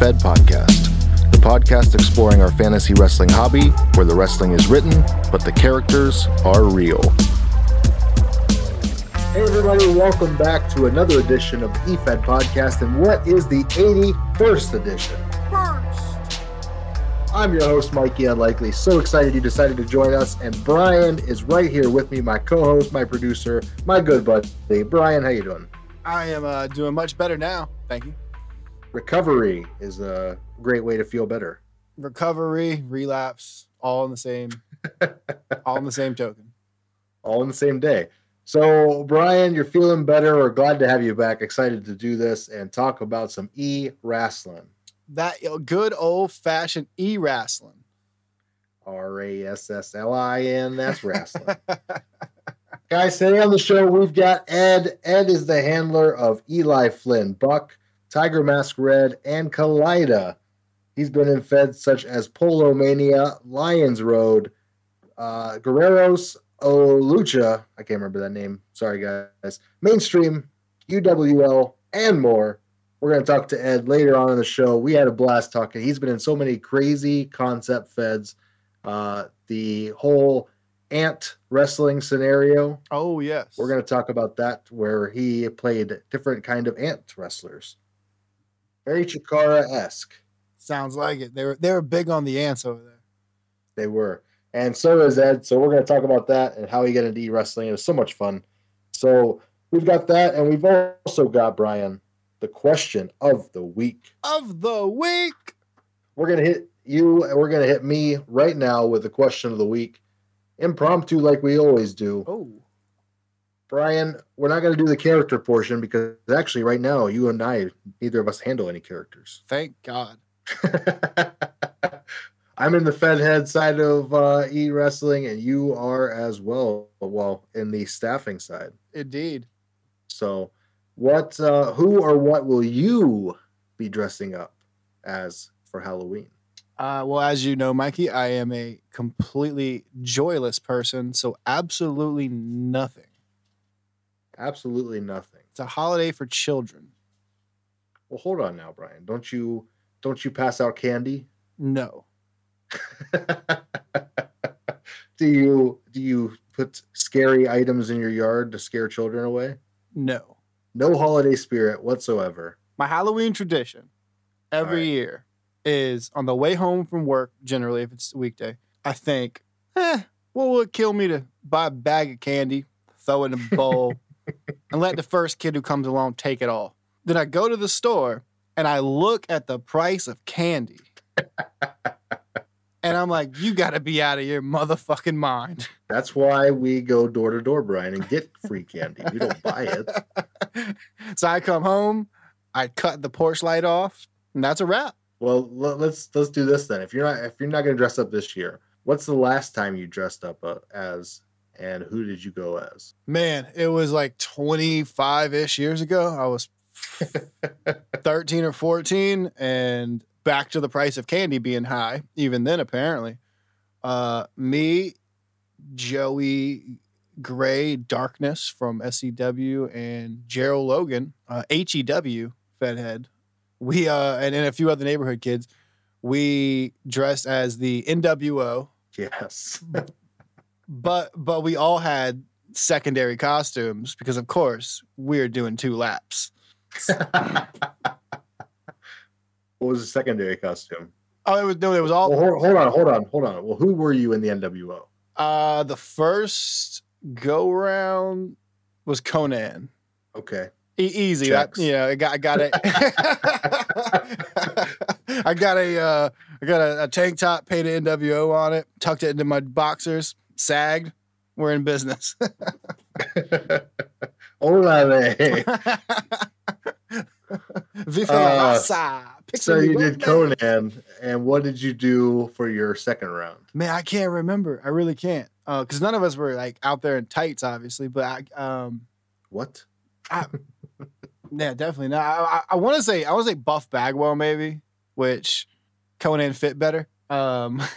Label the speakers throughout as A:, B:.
A: Efed podcast, the podcast exploring our fantasy wrestling hobby, where the wrestling is written, but the characters are real. Hey everybody, welcome back to another edition of the Efed podcast, and what is the 81st edition? I'm your host, Mikey Unlikely. So excited you decided to join us, and Brian is right here with me, my co-host, my producer, my good buddy. Brian, how you doing?
B: I am doing much better now. Thank you.
A: Recovery is a great way to feel better.
B: Recovery, relapse, all in the same token.
A: All in the same day. So, Brian, you're feeling better. We're glad to have you back. Excited to do this and talk about some e-wrestling.
B: That good old-fashioned e-wrestling.
A: R-A-S-S-L-I-N, that's wrestling. Guys, today on the show, we've got Ed. Ed is the handler of Eli Flynn, Buck, Tiger Mask Red, and Kaleida. He's been in feds such as Polo Mania, Lions Road, Guerreros O Lucha, I can't remember that name, sorry guys, Mainstream, UWL, and more. We're going to talk to Ed later on in the show. We had a blast talking. He's been in so many crazy concept feds. The whole ant wrestling scenario.
B: Oh, yes.
A: We're going to talk about that, where he played different kind of ant wrestlers. Very Chikara-esque.
B: Sounds like it. They were big on the ants over there.
A: They were. And so is Ed. So we're going to talk about that and how he got into e-wrestling. It was so much fun. So we've got that. And we've also got, Brian, the question of the week. We're going to hit you and we're going to hit me right now with the question of the week. Impromptu like we always do.
B: Oh.
A: Brian, we're not going to do the character portion because actually right now, you and I, neither of us handle any characters.
B: Thank God.
A: I'm in the Fed head side of e-wrestling, and you are as well, in the staffing side.
B: Indeed.
A: So what, who or what will you be dressing up as for Halloween?
B: Well, as you know, Mikey, I am a completely joyless person, so absolutely nothing.
A: Absolutely nothing.
B: It's a holiday for children.
A: Well, hold on now, Brian. Don't you pass out candy?
B: No.
A: Do you put scary items in your yard to scare children away?
B: No.
A: No holiday spirit whatsoever.
B: My Halloween tradition every year is on the way home from work, generally if it's a weekday, I think, what will it kill me to buy a bag of candy, throw it in a bowl, and let the first kid who comes along take it all. Then I go to the store and I look at the price of candy. And I'm like, you got to be out of your motherfucking mind.
A: That's why we go door to door, Brian, and get free candy. We don't buy it.
B: So I come home, I cut the porch light off, and that's a wrap.
A: Well, let's do this then. If you're not going to dress up this year, what's the last time you dressed up as, and who did you go as?
B: Man, it was like 25-ish years ago. I was 13 or 14, and back to the price of candy being high, even then, apparently. Me, Joey Gray, Darkness from SCW, and Gerald Logan, HEW, Fedhead. We, and a few other neighborhood kids, we dressed as the NWO.
A: Yes.
B: but we all had secondary costumes because, of course, we're doing 2 laps.
A: What was the secondary costume?
B: Oh, it was all.
A: Well, hold on. Well, who were you in the NWO?
B: The first go round was Conan.
A: Okay.
B: Easy. I got it. I got a tank top, painted NWO on it, tucked it into my boxers, sagged. We're in business.
A: Olale. So you did Conan, and what did you do for your second round?
B: Man, I can't remember. I really can't. Because none of us were like out there in tights, obviously. But
A: what?
B: Yeah, definitely not. I want to say Buff Bagwell maybe, which Conan fit better. But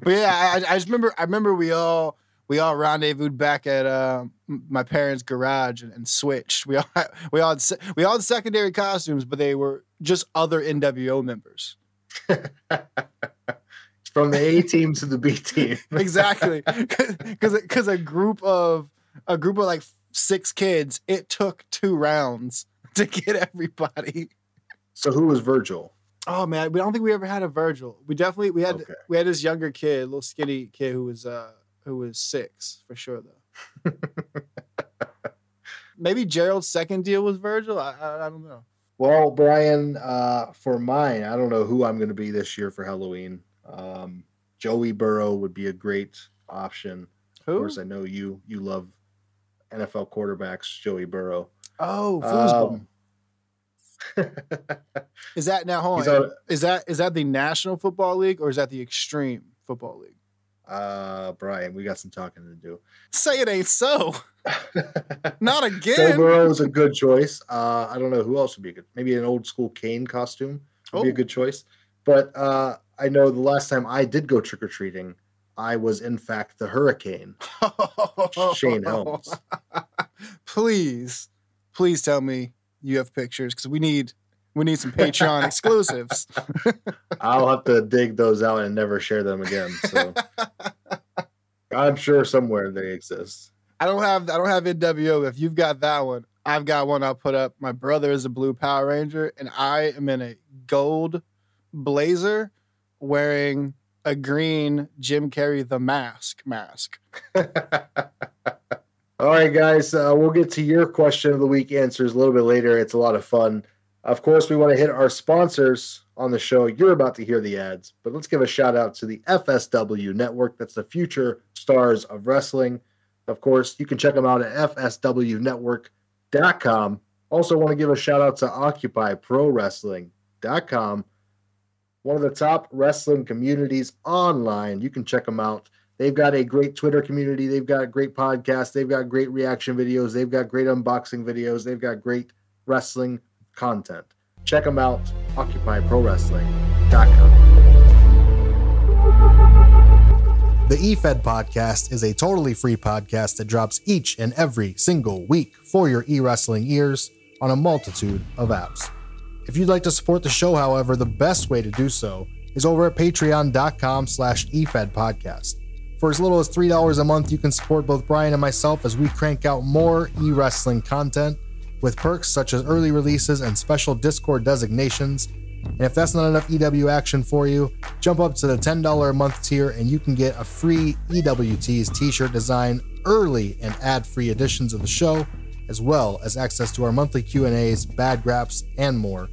B: yeah, I just remember. I remember we all rendezvoused back at my parents' garage and switched. We all had secondary costumes, but they were just other NWO members.
A: From the A team to the B team.
B: Exactly. Because a group of like 6 kids, it took 2 rounds to get everybody.
A: So who was Virgil?
B: Oh man, we don't think we ever had a Virgil. We had this younger kid, little skinny kid who was 6 for sure though. Maybe Gerald's second deal was Virgil. I don't know.
A: Well, Brian, for mine, I don't know who I'm going to be this year for Halloween. Joey Burrow would be a great option.
B: Who?
A: Of course, I know you love NFL quarterbacks, Joey Burrow.
B: Oh, foosball. Is that now? Hold on. Is that the National Football League or is that the Extreme Football League?
A: Brian, we got some talking to do.
B: Say it ain't so. Not again.
A: Joe Burrow is a good choice. I don't know who else would be good. Maybe an old school Kane costume would be a good choice. But I know the last time I did go trick or treating, I was in fact the Hurricane. Shane Helms.
B: Please tell me you have pictures because we need some Patreon exclusives.
A: I'll have to dig those out and never share them again. So I'm sure somewhere they exist.
B: I don't have NWO. If you've got that one, I've got one I'll put up. My brother is a blue Power Ranger, and I am in a gold blazer wearing a green Jim Carrey the mask.
A: All right, guys, we'll get to your question of the week answers a little bit later. It's a lot of fun. Of course, we want to hit our sponsors on the show. You're about to hear the ads, but let's give a shout out to the FSW Network. That's the Future Stars of Wrestling. Of course, you can check them out at fswnetwork.com. Also want to give a shout out to occupyprowrestling.com, one of the top wrestling communities online. You can check them out. They've got a great Twitter community. They've got a great podcast. They've got great reaction videos. They've got great unboxing videos. They've got great wrestling content. Check them out, occupyprowrestling.com. The Efed podcast is a totally free podcast that drops each and every single week for your e-wrestling ears on a multitude of apps. If you'd like to support the show, however, the best way to do so is over at patreon.com/Efed podcast. For as little as $3 a month, you can support both Brian and myself as we crank out more e-wrestling content with perks such as early releases and special Discord designations. And if that's not enough EW action for you, jump up to the $10 a month tier and you can get a free EWT's t-shirt design, early and ad-free editions of the show, as well as access to our monthly Q&As, bad graps, and more.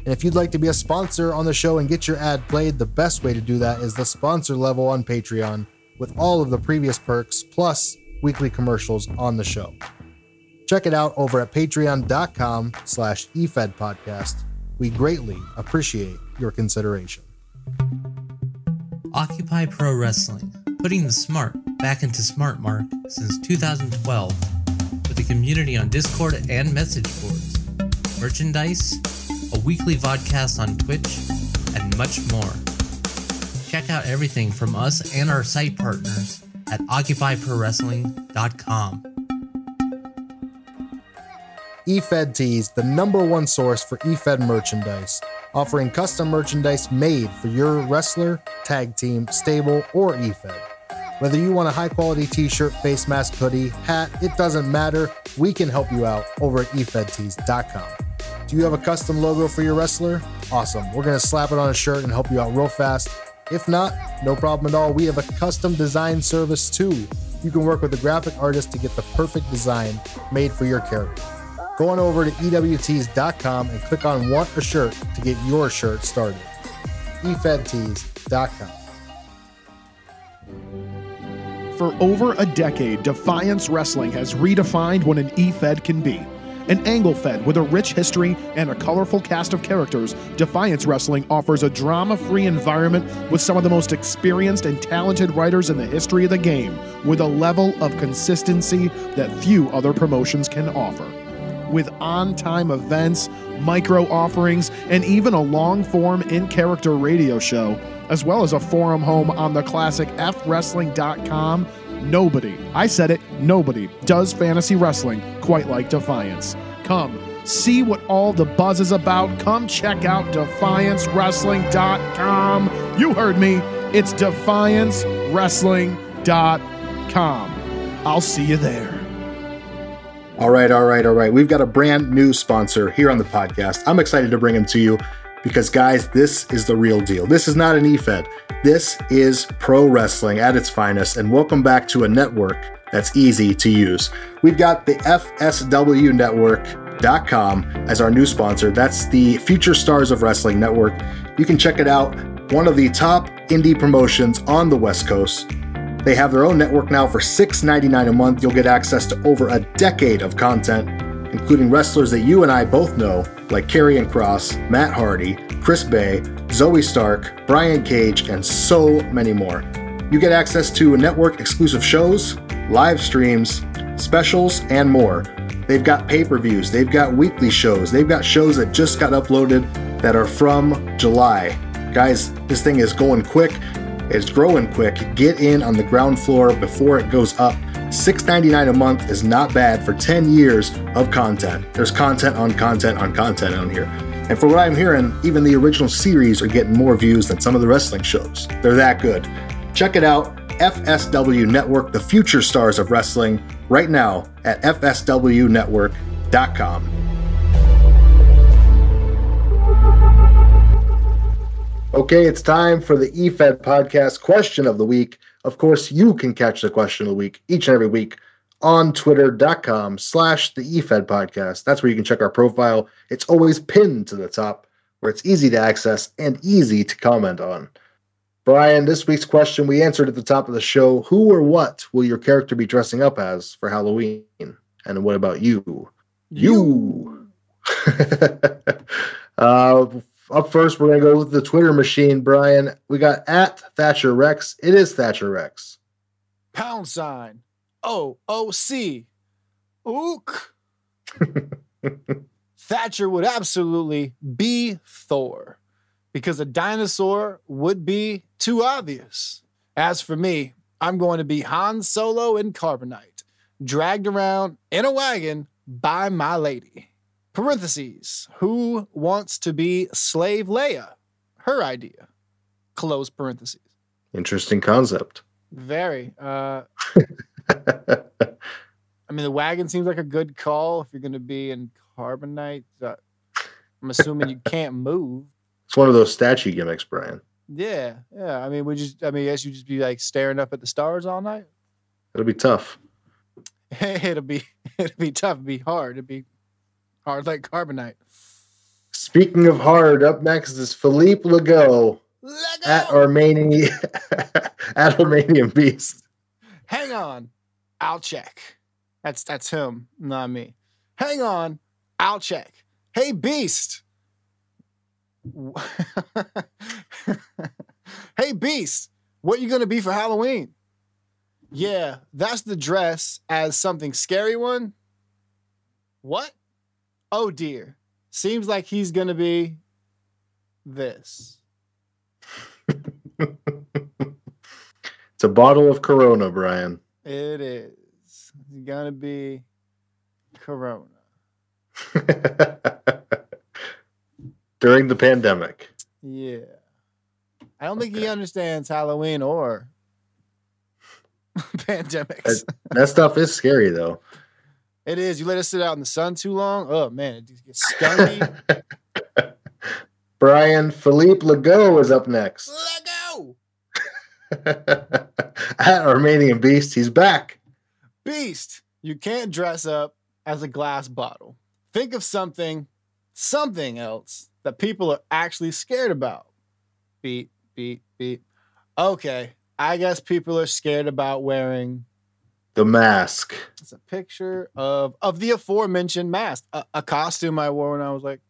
A: And if you'd like to be a sponsor on the show and get your ad played, the best way to do that is the sponsor level on Patreon with all of the previous perks plus weekly commercials on the show. Check it out over at patreon.com/Efed podcast. We greatly appreciate your consideration.
C: Occupy Pro Wrestling, putting the smart back into smart mark since 2012, with a community on Discord and message boards, merchandise, a weekly vodcast on Twitch, and much more. Check out everything from us and our site partners at occupyprowrestling.com.
A: Efed Tees, the #1 source for Efed merchandise, offering custom merchandise made for your wrestler, tag team, stable, or Efed. Whether you want a high-quality t-shirt, face mask, hoodie, hat, it doesn't matter. We can help you out over at efedtees.com. Do you have a custom logo for your wrestler? Awesome. We're going to slap it on a shirt and help you out real fast. If not, no problem at all. We have a custom design service too. You can work with a graphic artist to get the perfect design made for your character. Go on over to EWTees.com and click on Want a Shirt to get your shirt started. EFedTees.com.
D: For over a decade, Defiance Wrestling has redefined what an E-Fed can be. An angle fed with a rich history and a colorful cast of characters, Defiance Wrestling offers a drama-free environment with some of the most experienced and talented writers in the history of the game, with a level of consistency that few other promotions can offer. With on-time events, micro offerings, and even a long-form in-character radio show, as well as a forum home on the classic fwrestling.com, nobody, I said it, nobody does fantasy wrestling quite like Defiance. Come, See what all the buzz is about? Come check out DefianceWrestling.com. You heard me. It's DefianceWrestling.com. I'll see you there.
A: All right. We've got a brand new sponsor here on the podcast. I'm excited to bring him to you because, guys, this is the real deal. This is not an Efed. This is pro wrestling at its finest, and welcome back to a network that's easy to use. We've got the FSWNetwork.com as our new sponsor. That's the Future Stars of Wrestling Network. You can check it out. One of the top indie promotions on the West Coast. They have their own network now for $6.99 a month. You'll get access to over a decade of content, including wrestlers that you and I both know, like Karrion Kross, Matt Hardy, Chris Bay, Zoe Stark, Brian Cage, and so many more. You get access to network-exclusive shows, live streams, specials, and more. They've got pay-per-views, they've got weekly shows, they've got shows that just got uploaded that are from July. Guys, this thing is going quick. It's growing quick. Get in on the ground floor before it goes up. $6.99 a month is not bad for 10 years of content. There's content on content on content on here. And for what I'm hearing, even the original series are getting more views than some of the wrestling shows. They're that good. Check it out, FSW Network, the future stars of wrestling, right now at FSWNetwork.com. Okay, it's time for the Efed Podcast Question of the Week. Of course, you can catch the Question of the Week each and every week on Twitter.com/the Efed Podcast. That's where you can check our profile. It's always pinned to the top, where it's easy to access and easy to comment on. Brian, this week's question we answered at the top of the show. Who or what will your character be dressing up as for Halloween? And what about you? You! Up first, we're going to go with the Twitter machine, Brian. We got at Thatcher Rex. It is Thatcher Rex.
B: # OOC. Ook. Thatcher would absolutely be Thor because a dinosaur would be too obvious. As for me, I'm going to be Han Solo in carbonite, dragged around in a wagon by my lady. Parentheses, who wants to be Slave Leia? Her idea. Close parentheses.
A: Interesting concept.
B: Very. I mean, the wagon seems like a good call if you're going to be in carbonite. I'm assuming you can't move.
A: It's one of those statue gimmicks, Brian.
B: Yeah. I mean, I guess you just be like staring up at the stars all night.
A: It'll be tough.
B: It'll be tough. It'll be hard. It'll be hard like carbonite.
A: Speaking of hard, up next is Philippe Legault at Armenian Beast.
B: Hang on, I'll check. That's him, not me. Hang on, I'll check. Hey, Beast. Hey, Beast, what you gonna be for Halloween? Yeah, that's the dress as something scary one. What? Oh dear. Seems like he's gonna be this.
A: It's a bottle of Corona, Brian.
B: It is. It's gonna be Corona.
A: During the pandemic.
B: Yeah. I don't think he understands Halloween or pandemics.
A: That stuff is scary, though.
B: It is. You let it sit out in the sun too long. Oh, man. It just gets skunky.
A: Brian, Philippe Legault is up next.
B: Legault!
A: At Armenian Beast, he's back.
B: Beast, you can't dress up as a glass bottle. Think of something else that people are actually scared about. Beat. Okay. I guess people are scared about wearing
A: the mask.
B: It's a picture of the aforementioned mask. A costume I wore when I was like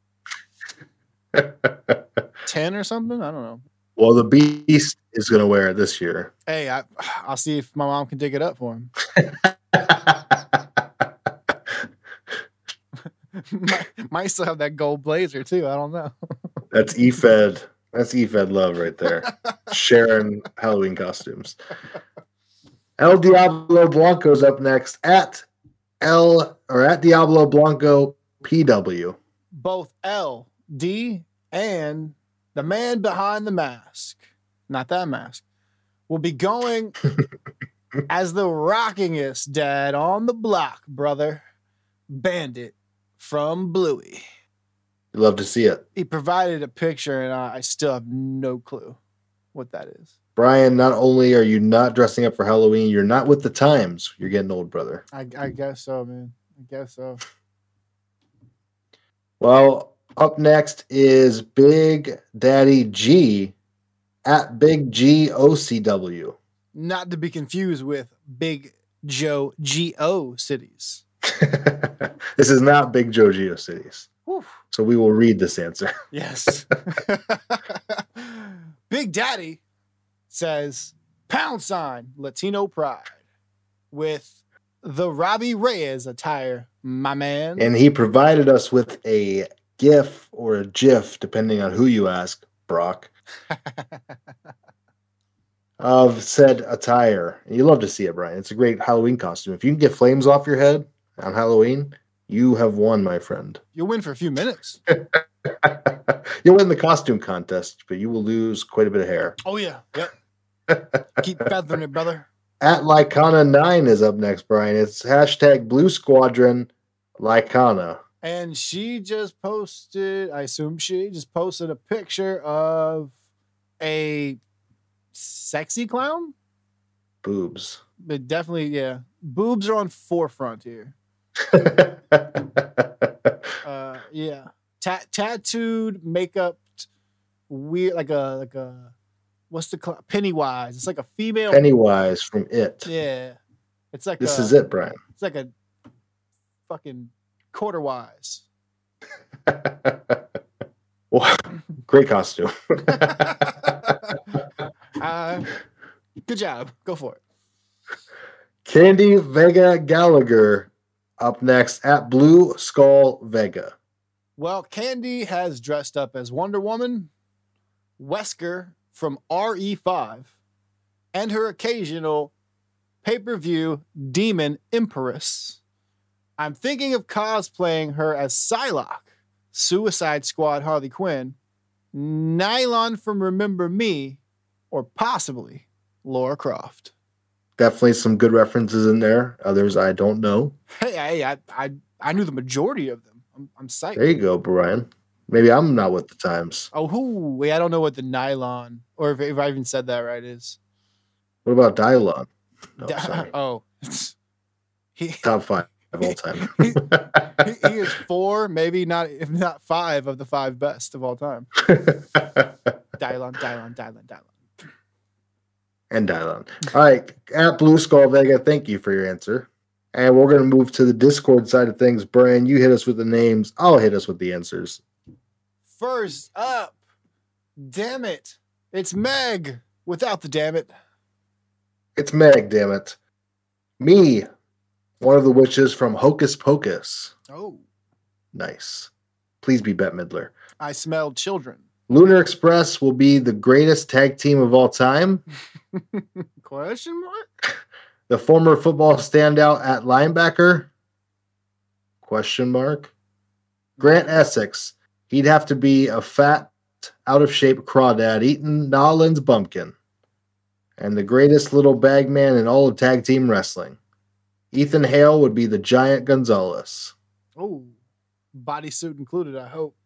B: 10 or something. I don't know.
A: Well, the Beast is going to wear it this year.
B: Hey, I'll see if my mom can dig it up for him. might still have that gold blazer too. I don't know.
A: That's Efed. That's Efed love right there. Sharing Halloween costumes. El Diablo Blanco's up next. At Diablo Blanco PW.
B: Both L, D, and the man behind the mask, not that mask, will be going as the rockingest dad on the block, brother. Bandit from Bluey.
A: You love to see it.
B: He provided a picture, and I still have no clue what that is.
A: Brian, not only are you not dressing up for Halloween, you're not with the times. You're getting old, brother.
B: I guess so, man. I guess so.
A: Well, up next is Big Daddy G at Big G OCW.
B: Not to be confused with Big Joe G.O. Cities.
A: This is not Big Joe GeoCities.
B: Whew.
A: So we will read this answer.
B: Yes. Big Daddy says # Latino pride with the Robbie Reyes attire, my man.
A: And he provided us with a GIF or a GIF, depending on who you ask, Brock, of said attire. And you love to see it, Brian. It's a great Halloween costume. If you can get flames off your head on Halloween, you have won, my friend.
B: You'll win for a few minutes.
A: You'll win the costume contest, but you will lose quite a bit of hair.
B: Oh, yeah. Yep. Keep feathering it, brother.
A: At Lycana9 is up next, Brian. It's hashtag Blue Squadron Lycana.
B: And she just posted, I assume she just posted a picture of a sexy clown.
A: Boobs.
B: But definitely, yeah. Boobs are on forefront here. Yeah. Tattooed, makeup, weird, like a what's the Pennywise? It's like a female
A: Pennywise from It.
B: Yeah, it's like
A: this is it, Brian.
B: It's like a fucking quarter wise.
A: Wow. Great costume.
B: Good job. Go for it.
A: Candy Vega Gallagher up next at Blue Skull Vega.
B: Well, Candy has dressed up as Wonder Woman, Wesker from RE5, and her occasional pay-per-view Demon Empress. I'm thinking of cosplaying her as Psylocke, Suicide Squad Harley Quinn, Nylon from Remember Me, or possibly Laura Croft.
A: Definitely some good references in there. Others I don't know.
B: Hey, I knew the majority of them. I'm psyched.
A: There you go, Brian. Maybe I'm not with the times.
B: Oh, wait, I don't know what the nylon, or if I even said that right, is.
A: What about Dylon? No, sorry.
B: Oh.
A: Top 5 of all time.
B: he is 4, maybe not, if not 5 of the 5 best of all time. Dylon.
A: And Dylon. All right. At Blue Skull Vega, thank you for your answer. And we're going to move to the Discord side of things. Brian, you hit us with the names. I'll hit us with the answers.
B: First up, damn it. It's Meg without the damn it.
A: It's Meg, damn it. Me, one of the witches from Hocus Pocus.
B: Oh.
A: Nice. Please be Bette Midler.
B: I smelled children.
A: Lunar Express will be the greatest tag team of all time.
B: Question mark?
A: The former football standout at linebacker? Question mark. Grant Essex. He'd have to be a fat, out-of-shape crawdad eating Nolan's bumpkin. And the greatest little bag man in all of tag team wrestling. Ethan Hale would be the Giant Gonzalez.
B: Oh, bodysuit included, I hope.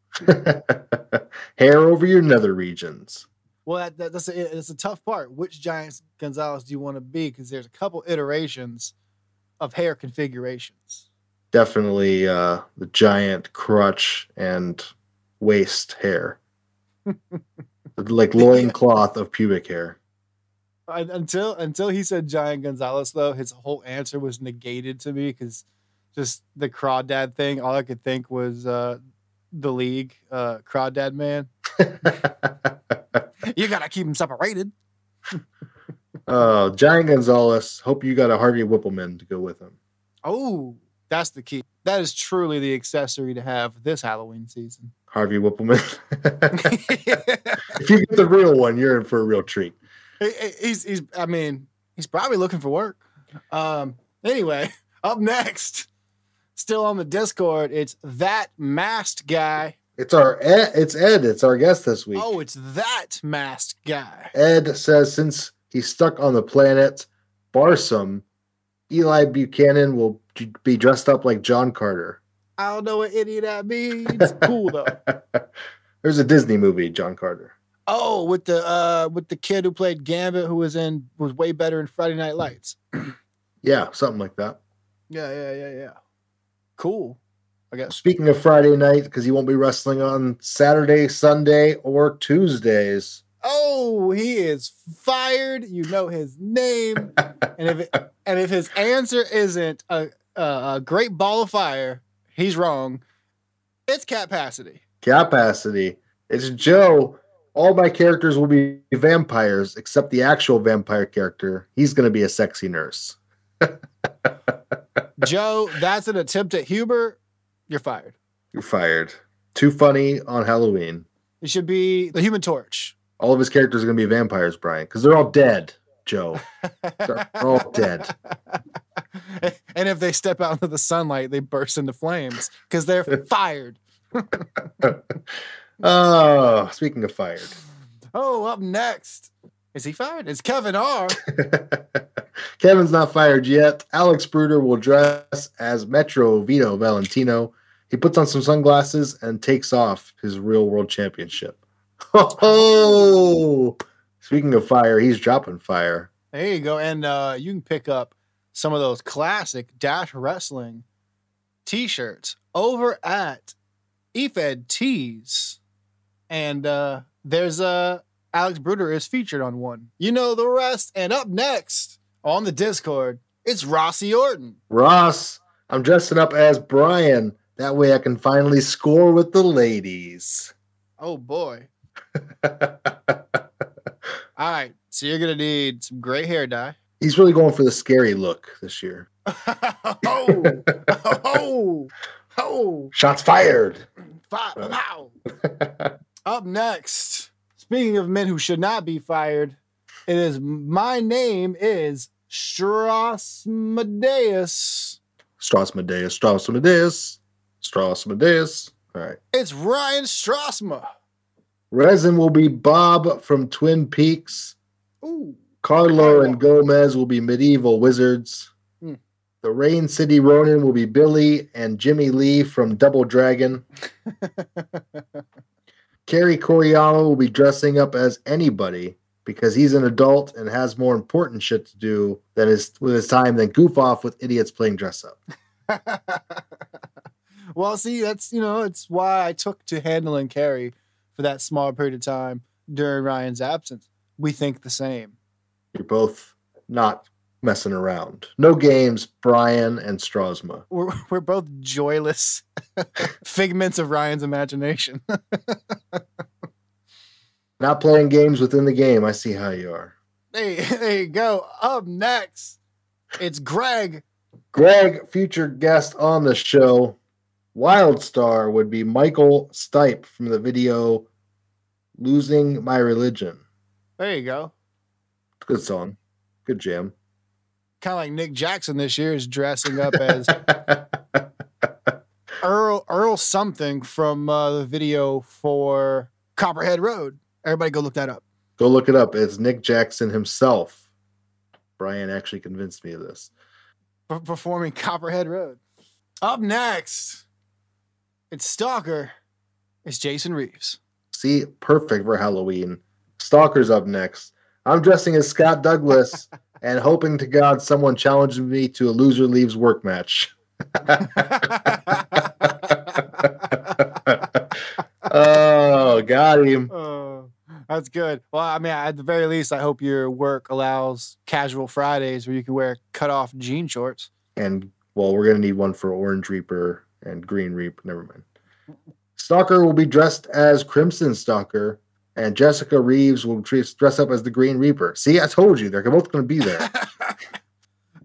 A: Hair over your nether regions.
B: Well, that's a tough part. Which Giant Gonzalez do you want to be? Because there's a couple iterations of hair configurations.
A: Definitely the giant crutch and waist hair. Like loincloth of pubic hair.
B: Until he said Giant Gonzalez, though, his whole answer was negated to me because just the crawdad thing, all I could think was the league, crawdad man. You gotta keep them separated.
A: Giant Gonzalez. Hope you got a Harvey Whippleman to go with him.
B: Oh, that's the key. That is truly the accessory to have this Halloween season.
A: Harvey Whippleman. If you get the real one, you're in for a real treat.
B: He's probably looking for work. Anyway, up next, Still on the Discord, it's that masked guy.
A: It's Ed. It's our guest this week.
B: Oh, it's that masked guy.
A: Ed says since he's stuck on the planet Barsum, Eli Buchanan will be dressed up like John Carter.
B: I don't know what any of that means. Cool though.
A: There's a Disney movie, John Carter.
B: Oh, with the kid who played Gambit, who was way better in Friday Night Lights.
A: Yeah, something like that.
B: Yeah. Cool. I guess.
A: Speaking of Friday night, because he won't be wrestling on Saturday, Sunday, or Tuesdays.
B: Oh, he is fired. You know his name, and if his answer isn't a great ball of fire, he's wrong. It's Capacity.
A: Capacity. It's Joe. All my characters will be vampires, except the actual vampire character. He's going to be a sexy nurse.
B: Joe, that's an attempt at humor. You're fired.
A: You're fired. Too funny on Halloween.
B: It should be the Human Torch.
A: All of his characters are going to be vampires, Brian, because they're all dead, Joe. They're all dead.
B: And if they step out into the sunlight, they burst into flames because they're fired.
A: Oh, speaking of fired.
B: Oh, up next. Is he fired? It's Kevin R.
A: Kevin's not fired yet. Alex Bruder will dress as Metro Vito Valentino. He puts on some sunglasses and takes off his real world championship. Oh, speaking of fire, he's dropping fire.
B: There you go. And you can pick up some of those classic Dash Wrestling t-shirts over at Efed Tees. And there's Alex Bruder is featured on one. You know the rest. And up next on the Discord, it's Rossi Orton.
A: Ross, I'm dressing up as Brian. That way I can finally score with the ladies.
B: Oh, boy. All right. So you're going to need some gray hair dye.
A: He's really going for the scary look this year.
B: Oh.
A: Shots fired.
B: Wow. Up next, speaking of men who should not be fired, it is my name is Straussmadeus.
A: Straussmadeus. All right.
B: It's Ryan Strassma.
A: Resin will be Bob from Twin Peaks.
B: Ooh.
A: Carlo and Gomez will be medieval wizards. The Rain City Ronin will be Billy and Jimmy Lee from Double Dragon. Kerry Koriyama will be dressing up as anybody because he's an adult and has more important shit to do with his time than goof off with idiots playing dress up.
B: Well, see, that's, it's why I took to handling Kerry for that small period of time during Ryan's absence. We think the same.
A: You're both not messing around. No games, Brian and Strausma.
B: We're both joyless figments of Ryan's imagination.
A: Not playing games within the game. I see how you are.
B: Hey, there you go. Up next, it's Greg.
A: Greg, future guest on the show. Wildstar would be Michael Stipe from the video Losing My Religion.
B: There you go.
A: Good song. Good jam.
B: Kind of like Nick Jackson this year is dressing up as Earl something from the video for Copperhead Road. Everybody go look that up.
A: Go look it up. It's Nick Jackson himself. Brian actually convinced me of this.
B: Performing Copperhead Road. Up next, it's Stalker. It's Jason Reeves.
A: See, perfect for Halloween. Stalker's up next. I'm dressing as Scott Douglas and hoping to God someone challenges me to a loser leaves work match. Oh, got him.
B: That's good. Well, I mean, at the very least, I hope your work allows casual Fridays where you can wear cut-off jean shorts.
A: And, well, we're going to need one for Orange Reaper and Green Reaper. Never mind. Stalker will be dressed as Crimson Stalker, and Jessica Reeves will dress up as the Green Reaper. See, I told you, they're both going to be there.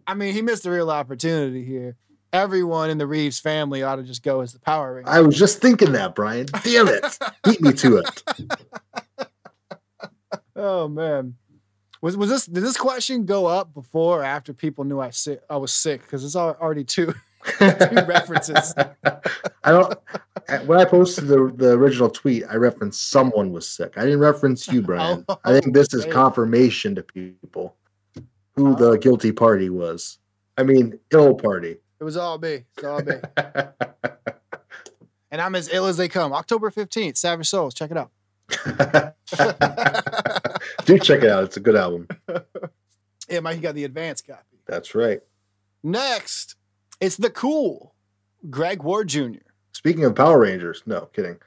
B: I mean, he missed a real opportunity here. Everyone in the Reeves family ought to just go as the Power Rangers.
A: I was just thinking that, Brian. Damn it. Beat me to it.
B: Oh, man. Did this question go up before or after people knew I was sick? Because it's already too Two references.
A: I don't. When I posted the original tweet, I referenced someone was sick. I didn't reference you, Brian. I think this is confirmation to people who the guilty party was. I mean, ill party.
B: It was all me. It's all me. And I'm as ill as they come. October 15th, Savage Souls. Check it out.
A: Do check it out. It's a good album.
B: Yeah, Mikey got the advanced copy.
A: That's right.
B: Next, it's the cool Greg Ward Jr.
A: Speaking of Power Rangers, no, kidding.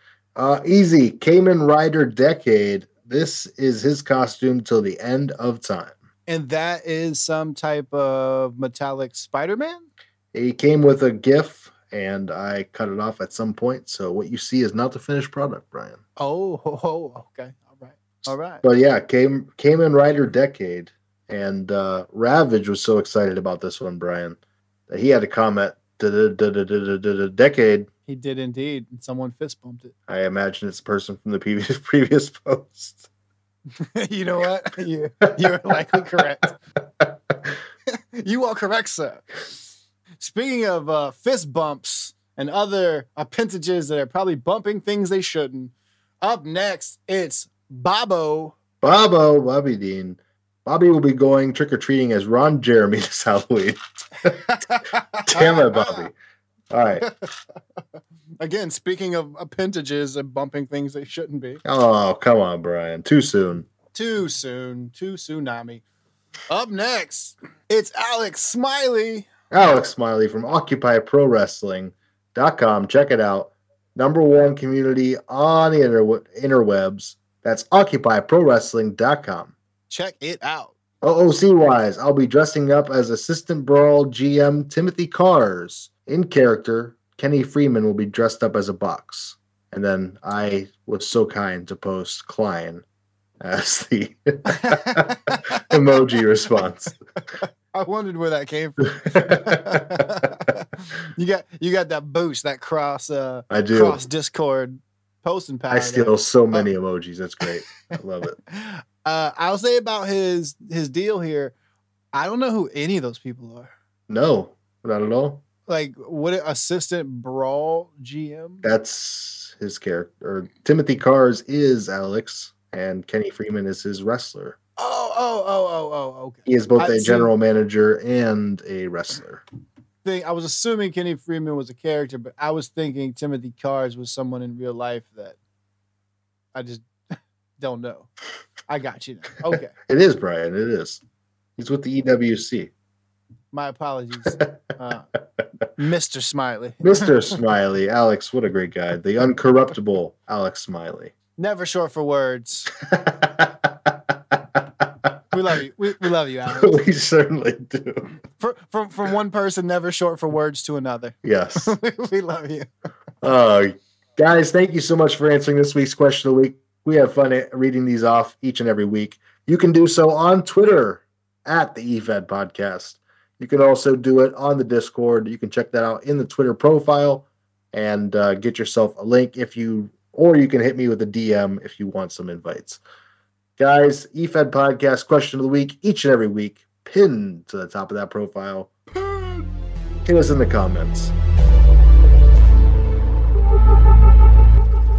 A: Easy, Kamen Rider Decade. This is his costume till the end of time.
B: And that is some type of metallic Spider-Man?
A: He came with a GIF, and I cut it off at some point. So what you see is not the finished product, Brian.
B: Oh, okay. All right.
A: But yeah, Kamen Rider Decade. And Ravage was so excited about this one, Brian, that he had to comment, decade.
B: He did indeed. And someone fist bumped it.
A: I imagine it's a person from the previous post.
B: You know what? You're likely correct. You are correct, sir. Speaking of fist bumps and other appendages that are probably bumping things they shouldn't, up next, it's
A: Bobby Dean. Bobby will be going trick-or-treating as Ron Jeremy this Halloween. Damn it, Bobby. All right.
B: Again, speaking of appendages and bumping things they shouldn't be.
A: Oh, come on, Brian. Too soon.
B: Too tsunami. Up next, it's Alex Smiley.
A: Alex Smiley from OccupyProWrestling.com. Check it out. #1 community on the interwebs. That's OccupyProWrestling.com.
B: Check it out.
A: OOC-wise, I'll be dressing up as Assistant Brawl GM Timothy Cars. In character, Kenny Freeman will be dressed up as a box. And then I was so kind to post Klein as the emoji response.
B: I wondered where that came from. You got that boost, that cross Discord posting power.
A: I steal so many emojis. That's great. I love it.
B: I'll say about his deal here, I don't know who any of those people are.
A: No, not at all.
B: Like, what Assistant Brawl GM?
A: That's his character. Or Timothy Cars is Alex, and Kenny Freeman is his wrestler.
B: Oh, okay.
A: He is both a general manager and a wrestler.
B: I was assuming Kenny Freeman was a character, but I was thinking Timothy Cars was someone in real life that I just don't know. I got you now. Okay.
A: It is, Brian. It is. He's with the EWC.
B: My apologies. Mr. Smiley.
A: Mr. Smiley. Alex, what a great guy. The uncorruptible Alex Smiley.
B: Never short for words. We love you. We love you, Alex.
A: We certainly do.
B: From one person, never short for words, to another.
A: Yes.
B: We love you.
A: Guys, thank you so much for answering this week's question of the week. We have fun reading these off each and every week. You can do so on Twitter at the Efed Podcast. You can also do it on the Discord. You can check that out in the Twitter profile and get yourself a link or you can hit me with a DM if you want some invites. Guys, Efed Podcast question of the week, each and every week, pinned to the top of that profile. Hit us in the comments.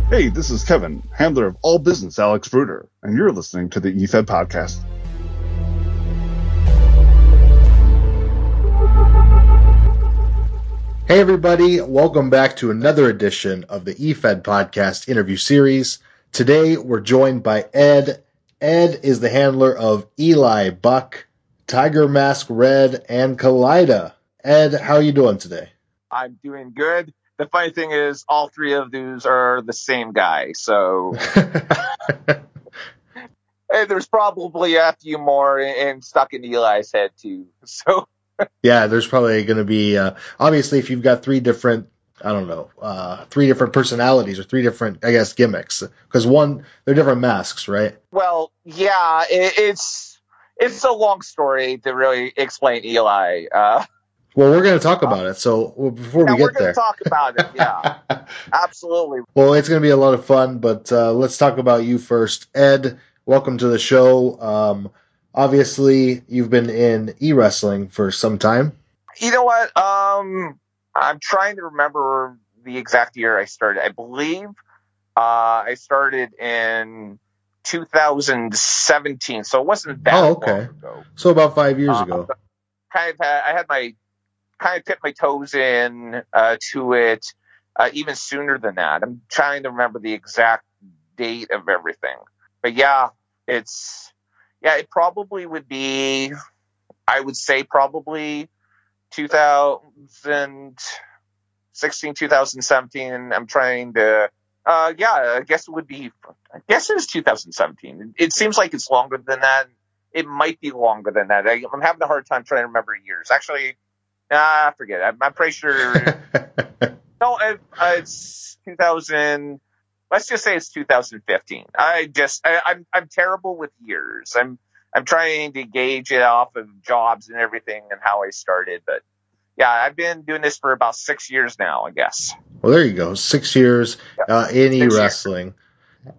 E: Hey, this is Kevin, handler of All Business Alex Bruder, and you're listening to the Efed Podcast.
A: Hey everybody, welcome back to another edition of the Efed Podcast interview series. Today we're joined by Ed. Ed is the handler of Eli, Buck, Tiger Mask Red, and Kaleida. Ed, how are you doing today?
F: I'm doing good. The funny thing is, all three of those are the same guy, so there's probably a few more stuck in Eli's head too. So
A: yeah, there's probably going to be obviously if you've got three different personalities or three different, I guess, gimmicks, because they're different masks, right?
F: Well, yeah, it's a long story to really explain Eli.
A: Well, we're going to talk about it. So before we get there, we're going to
F: talk about it. Yeah, absolutely.
A: Well, it's going to be a lot of fun, but let's talk about you first. Ed, welcome to the show. Obviously, you've been in e-wrestling for some time.
F: You know what? I'm trying to remember the exact year I started. I believe I started in 2017, so it wasn't that long ago.
A: So about 5 years ago.
F: I tipped my toes in to it even sooner than that. I'm trying to remember the exact date of everything, but yeah, it probably would be. I would say probably 2016, 2017. I'm trying to. I guess it would be. I guess it is 2017. It seems like it's longer than that. It might be longer than that. I'm having a hard time trying to remember years. Actually, forget it. I'm pretty sure. No, it's 2000. Let's just say it's 2015. I'm terrible with years. I'm trying to gauge it off of jobs and everything and how I started. But yeah, I've been doing this for about 6 years now, I guess.
A: Well, there you go. 6 years in e-wrestling.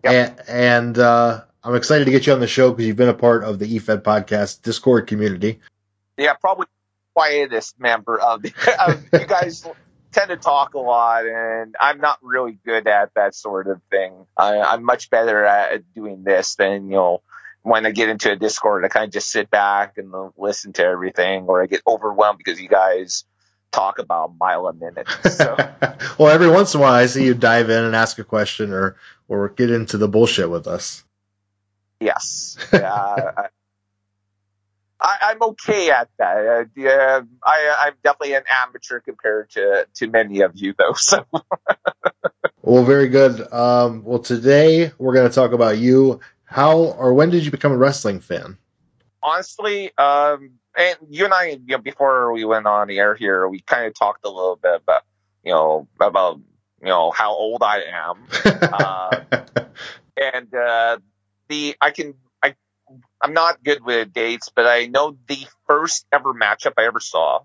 A: Yep. And I'm excited to get you on the show because you've been a part of the Efed podcast Discord community.
F: Yeah, probably quietest member of you guys. Tend to talk a lot, and I'm not really good at that sort of thing. I'm much better at doing this than, when I get into a Discord, I kind of just sit back and listen to everything, or I get overwhelmed because you guys talk about a mile a minute. So.
A: Well, every once in a while I see you dive in and ask a question or get into the bullshit with us.
F: Yes. Yeah. I'm okay at that. I'm definitely an amateur compared to many of you, though. So.
A: Well, very good. Well, today we're going to talk about you. How or when did you become a wrestling fan?
F: Honestly, and you and I, before we went on the air here, we kind of talked a little bit about how old I am, and I'm not good with dates, but I know the first ever matchup I ever saw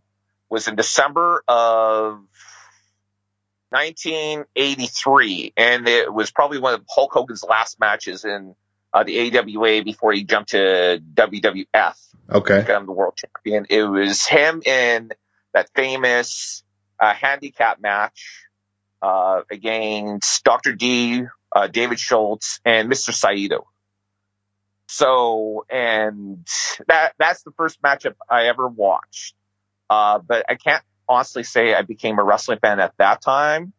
F: was in December of 1983, and it was probably one of Hulk Hogan's last matches in the AWA before he jumped to WWF.
A: Okay.
F: Become the world champion. It was him in that famous handicap match against Dr. D, David Schultz, and Mr. Saito. So, and that's the first matchup I ever watched. But I can't honestly say I became a wrestling fan at that time.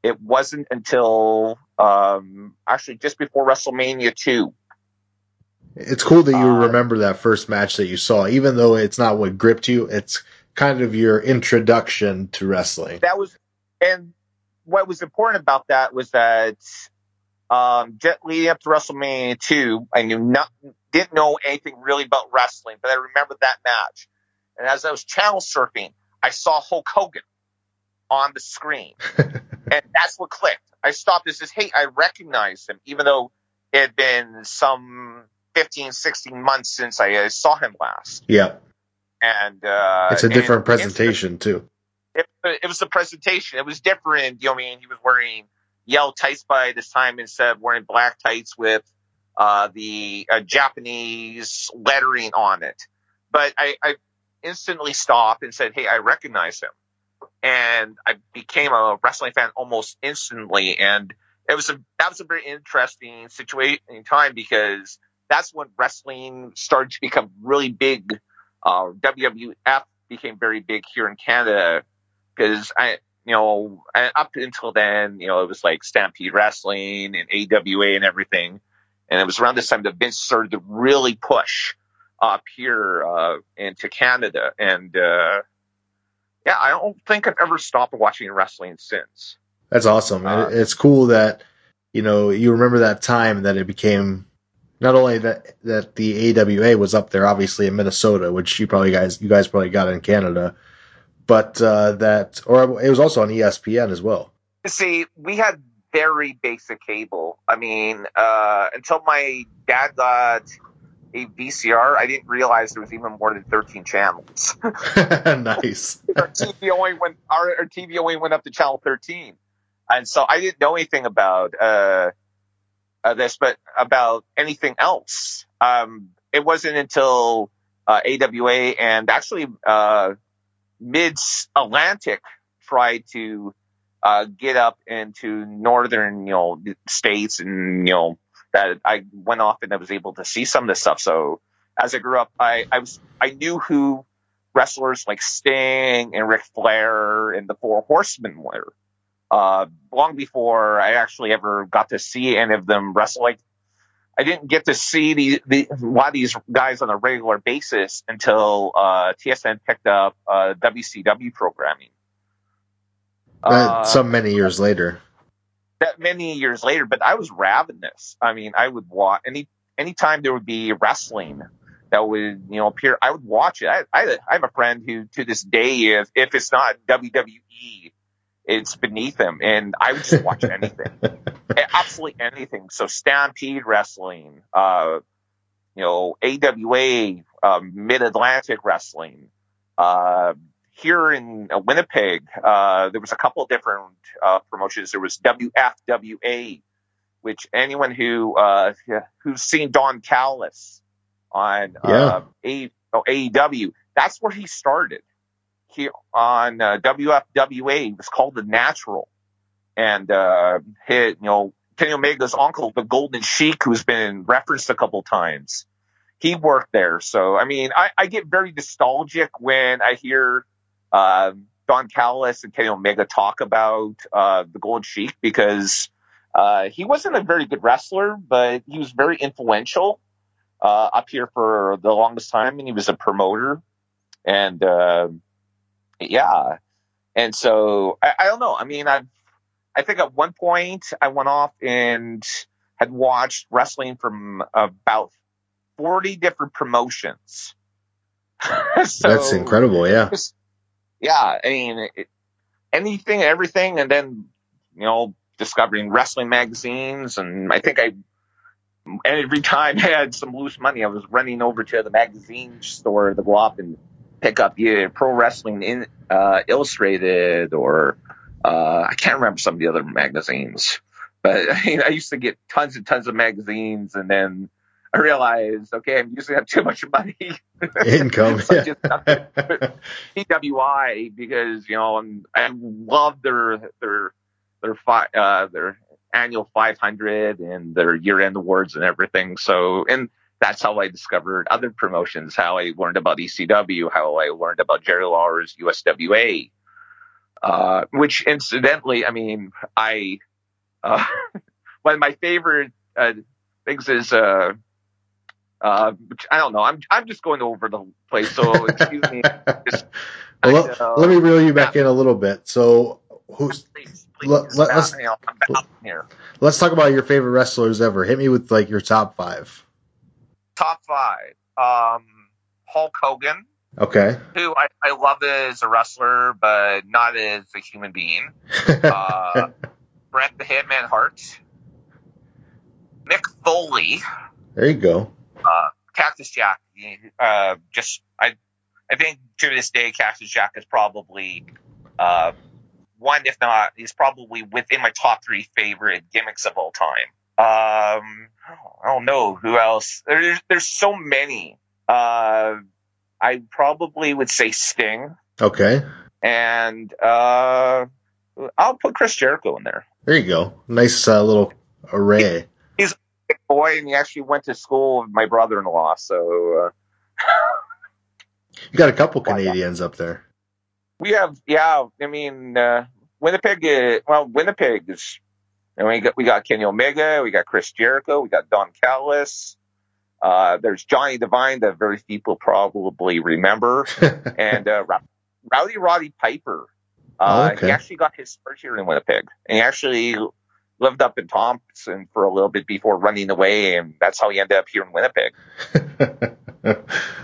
F: It wasn't until actually just before WrestleMania 2.
A: It's cool that you remember that first match that you saw, even though it's not what gripped you. It's kind of your introduction to wrestling.
F: And what was important about that was that leading up to WrestleMania 2, I didn't know anything really about wrestling, but I remember that match. And as I was channel surfing, I saw Hulk Hogan on the screen. And that's what clicked. I stopped and says, hey, I recognize him, even though it had been some 15, 16 months since I saw him last.
A: Yeah.
F: And
A: it's a different presentation, too.
F: It was the presentation. It was different. He was wearing yellow tights by this time instead of wearing black tights with the Japanese lettering on it. But I instantly stopped and said, hey, I recognize him. And I became a wrestling fan almost instantly. And that was a very interesting situation in time because that's when wrestling started to become really big. WWF became very big here in Canada because up until then, it was like Stampede Wrestling and AWA and everything. And it was around this time that Vince started to really push up here into Canada. And I don't think I've ever stopped watching wrestling since.
A: That's awesome. It's cool that, you remember that time that it became not only that the AWA was up there, obviously in Minnesota, which you guys probably got in Canada, but it was also on ESPN as well.
F: See, we had very basic cable. I mean, until my dad got a VCR, I didn't realize there was even more than 13 channels.
A: Nice.
F: Our TV only went up to channel 13, and so I didn't know anything about this, but about anything else. It wasn't until AWA and actually Mid-Atlantic tried to get up into northern, states, and that I went off and I was able to see some of this stuff. So as I grew up, I knew who wrestlers like Sting and Ric Flair and the Four Horsemen were. Long before I actually ever got to see any of them wrestle. Like, I didn't get to see a lot of these guys on a regular basis until TSN picked up WCW programming.
A: So many years later.
F: That many years later, but I was ravenous. I mean, I would watch anytime there would be wrestling that would appear. I would watch it. I have a friend who, to this day, if it's not WWE, it's beneath him, and I would just watch anything, absolutely anything. So Stampede Wrestling, AWA, Mid Atlantic Wrestling. Here in Winnipeg, there was a couple of different promotions. There was WFWA, which anyone who's seen Don Callis on AEW, that's where he started. He on WFWA, it was called The Natural, and Kenny Omega's uncle, the Golden Sheik, who's been referenced a couple times, he worked there. So I mean, I get very nostalgic when I hear Don Callis and Kenny Omega talk about the Golden Sheik, because he wasn't a very good wrestler, but he was very influential up here for the longest time, and he was a promoter. And and so I don't know. I mean, I think at one point I went off and had watched wrestling from about 40 different promotions. So,
A: that's incredible. Yeah.
F: I mean, anything, everything, and then discovering wrestling magazines, and I think every time I had some loose money, I was running over to the magazine store to go up and pick up Pro Wrestling Illustrated, or I can't remember some of the other magazines, but I used to get tons and tons of magazines, and then I realized, okay, I'm using up too much money.
A: Income.
F: So PWI, because I love their annual 500 and their year-end awards and everything. So, and that's how I discovered other promotions, how I learned about ECW, how I learned about Jerry Lawler's USWA, which incidentally, I mean, one of my favorite things is, which I don't know, I'm just going over the place, so excuse me.
A: Let me reel you back in a little bit. So,
F: please,
A: let's talk about your favorite wrestlers ever. Hit me with like your top 5.
F: Top 5. Hulk Hogan.
A: Okay.
F: Who I love as a wrestler, but not as a human being. Bret the Hitman Hart. Mick Foley.
A: There you go.
F: Cactus Jack. I think to this day, Cactus Jack is probably one, if not, he's probably within my top 3 favorite gimmicks of all time. I don't know who else. There's so many. I probably would say Sting.
A: Okay.
F: And I'll put Chris Jericho in there.
A: There you go. Nice little array.
F: He's a big boy, and he actually went to school with my brother-in-law. So
A: you got a couple Canadians up there.
F: We have, I mean, Winnipeg. Winnipeg is. And we got Kenny Omega, we got Chris Jericho, we got Don Callis. There's Johnny Devine that very few people probably remember, and Rowdy Roddy Piper.
A: Okay.
F: He actually got his start here in Winnipeg, and he actually lived up in Thompson for a little bit before running away, and that's how he ended up here in Winnipeg.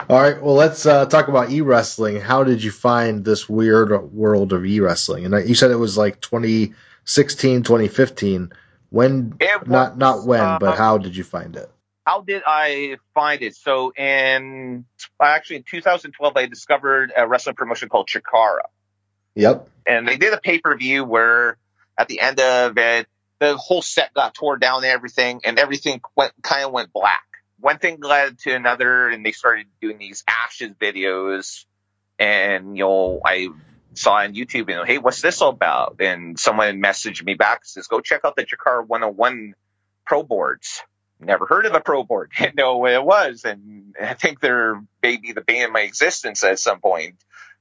A: All right, well, let's talk about e-wrestling. How did you find this weird world of e-wrestling? And you said it was like 2016, 2015. When? Not when, but how did you find it?
F: How did I find it? So in 2012, I discovered a wrestling promotion called Chikara.
A: Yep.
F: And they did a pay-per-view where at the end of it, the whole set got torn down and everything went black. One thing led to another, and they started doing these Ashes videos. And, I saw on YouTube, and hey, what's this all about? And someone messaged me back and says, go check out the Jakar 101 Pro boards. Never heard of a Pro board. Didn't know what it was, and I think they're maybe the bane of my existence at some point.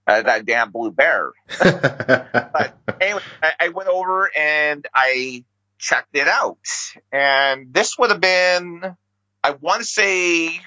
F: That damn blue bear. But anyway, I went over and I checked it out, and this would have been, I want to say,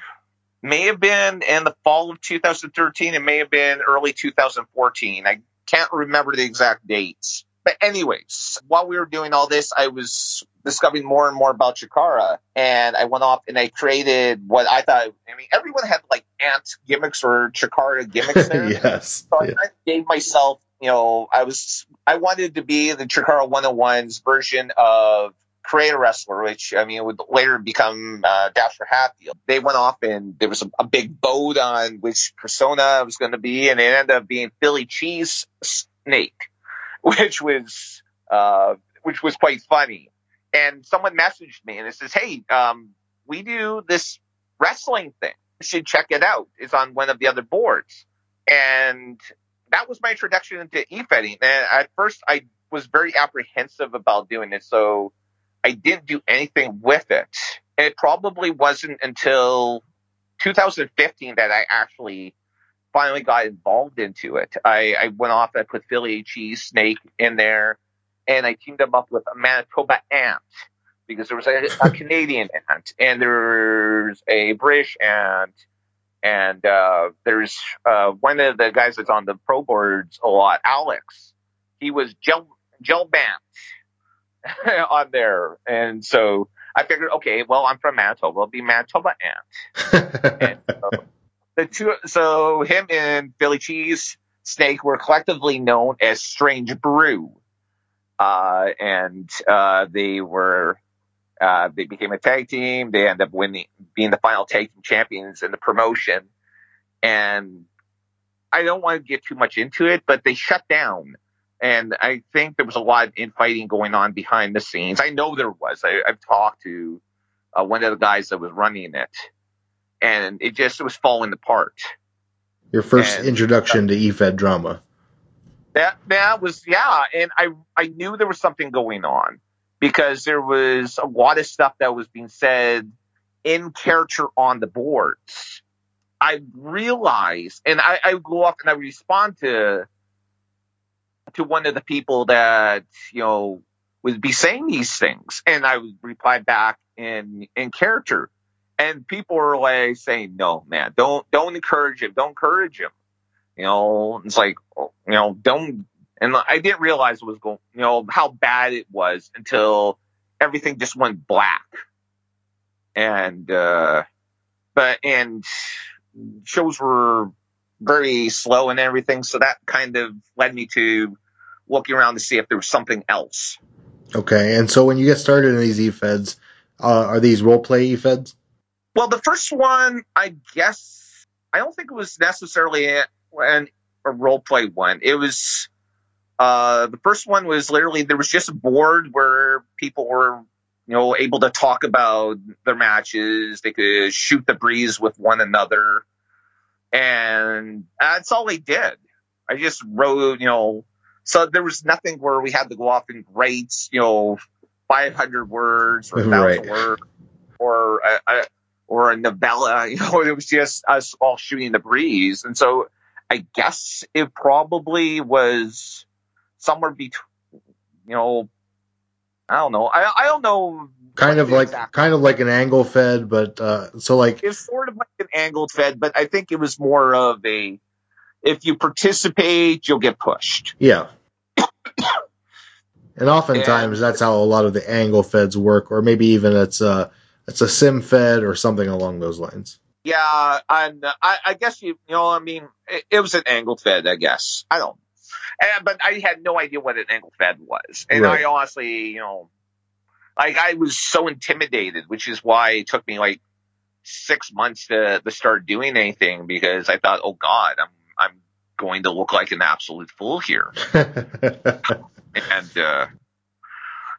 F: may have been in the fall of 2013. It may have been early 2014. I can't remember the exact dates. But anyways, while we were doing all this, I was discovering more and more about Chikara, and I went off and I created what I thought, I mean, everyone had like ant gimmicks or Chikara gimmicks there.
A: Yes.
F: So I kind of gave myself, I wanted to be the Chikara 101's version of Creator Wrestler, which, I mean, would later become Dasher Hatfield. They went off and there was a big vote on which persona I was going to be, and it ended up being Philly Cheese Snake, which was quite funny. And someone messaged me and it says, hey, we do this wrestling thing. You should check it out. It's on one of the other boards. And that was my introduction into Efeding. And at first I was very apprehensive about doing it, so I didn't do anything with it. And it probably wasn't until 2015 that I actually finally got involved into it. I went off and I put Philly Cheese Snake in there, and I teamed them up with a Manitoba ant, because there was a Canadian ant, and there's a British ant, and there's one of the guys that's on the pro boards a lot, Alex. He was gel band on there, and so I figured, okay, well, I'm from Manitoba, I'll be Manitoba ant. And so him and Philly Cheese Snake were collectively known as Strange Brew, and they became a tag team. They ended up being the final tag team champions in the promotion. And I don't want to get too much into it, but they shut down. And I think there was a lot of infighting going on behind the scenes. I know there was. I've talked to one of the guys that was running it, and it was falling apart.
A: Your first introduction to Efed drama.
F: That was, yeah. And I knew there was something going on, because there was a lot of stuff that was being said in character on the boards. I realized, and I go up and I respond to one of the people that, would be saying these things, and I would reply back in character, and people were like saying, no, man, don't encourage him. Don't encourage him. It's like, don't. And I didn't realize it was going, how bad it was until everything just went black. And, and shows were very slow and everything. So that kind of led me to looking around to see if there was something else.
A: Okay. And so when you get started in these Efeds, are these role play Efeds?
F: Well, the first one, I guess, I don't think it was necessarily a role play one. It was, the first one was literally, there was just a board where people were, able to talk about their matches. They could shoot the breeze with one another. And that's all they did. I just wrote, so there was nothing where we had to go off and write, 500 words or 1,000 words or a novella. It was just us all shooting the breeze. And so I guess it probably was somewhere between, I don't know. I don't know.
A: Kind of like an angle fed, but
F: it's sort of like an angled fed, but I think it was more of a, if you participate, you'll get pushed.
A: Yeah. And oftentimes that's how a lot of the angle feds work, or maybe even it's a sim fed or something along those lines.
F: Yeah, and I guess it was an angle fed, I guess. I don't. But I had no idea what an angle fed was, and right. I honestly, I was so intimidated, which is why it took me like 6 months to start doing anything, because I thought, oh God, I'm going to look like an absolute fool here. And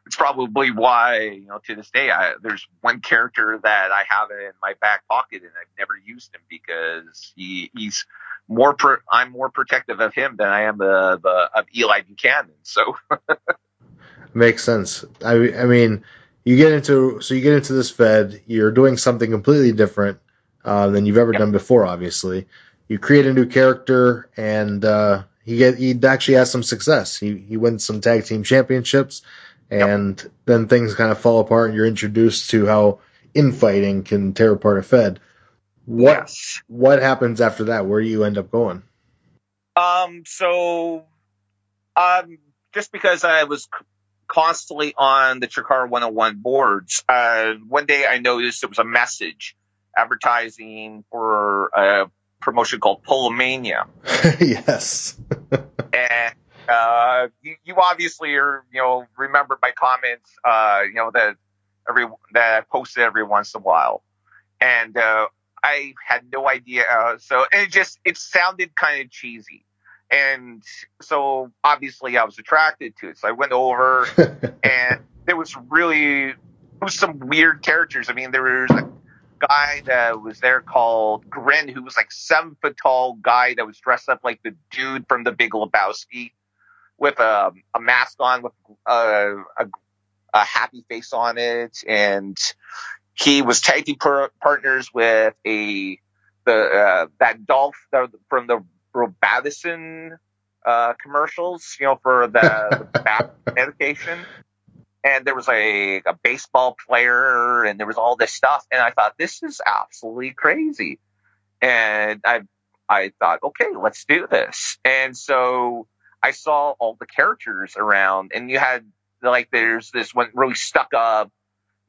F: it's probably why, to this day, there's one character that I have in my back pocket, and I've never used him because he's I'm more protective of him than I am of Eli Buchanan. So
A: Makes sense. I mean, you get into this Fed. You're doing something completely different than you've ever done before. Obviously, you create a new character, and he actually has some success. He wins some tag team championships, and then things kind of fall apart. And you're introduced to how infighting can tear apart a Fed. What happens after that? Where do you end up going?
F: Just because I was constantly on the Chikara 101 boards, one day I noticed there was a message advertising for a promotion called Polomania.
A: Yes.
F: And you obviously are, remember my comments, that I posted every once in a while. And I had no idea. It sounded kind of cheesy. And so obviously I was attracted to it. So I went over and there was some weird characters. I mean, there was a guy that was there called Grin, who was like 7 foot tall guy that was dressed up like the dude from The Big Lebowski with a mask on with a happy face on it. And he was tag team partners with that Dolph from the Robitussin commercials, for the back medication. And there was a baseball player, and there was all this stuff. And I thought, this is absolutely crazy. And I thought, okay, let's do this. And so I saw all the characters around, and you had there's this one really stuck up,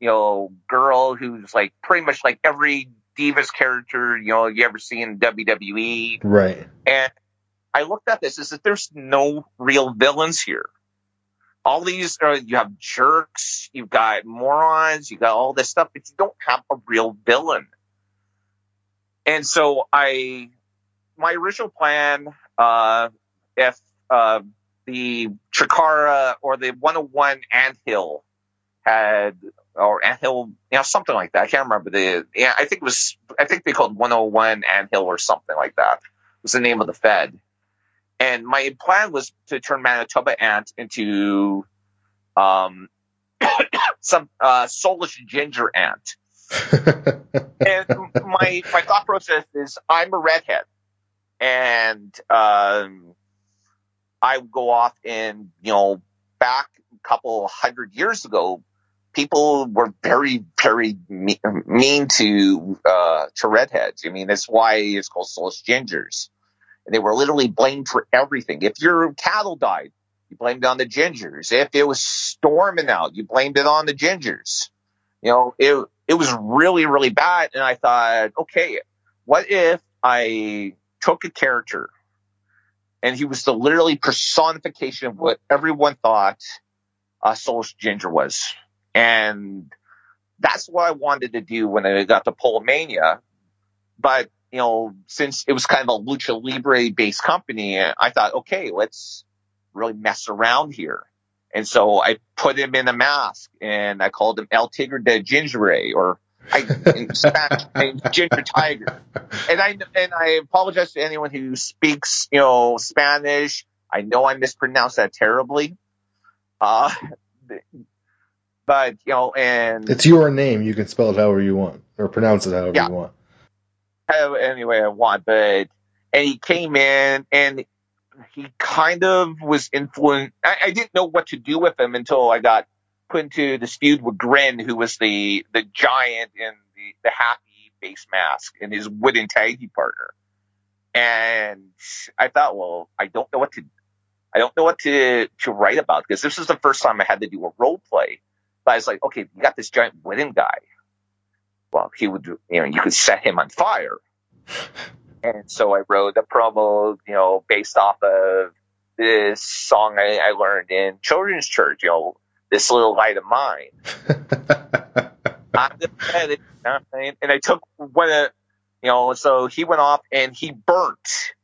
F: girl who's like pretty much like every Divas character, you ever see in WWE.
A: Right.
F: And I looked at this and said, there's no real villains here. All these you have jerks, you've got morons, you got all this stuff, but you don't have a real villain. And so my original plan, if the Chikara or the 101 Anthill Anthill, something like that. I can't remember I think they called 101 Anthill or something like that was the name of the Fed. And my plan was to turn Manitoba Ant into some soulless ginger ant. And my thought process is, I'm a redhead, and I would go off and back a couple 100 years ago, people were very, very mean to redheads. I mean, that's why it's called soulless gingers. And they were literally blamed for everything. If your cattle died, you blamed it on the gingers. If it was storming out, you blamed it on the gingers. It was really, really bad. And I thought, okay, what if I took a character and he was the literally personification of what everyone thought a soulless ginger was? And that's what I wanted to do when I got to Polomania. But since it was kind of a lucha libre based company, I thought, okay, let's really mess around here. And so I put him in a mask, and I called him El Tigre de Gingere, or in Spanish, Ginger Tiger. And I apologize to anyone who speaks, Spanish. I know I mispronounced that terribly. But and
A: it's your name. You can spell it however you want, or pronounce it however you want.
F: Any way I want, and he came in and he kind of was influenced. I didn't know what to do with him until I got put into this feud with Grin, who was the giant in the happy face mask and his wooden tag team partner. And I thought, well, I don't know what to write about, because this was the first time I had to do a role play. But I was like, okay, you got this giant wooden guy. Well, he would, you could set him on fire. And so I wrote a promo, based off of this song I learned in children's church, This Little Light of Mine. And I took so he went off and he burnt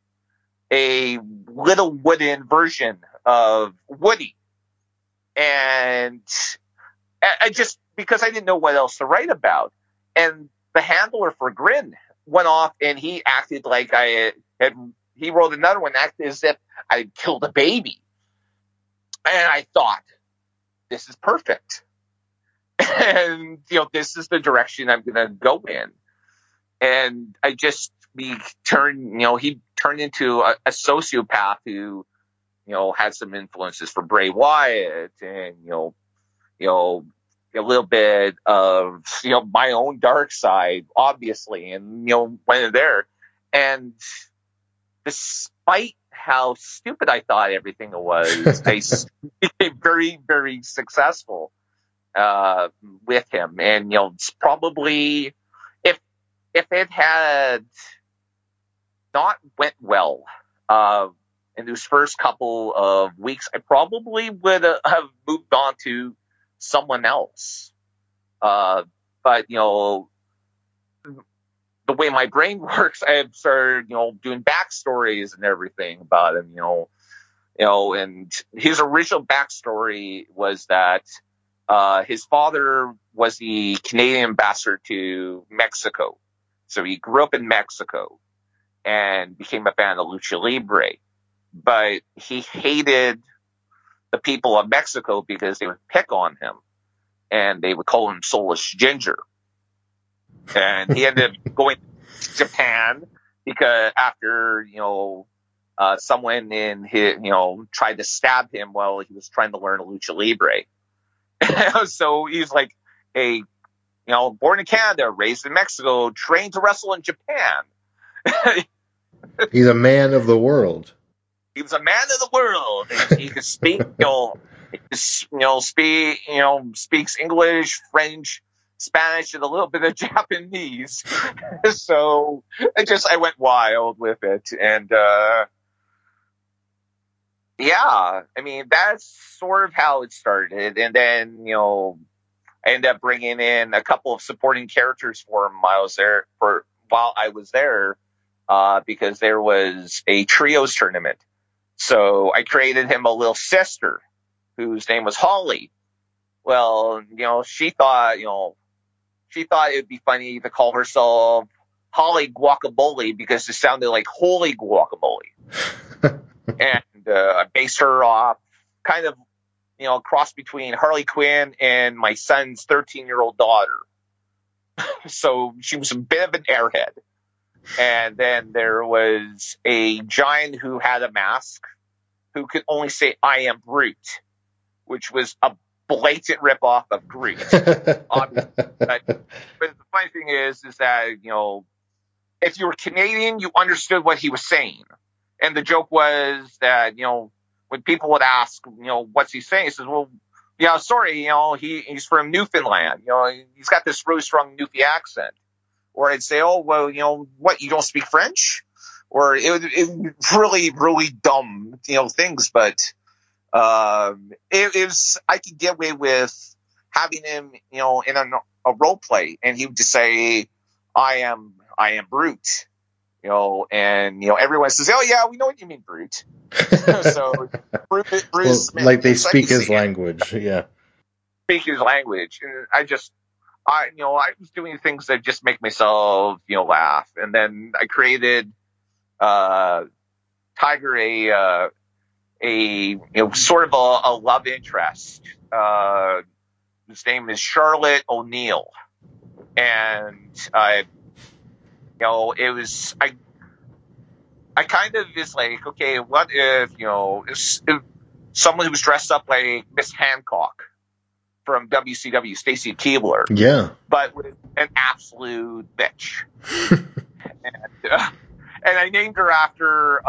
F: a little wooden version of Woody. And I just, because I didn't know what else to write about. And the handler for Grin went off and he acted like I had he wrote another one, acted as if I killed a baby. And I thought, this is perfect. And, this is the direction I'm going to go in. And he turned into a sociopath who, had some influences from Bray Wyatt and, a little bit of, my own dark side, obviously, and, went in there. And despite how stupid I thought everything was, I became very, very successful with him. And, it's probably, if it had not went well in those first couple of weeks, I probably would have moved on to someone else. But, the way my brain works, I started, doing backstories and everything about him, and his original backstory was that his father was the Canadian ambassador to Mexico. So he grew up in Mexico and became a fan of Lucha Libre. But he hated the people of Mexico because they would pick on him and they would call him Soulless Ginger. And he ended up going to Japan because after, someone in his, tried to stab him while he was trying to learn Lucha Libre. So he's like born in Canada, raised in Mexico, trained to wrestle in Japan.
A: He's a man of the world.
F: He was a man of the world. He could speak, speaks English, French, Spanish, and a little bit of Japanese. So I went wild with it. And, that's sort of how it started. And then, I ended up bringing in a couple of supporting characters for him while I was there, because there was a trios tournament. So I created him a little sister whose name was Holly. Well, she thought it would be funny to call herself Holly Guacamole because it sounded like holy guacamole. And I based her off kind of, cross between Harley Quinn and my son's 13-year-old daughter. So she was a bit of an airhead. And then there was a giant who had a mask who could only say, "I am Groot," which was a blatant ripoff of Groot. Obviously. But the funny thing is that, if you were Canadian, you understood what he was saying. And the joke was that, when people would ask, what's he saying? He says, well, sorry, he's from Newfoundland. He's got this really strong Newfie accent. Or I'd say, oh, well, what, you don't speak French? Or it really, really dumb, things. But it was, I could get away with having him, in a role play. And he would just say, I am Brute. And everyone says, "Oh yeah, we know what you mean, Brute." So Bruce,
A: well, like they speak his language, yeah.
F: Speak his language, and I was doing things that just make myself, laugh, and then I created Tiger a sort of a love interest. His name is Charlotte O'Neill, and it was, I kind of is like, okay, what if, if someone who was dressed up like Miss Hancock from WCW, Stacy Keibler.
A: Yeah.
F: But with an absolute bitch. And I named her after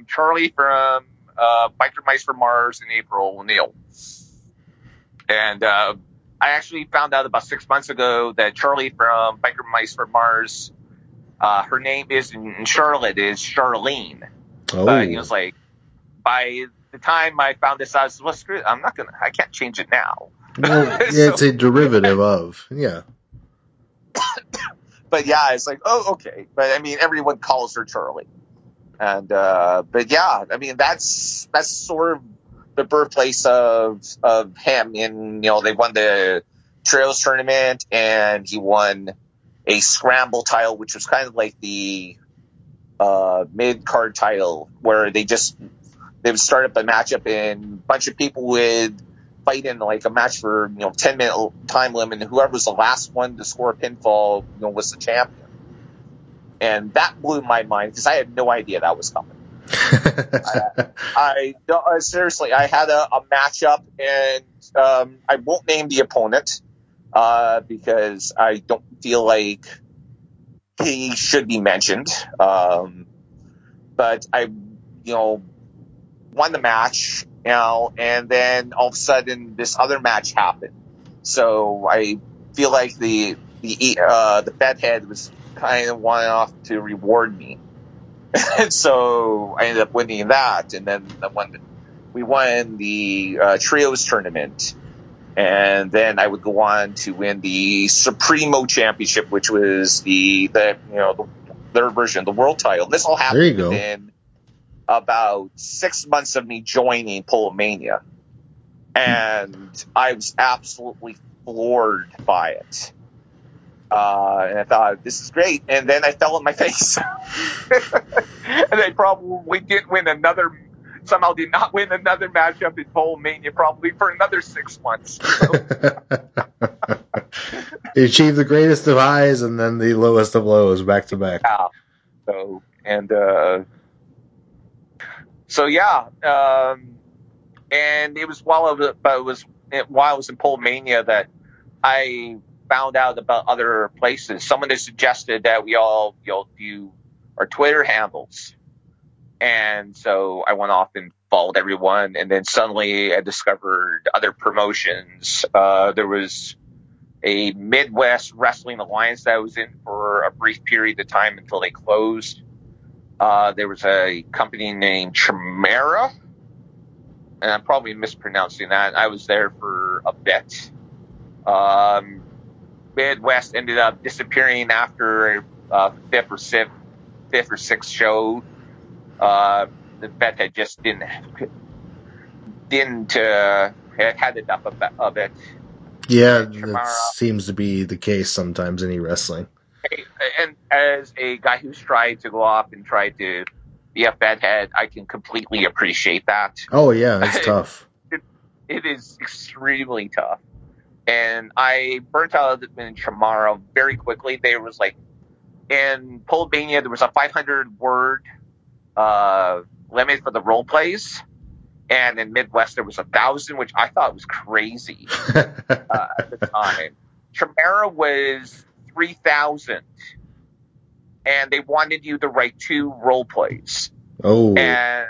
F: Charlie from Biker Mice from Mars and April O'Neil. And I actually found out about 6 months ago that Charlie from Biker Mice from Mars, her name in Charlotte is Charlene.
A: Oh.
F: But it was like, by the time I found this out, I was like, well, screw it, I can't change it now.
A: Well, yeah, it's a derivative of, yeah.
F: But yeah, it's like, oh, okay. But I mean, everyone calls her Charlie. And, but yeah, I mean, that's sort of the birthplace of him. And, they won the Trios tournament and he won a scramble title, which was kind of like the mid-card title where they would start up a matchup and a bunch of people would fight in like a match for 10-minute time limit, and whoever was the last one to score a pinfall was the champion. And that blew my mind because I had no idea that was coming. Seriously, I had a matchup, and I won't name the opponent because I don't feel like he should be mentioned. But I, won the match, and then all of a sudden this other match happened. So I feel like the fathead was kind of wanting off to reward me. And so I ended up winning that, and then we won the trios tournament, and then I would go on to win the Supremo Championship, which was their version of the world title. This all happened within about 6 months of me joining Polomania, and I was absolutely floored by it. And I thought, this is great. And then I fell on my face. And I probably somehow did not win another matchup in Polomania probably for another 6 months.
A: You achieved the greatest of highs and then the lowest of lows back to back.
F: Yeah. And it was while I was in Polomania that I found out about other places. Someone has suggested that we all do our Twitter handles, and so I went off and followed everyone. And then suddenly I discovered other promotions. There was a Midwest Wrestling Alliance that I was in for a brief period of time until they closed. There was a company named Chimera, and I'm probably mispronouncing that. I was there for a bit. Midwest ended up disappearing after fifth or sixth show. The vet had just didn't had enough of it.
A: Yeah, that seems to be the case sometimes in e-wrestling.
F: And as a guy who's tried to go off and try to be a fathead, I can completely appreciate that.
A: Oh yeah, it's tough.
F: It is extremely tough. And I burnt out in Chamara very quickly. There was in Polomania, there was a 500-word limit for the role plays. And in Midwest, there was 1,000, which I thought was crazy at the time. Chimera was 3,000. And they wanted you to write 2 role plays.
A: Oh.
F: And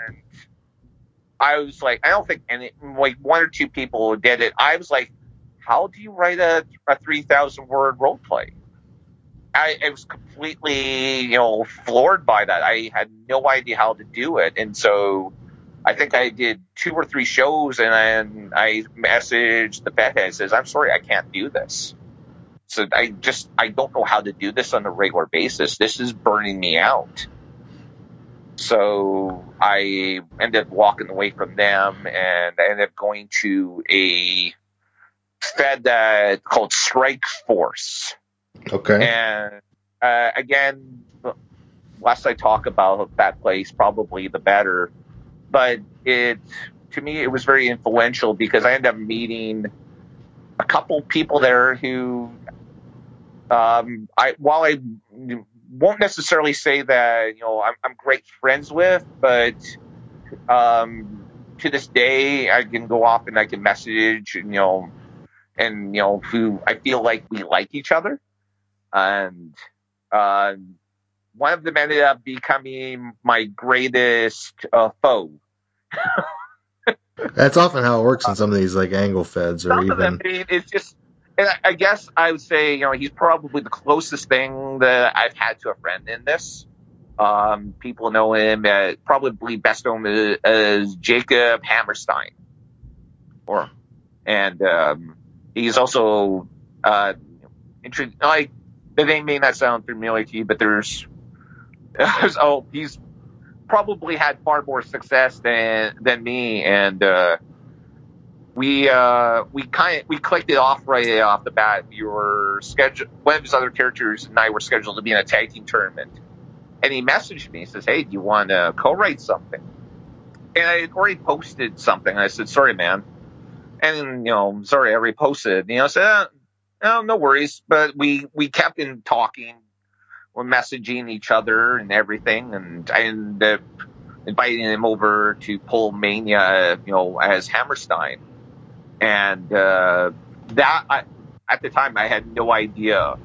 F: I was like, I don't think one or two people did it. I was like, how do you write a 3,000-word role play? I was completely, floored by that. I had no idea how to do it. And so I think I did 2 or 3 shows, and I messaged the fathead and says, I'm sorry, I can't do this. So I don't know how to do this on a regular basis. This is burning me out. So I ended up walking away from them, and I ended up going to a Fed called Strike Force.
A: Okay.
F: And again, less I talk about that place, probably the better. But to me, it was very influential because I ended up meeting a couple people there who, while I won't necessarily say that I'm great friends with, but to this day I can go off and I can message and who I feel like we like each other, and one of them ended up becoming my greatest foe.
A: That's often how it works in some of these angle feds, or even.
F: It's just, and I guess I would say he's probably the closest thing that I've had to a friend in this. People know him probably best known as Jacob Hammerstein, he's also the name may not sound familiar to you, but he's probably had far more success than me, and we clicked it off right off the bat. We were scheduled. One of his other characters and I were scheduled to be in a tag team tournament, And he messaged me. He says, "Hey, do you want to co-write something?" And I had already posted something. I said, "Sorry, man." And, sorry, I reposted. I said, "No, no worries." But we kept in talking. We're messaging each other and everything. And I ended up inviting him over to Pole Mania, as Hammerstein. And at the time, I had no idea.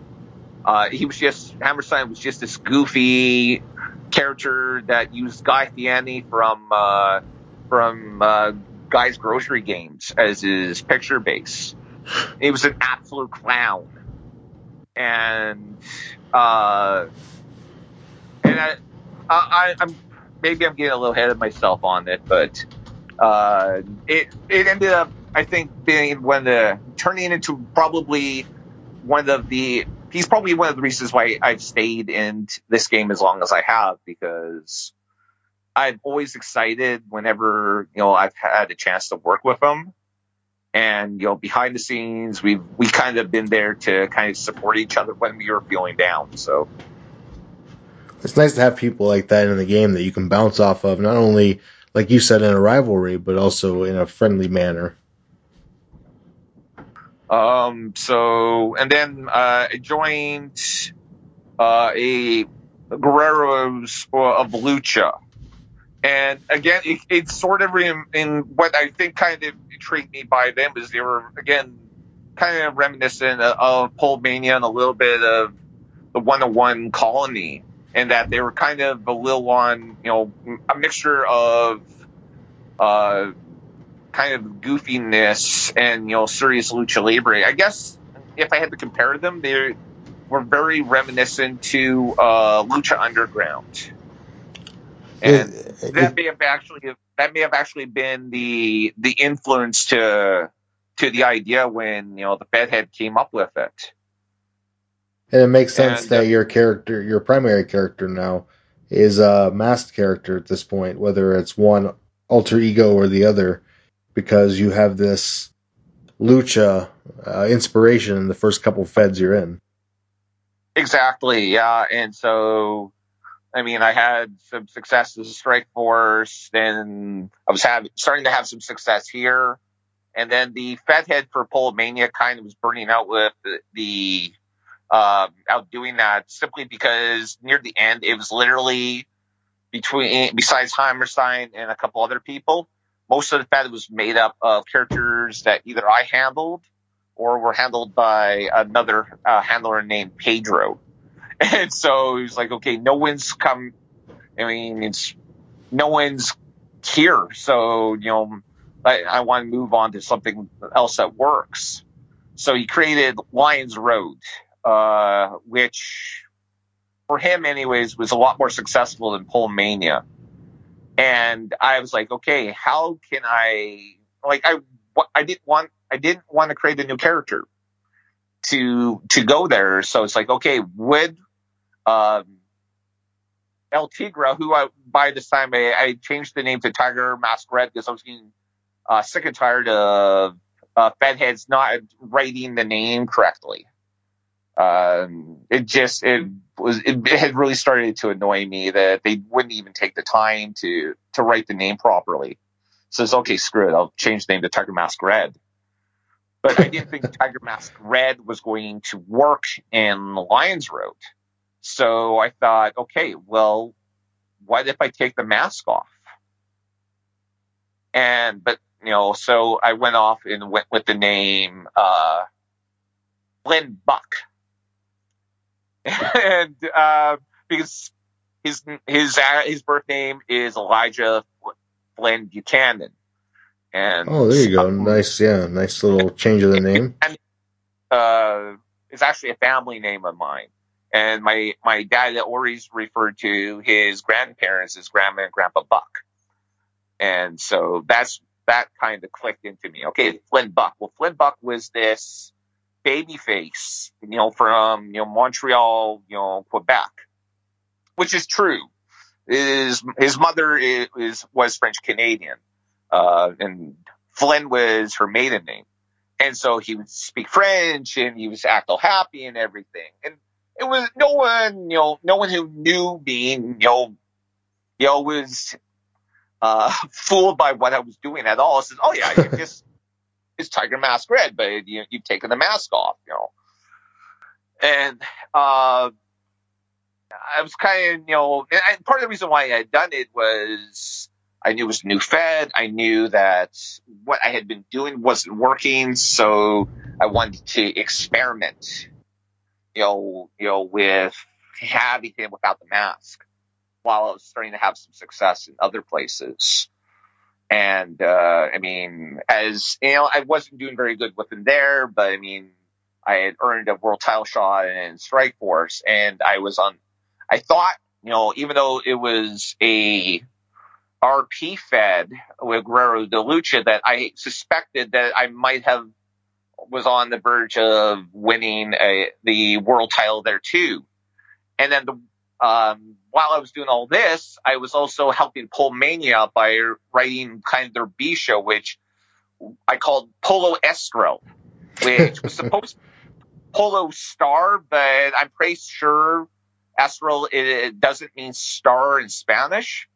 F: Hammerstein was just this goofy character that used Guy Fieri from Guy's Grocery Games as his picture base. He was an absolute clown, and I'm maybe I'm getting a little ahead of myself on it, but it ended up, I think, being turning into probably he's probably one of the reasons why I've stayed in this game as long as I have, because I'm always excited whenever, I've had a chance to work with him. And, behind the scenes, we kind of been there to kind of support each other when we were feeling down. So
A: it's nice to have people like that in the game that you can bounce off of, not only, like you said, in a rivalry, but also in a friendly manner.
F: And then I joined a Guerreros of Lucha. And again, it's sort of in what I think kind of intrigued me by them is they were, again, kind of reminiscent of Pole Mania and a little bit of the 101 Colony, and that they were kind of a little on, a mixture of kind of goofiness and, serious lucha libre. I guess if I had to compare them, they were very reminiscent to Lucha Underground. And that may have actually been the influence to the idea when, the Bedhead came up with it.
A: And it makes sense that your primary character now, is a masked character at this point, whether it's one alter ego or the other, because you have this lucha inspiration in the first couple feds you're in.
F: Exactly, yeah. And so, I mean, I had some success as a Strike Force, then I was starting to have some success here, and then the Fed head for Pole Mania kind of was burning out with the outdoing that, simply because near the end it was literally besides Hammerstein and a couple other people, most of the Fed was made up of characters that either I handled or were handled by another handler named Pedro. And so it was like, okay, no one's come. I mean, no one's here. So, I want to move on to something else that works. So he created Lions Road, which for him anyways was a lot more successful than Pole Mania. And I was like, okay, how can I didn't want to create a new character to go there. So it's like, okay, would El Tigre, who by this time I changed the name to Tiger Mask Red because I was getting sick and tired of Fed heads not writing the name correctly. It had really started to annoy me that they wouldn't even take the time to write the name properly. So it's okay, screw it, I'll change the name to Tiger Mask Red. But I didn't think Tiger Mask Red was going to work in Lions Road. So I thought, okay, well, what if I take the mask off? So I went off and went with the name Flynn Buck. And because his birth name is Elijah Flynn Buchanan. And
A: there you go. Nice little change of the name.
F: And it's actually a family name of mine. And my dad always referred to his grandparents as Grandma and Grandpa Buck. And so that kind of clicked into me. Okay, Flynn Buck. Well, Flynn Buck was this baby face, from, Montreal, Quebec, which is true. His mother was French Canadian, and Flynn was her maiden name. And so he would speak French and he was act all happy and everything. And it was no one who knew me, was fooled by what I was doing at all. It says, oh yeah, it's Tiger Mask Red, but you've taken the mask off, and I was kind of, and part of the reason why I had done it was I knew it was a new Fed. I knew that what I had been doing wasn't working, so I wanted to experiment, with having him without the mask, while I was starting to have some success in other places. And as I wasn't doing very good with him there, but I had earned a world title shot in Strike Force, and I thought, even though it was a RP Fed with Guerrero de Lucha, that I suspected that I was on the verge of winning the world title there too. And then while I was doing all this, I was also helping Pole Mania by writing kind of their B show, which I called Polo Estro, which was supposed to be Polo Star, but I'm pretty sure Estro, it doesn't mean star in Spanish.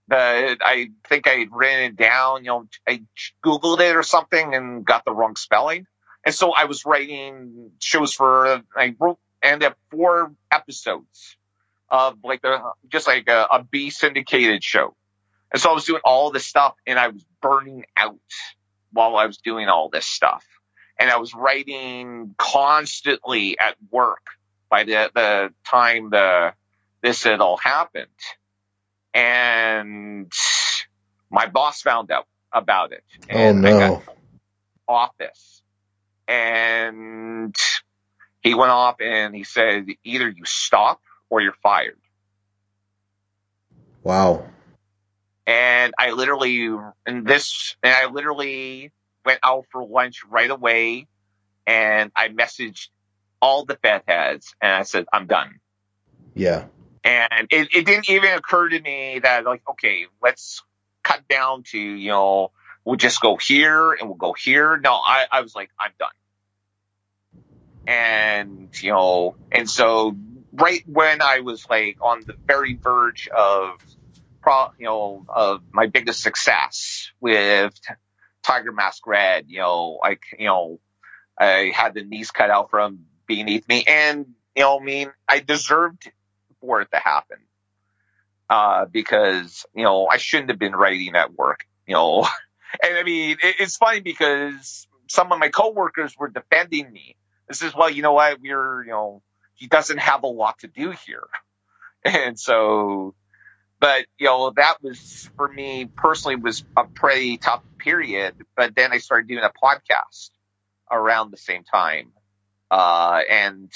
F: But I think I had written it down, I Googled it or something and got the wrong spelling. And so I was writing shows I ended up 4 episodes of just like a B syndicated show. And so I was doing all this stuff, and I was burning out while I was doing all this stuff. And I was writing constantly at work by the time this had all happened. And my boss found out about it. And
A: oh no.
F: I got office. And he went off and he said, either you stop or you're fired.
A: Wow.
F: And I literally went out for lunch right away, and I messaged all the Fed heads, and I said, I'm done.
A: Yeah.
F: And it didn't even occur to me that, okay, let's cut down to, we'll just go here and we'll go here. No, I was like, I'm done. And, and so right when I was on the very verge of my biggest success with Tiger Mask Red, I had the knees cut out from beneath me, and I deserved for it to happen, because I shouldn't have been writing at work, and it's funny because some of my coworkers were defending me. This is, well, you know what, he doesn't have a lot to do here, and so. But, that was, for me personally, was a pretty tough period. But then I started doing a podcast around the same time. And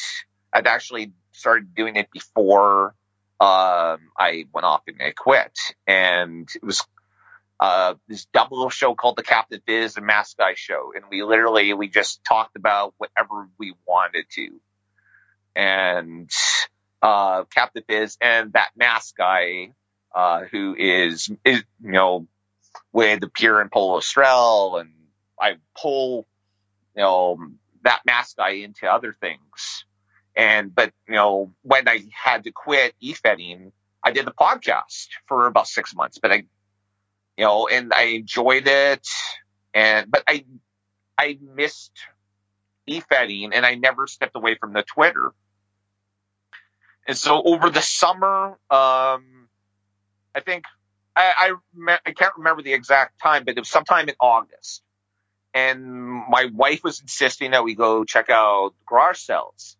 F: I'd actually started doing it before I went off and I quit. And it was this double show called The Captain Biz and Mask Guy Show. And we just talked about whatever we wanted to. And Captain Biz and that Mask Guy, who is with Appear and Polo Estrell, and I pull, that Mask Guy into other things. But when I had to quit Efeding, I did the podcast for about 6 months, but and I enjoyed it, but I missed Efeding, and I never stepped away from the Twitter. And so over the summer, I think I can't remember the exact time, but it was sometime in August. And my wife was insisting that we go check out Garage Sales.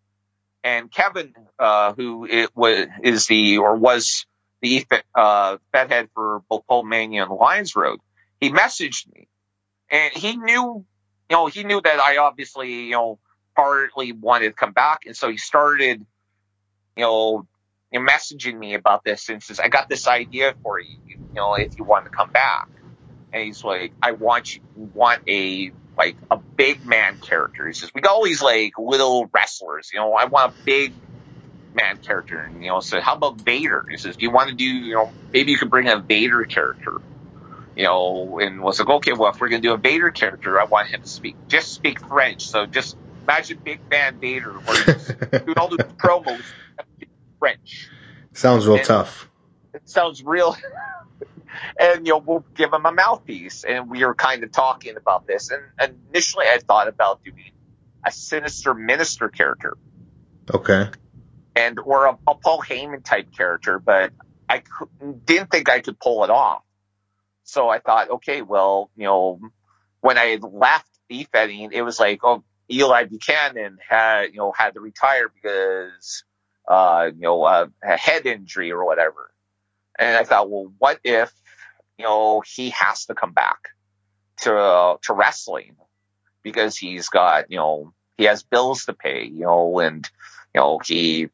F: And Kevin, who was the Fed head for both Pole Mania and Lions Road, he messaged me, and he knew that I obviously, partly wanted to come back, and so he started, messaging me about this, and says, I got this idea for you, if you want to come back. And he's like, I want a big man character. He says, we got all these little wrestlers, I want a big man character. And, so how about Vader? He says, do you want to do, maybe you could bring a Vader character, and was like, okay, well, if we're going to do a Vader character, I want him to speak French. So just Imagine Big Van Vader, where he's doing all those promos in French.
A: Sounds real
F: And
A: tough.
F: it sounds real. And we'll give him a mouthpiece. And we were kind of talking about this. And initially, I thought about doing a sinister minister character,
A: Okay.
F: or a Paul Heyman type character, but I didn't think I could pull it off. So I thought, okay, well, when I left Efeding, it was like, oh, Eli Buchanan had to retire because a head injury or whatever. And I thought, well, what if he has to come back to wrestling because he's got he has bills to pay, and he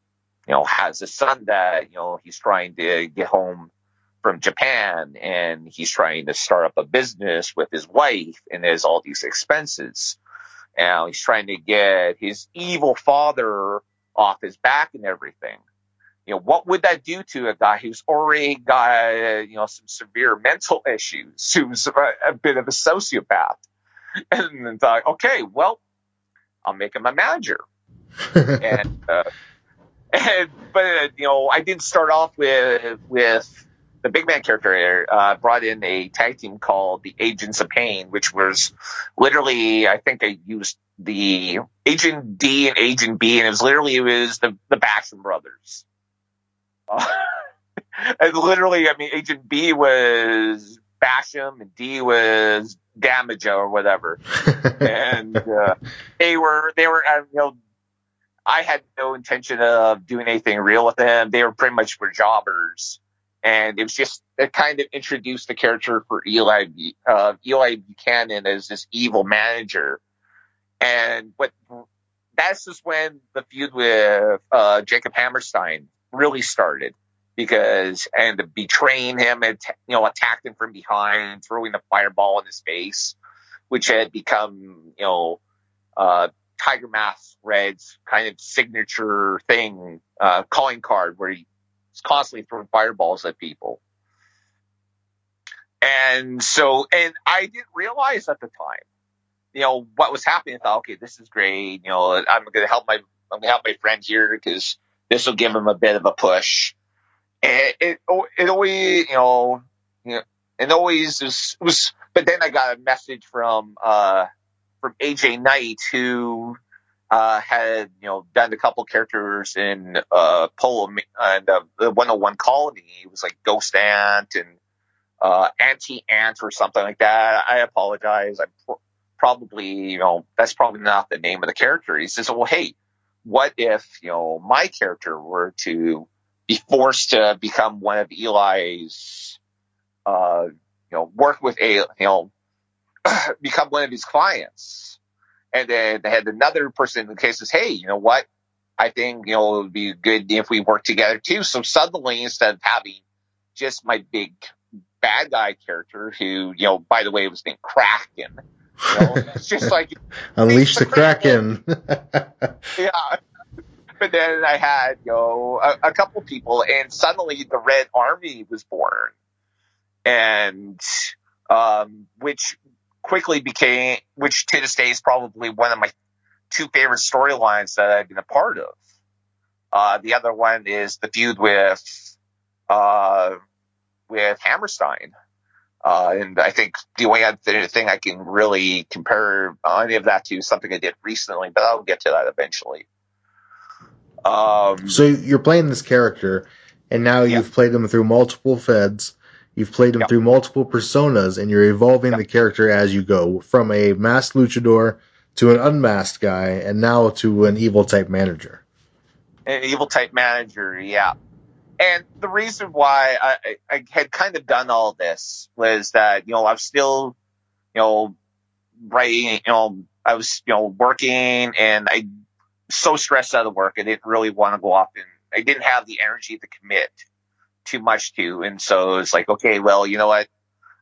F: has a son that he's trying to get home from Japan, and he's trying to start up a business with his wife, and there's all these expenses. And he's trying to get his evil father off his back and everything. What would that do to a guy who's already got, some severe mental issues, who's a bit of a sociopath? And then thought, okay, well, I'll make him a manager. But I didn't start off with the big man character. Brought in a tag team called the Agents of Pain, which was literally, I think I used the Agent D and Agent B, and it was the Basham brothers. And literally, I mean, Agent B was Basham and D was Damaja or whatever. And they were I had no intention of doing anything real with them. They were pretty much for jobbers. And it was just, it kind of introduced the character for Eli Buchanan as this evil manager. And that's just when the feud with Jacob Hammerstein really started, and betraying him and attacked him from behind, throwing a fireball in his face, which had become Tiger Mask Red's kind of signature thing, calling card, where he's constantly throwing fireballs at people. And I didn't realize at the time what was happening. I thought, okay, this is great. I'm gonna help my friend here because this will give him a bit of a push. And it always, it always was. But then I got a message from AJ Knight, who had done a couple characters in Polo and the 101 Colony. It was like Ghost Ant and Anti Ant or something like that. I apologize. I'm probably that's probably not the name of the character. He says, well, hey, what if my character were to be forced to become one of Eli's work with become one of his clients? And then they had another person in the case says, hey, you know what? I think it would be good if we work together too. So suddenly, instead of having just my big bad guy character, who by the way was named Kraken, it's just like
A: Unleash the Kraken.
F: Yeah. But then I had a couple people, and suddenly the Red Army was born, and which quickly became, which to this day is probably one of my two favorite storylines that I've been a part of. The other one is the feud with Hammerstein. And I think the only other thing I can really compare any of that to is something I did recently, but I'll get to that eventually.
A: So you're playing this character, and now you've played him through multiple feds. You've played him through multiple personas, and you're evolving the character as you go, from a masked luchador to an unmasked guy, and now to an evil type manager.
F: An evil type manager, yeah. And the reason why I had kind of done all this was that, I was still, writing, I was, working, and I was so stressed out of work. I didn't really want to go off, and I didn't have the energy to commit too much to. And so it's like, okay, well, you know what?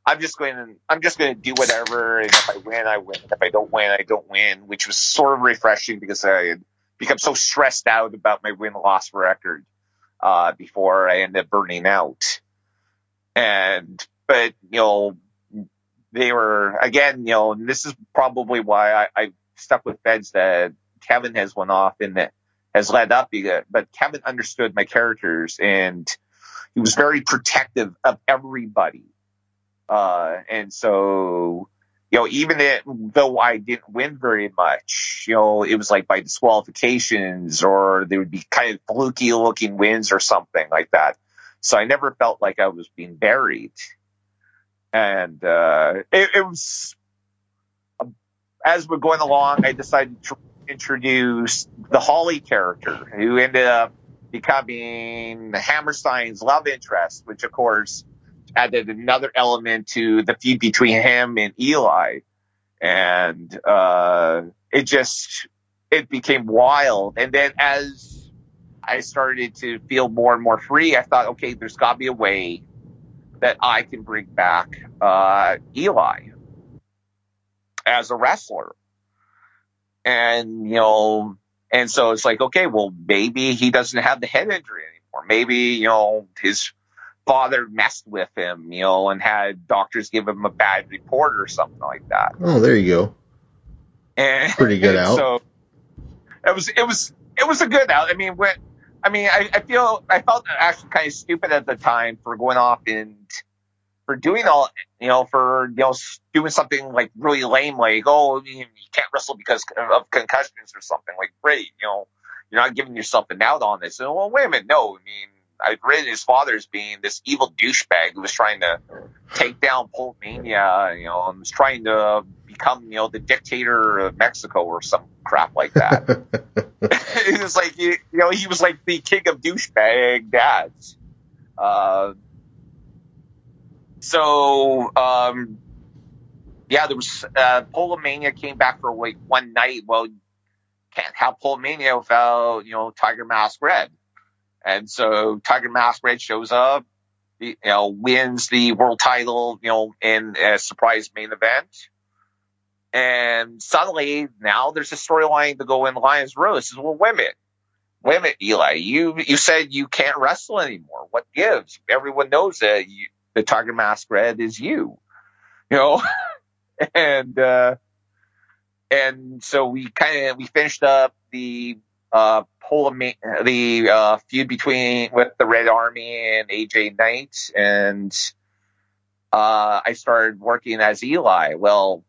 F: I'm just going to do whatever. And if I win, I win. If I don't win, I don't win, which was sort of refreshing because I had become so stressed out about my win-loss record. Before I ended up burning out. But they were, again, this is probably why I stuck with feds that Kevin has went off and that has led up. But Kevin understood my characters, and he was very protective of everybody. And so, even though I didn't win very much, it was like by disqualifications, or there would be kind of fluky looking wins or something like that. So I never felt like I was being buried. And it was, as we're going along, I decided to introduce the Holly character, who ended up becoming Hammerstein's love interest, which, of course, added another element to the feud between him and Eli. And it became wild. And then as I started to feel more and more free, I thought, okay, there's got to be a way that I can bring back Eli as a wrestler. And, and so it's like, okay, well, maybe he doesn't have the head injury anymore. Maybe, his father messed with him, and had doctors give him a bad report or something like that.
A: Oh, there you go.
F: And
A: pretty good out.
F: So it was a good out. I felt actually kind of stupid at the time for going off and for doing doing something like really lame, like, oh, you can't wrestle because of concussions or something. Like, great, you're not giving yourself an out on this. And, well, wait a minute, no, I've written his father as being this evil douchebag who was trying to take down Pulpmania, and was trying to become, the dictator of Mexico or some crap like that. It was like, he was like the king of douchebag dads. There was Pulpmania came back for like one night. Well, can't have Pulpmania without, Tiger Mask Red. And so Tiger Mask Red shows up, wins the world title, in a surprise main event. And suddenly now there's a storyline to go in Lions Road. It says, well, wait a minute, Eli, you said you can't wrestle anymore. What gives? Everyone knows that the Tiger Mask Red is you, and so we finished up the feud with the Red Army and AJ Knight, and I started working as Eli. Well,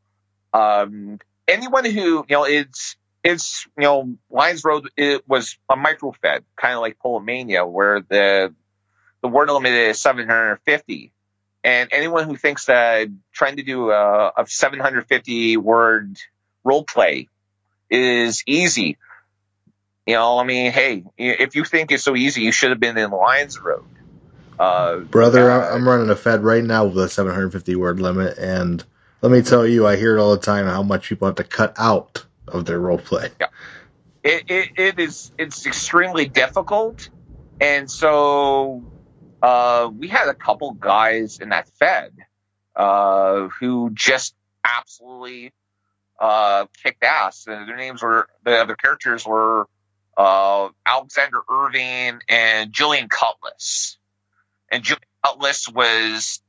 F: anyone who it's Lions Road, it was a micro-fed, kind of like Pulpmania, where the word limit is 750, and anyone who thinks that trying to do a 750 word role play is easy. Hey, if you think it's so easy, you should have been in Lions Road.
A: Brother, I'm running a Fed right now with a 750 word limit, and let me tell you, I hear it all the time how much people have to cut out of their role play.
F: Yeah. It's extremely difficult, and so we had a couple guys in that Fed who just absolutely kicked ass. And the other characters were Alexander Irving and Julian Cutlass. And Julian Cutlass was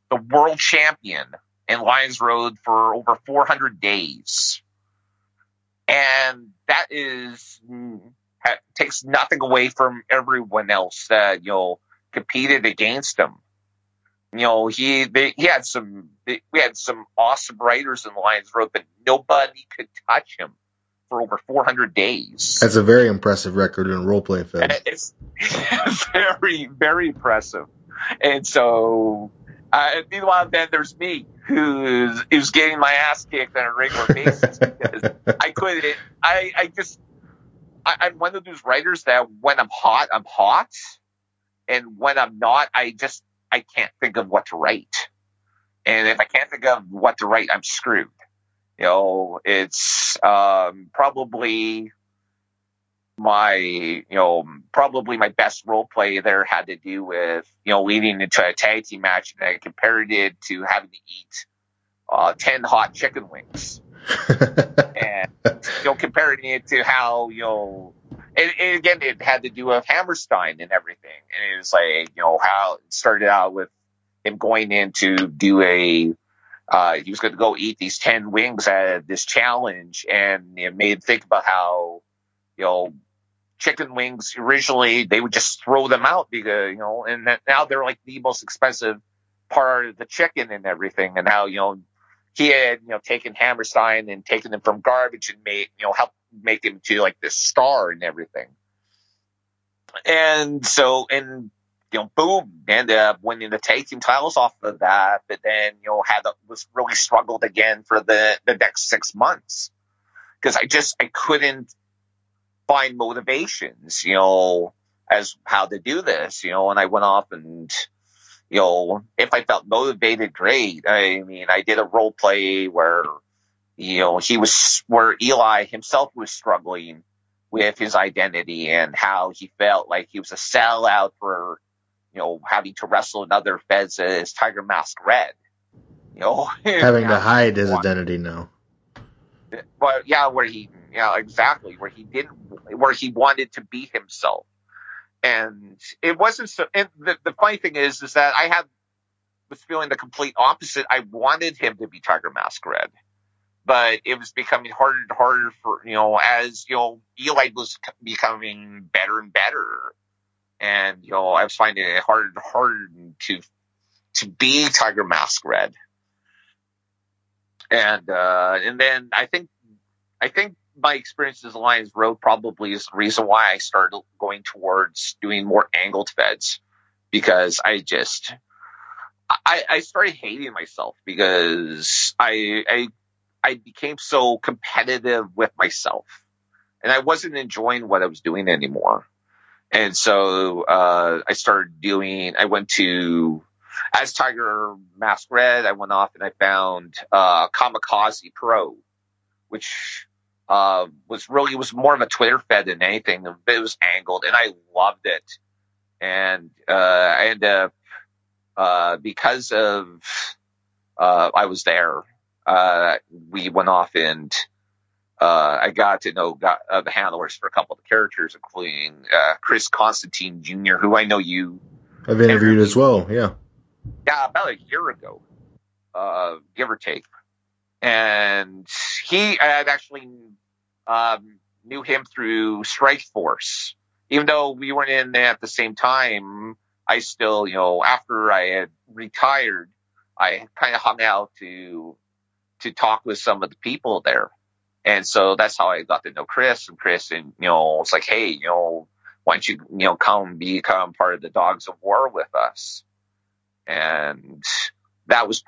F: the world champion in Lions Road for over 400 days. And that takes nothing away from everyone else that, competed against him. We had some awesome writers in Lions Road, but nobody could touch him for over 400 days.
A: That's a very impressive record in role play, Fed.
F: It's very, very impressive. And so, meanwhile, then there's me, who's getting my ass kicked on a regular basis because I couldn't. I'm one of those writers that when I'm hot, and when I'm not, I can't think of what to write. And if I can't think of what to write, I'm screwed. It's probably my best role play there had to do with, leading into a tag team match, and I compared it to having to eat 10 hot chicken wings. And, comparing it to how, and again, it had to do with Hammerstein and everything. And it was like, how it started out with him going in to do a he was going to go eat these 10 wings at this challenge, and it made him think about how, chicken wings originally they would just throw them out because, and that now they're like the most expensive part of the chicken and everything, and how, he had, taken Hammerstein and taken them from garbage and made, helped make him to like this star and everything. And so, boom, ended up winning the tag team titles off of that, but then, was really struggled again for the next 6 months. Because I couldn't find motivations, as how to do this, and I went off and, if I felt motivated, great. I mean, I did a role play where, where Eli himself was struggling with his identity and how he felt like he was a sellout for, having to wrestle in other feds as Tiger Mask Red,
A: having to hide his identity now.
F: But exactly, where he wanted to be himself. And it wasn't so, and the funny thing is that was feeling the complete opposite. I wanted him to be Tiger Mask Red, but it was becoming harder and harder for, as, Eli was becoming better and better. And, I was finding it harder and harder to be Tiger Mask Red. And then I think my experience as Alliance Road probably is the reason why I started going towards doing more angled feds, because I started hating myself because I became so competitive with myself, and I wasn't enjoying what I was doing anymore. And so I went to, as Tiger Mask Red, I went off and I found Kamikaze Pro, which was more of a Twitter fed than anything. It was angled, and I loved it. And I ended up, because of I was there, we went off and I got to know the handlers for a couple of the characters, including Chris Constantine Jr., who I know you
A: I've interviewed as well. Yeah,
F: about a year ago, give or take. And I had actually knew him through Strike Force. Even though we weren't in there at the same time, I still, after I had retired, I kind of hung out to talk with some of the people there. And so that's how I got to know Chris. And it's like, hey, why don't you, come become part of the Dogs of War with us? And that was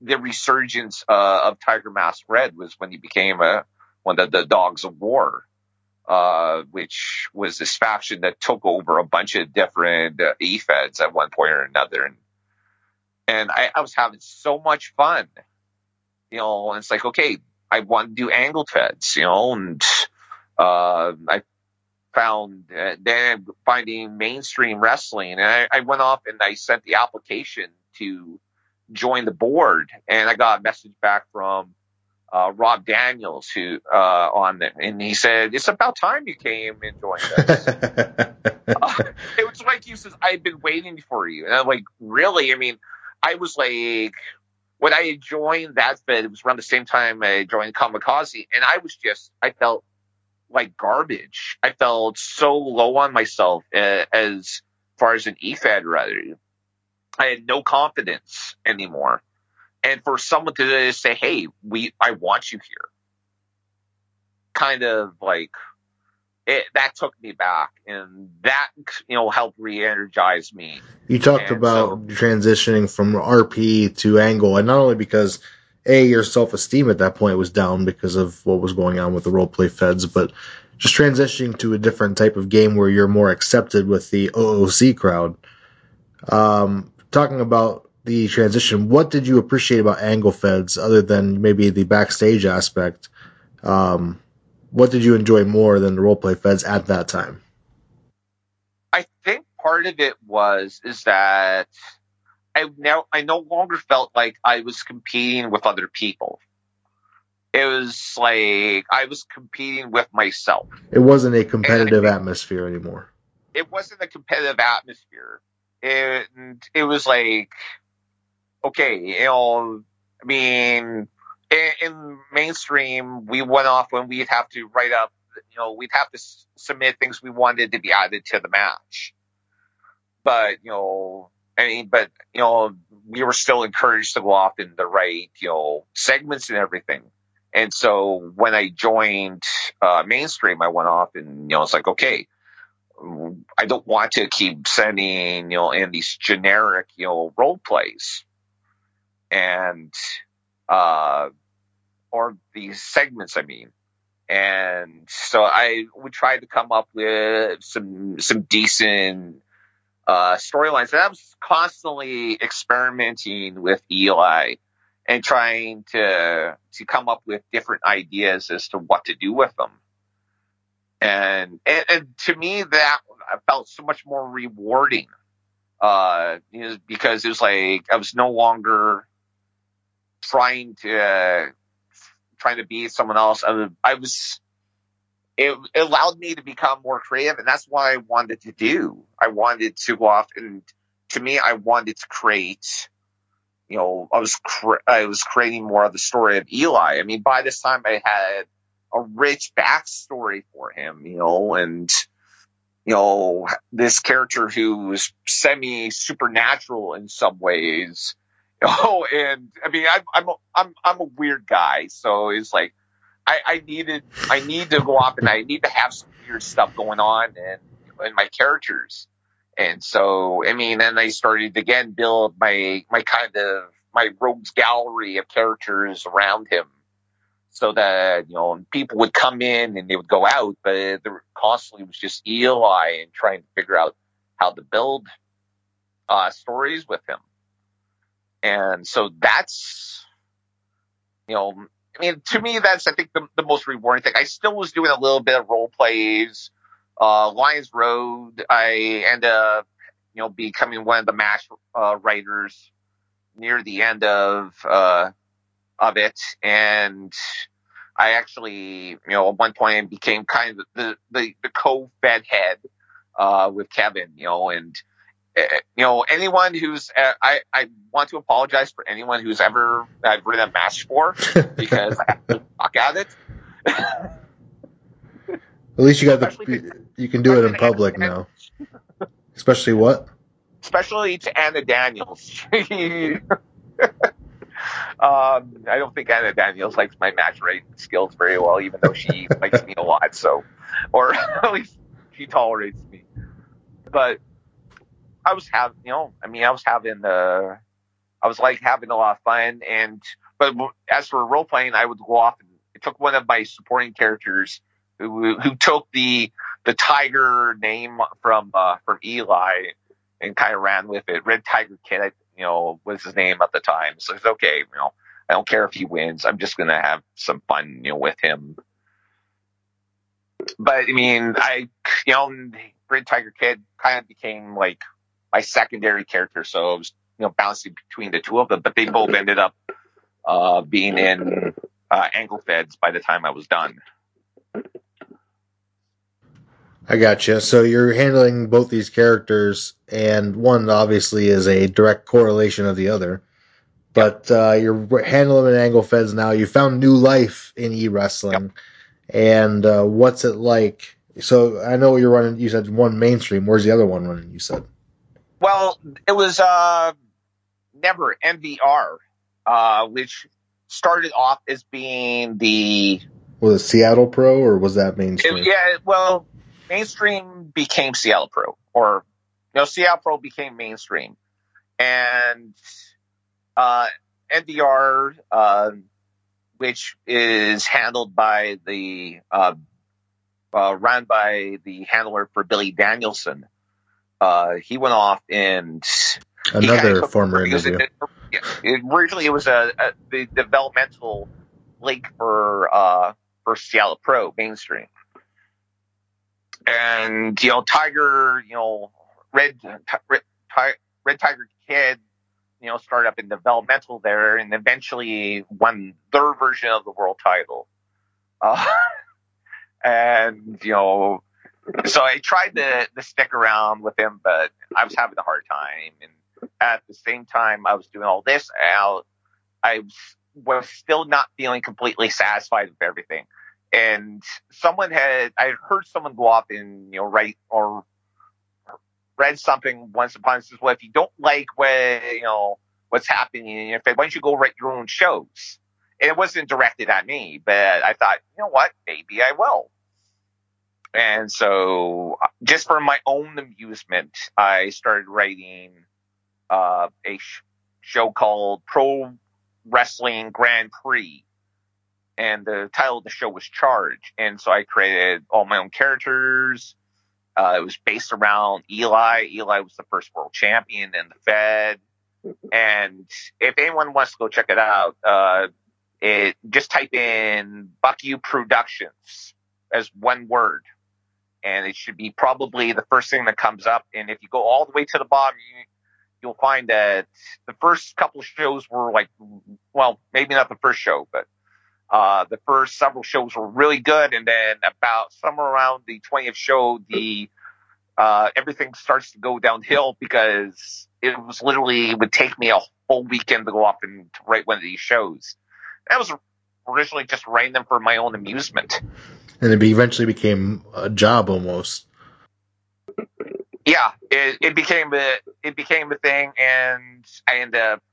F: the resurgence of Tiger Mask Red, was when he became one of the Dogs of War, which was this faction that took over a bunch of different Efeds at one point or another. And I was having so much fun, and it's like, okay, I want to do angled feds, and I found then finding mainstream wrestling, and I went off and I sent the application to join the board, and I got a message back from Rob Daniels, who and he said, it's about time you came and joined us. It was like, he says, I've been waiting for you. And I'm like, really? I mean, I was like, when I joined that fed, it was around the same time I joined Kamikaze, and I felt like garbage. I felt so low on myself as far as an Efed rather. I had no confidence anymore. And for someone to say, hey, I want you here, kind of like, that took me back, and that, helped re-energize me.
A: You talked about transitioning from RP to Angle, and not only because, your self-esteem at that point was down because of what was going on with the roleplay feds, but just transitioning to a different type of game where you're more accepted with the OOC crowd. Talking about the transition, what did you appreciate about Angle feds other than maybe the backstage aspect? What did you enjoy more than the roleplay feds at that time?
F: I think part of it is that I no longer felt like I was competing with other people. It was like I was competing with myself.
A: It wasn't a competitive atmosphere anymore.
F: It wasn't a competitive atmosphere. And it was like, okay, I mean, in mainstream, we went off when we'd have to write up, we'd have to submit things we wanted to be added to the match. But, we were still encouraged to go off in the right, segments and everything. And so when I joined mainstream, I went off and, it's like, okay, I don't want to keep sending, in these generic, role plays. And, or these segments, I mean. And so I would try to come up with some decent storylines. And I was constantly experimenting with Eli and trying to come up with different ideas as to what to do with them. And to me, that felt so much more rewarding, because it was like I was no longer trying to be someone else. It allowed me to become more creative, and that's what I wanted to do. I wanted to go off, and to me, I wanted to create. I was creating more of the story of Eli. I mean, by this time, I had a rich backstory for him, and this character who was semi-supernatural in some ways. And I mean, I'm a weird guy, so it's like I need to go off and I need to have some weird stuff going on in my characters. And so, I mean, then I started again build my rogues gallery of characters around him, so that people would come in and they would go out, but there constantly was just Eli and trying to figure out how to build stories with him. And so that's, I mean, to me, that's, I think, the most rewarding thing. I still was doing a little bit of role plays. Lions Road, I ended up, becoming one of the match writers near the end of it. And I actually, at one point became kind of the co-fed head with Kevin, and anyone who's I want to apologize for anyone who's ever I've written a match for, because I have to talk at it.
A: At least you got you can do it in public now. Especially what?
F: Especially to Anna Daniels. I don't think Anna Daniels likes my match writing skills very well, even though she likes me a lot. So, or at least she tolerates me. But I was having having a lot of fun. But as for role playing, I would go off and it took one of my supporting characters who took the tiger name from Eli and kind of ran with it. Red Tiger Kid, was his name at the time. So it's okay, I don't care if he wins. I'm just gonna have some fun, with him. But I mean, Red Tiger Kid kind of became like my secondary character, so it was bouncing between the two of them. But they both ended up being in Angle Feds by the time I was done.
A: I gotcha. So you're handling both these characters, and one obviously is a direct correlation of the other. But you're handling them in Angle Feds now. You found new life in e-wrestling. Yep. And what's it like? So I know you're running. You said one mainstream. Where's the other one running? You said.
F: Well, it was never MVR, which started off as being the.
A: Was it Seattle Pro or was that mainstream?
F: Mainstream became Seattle Pro, or Seattle Pro became mainstream, and NDR, which is handled by the run by the handler for Billy Danielson. He went off and
A: another former interview.
F: Originally, it was the developmental link for Seattle Pro mainstream. And Tiger, Red Tiger Kid, started up in developmental there, and eventually won their version of the world title. And so I tried to stick around with him, but I was having a hard time. And at the same time I was doing all this, I was still not feeling completely satisfied with everything. And I had heard someone go off and, write or read something once upon and says, well, if you don't like what's happening in Efed, why don't you go write your own shows? And it wasn't directed at me, but I thought, you know what, maybe I will. And so just for my own amusement, I started writing a show called Pro Wrestling Grand Prix. And the title of the show was Charge. And so I created all my own characters. It was based around Eli. Eli was the first world champion in the Fed. And if anyone wants to go check it out, just type in Buck U Productions as one word. And it should be probably the first thing that comes up. And if you go all the way to the bottom, you'll find that the first couple of shows were maybe not the first show, but the first several shows were really good. And then about somewhere around the 20th show, everything starts to go downhill because it would take me a whole weekend to go off and to write one of these shows. I was originally just writing them for my own amusement.
A: And it eventually became a job almost.
F: Yeah, it became a thing, and I ended up,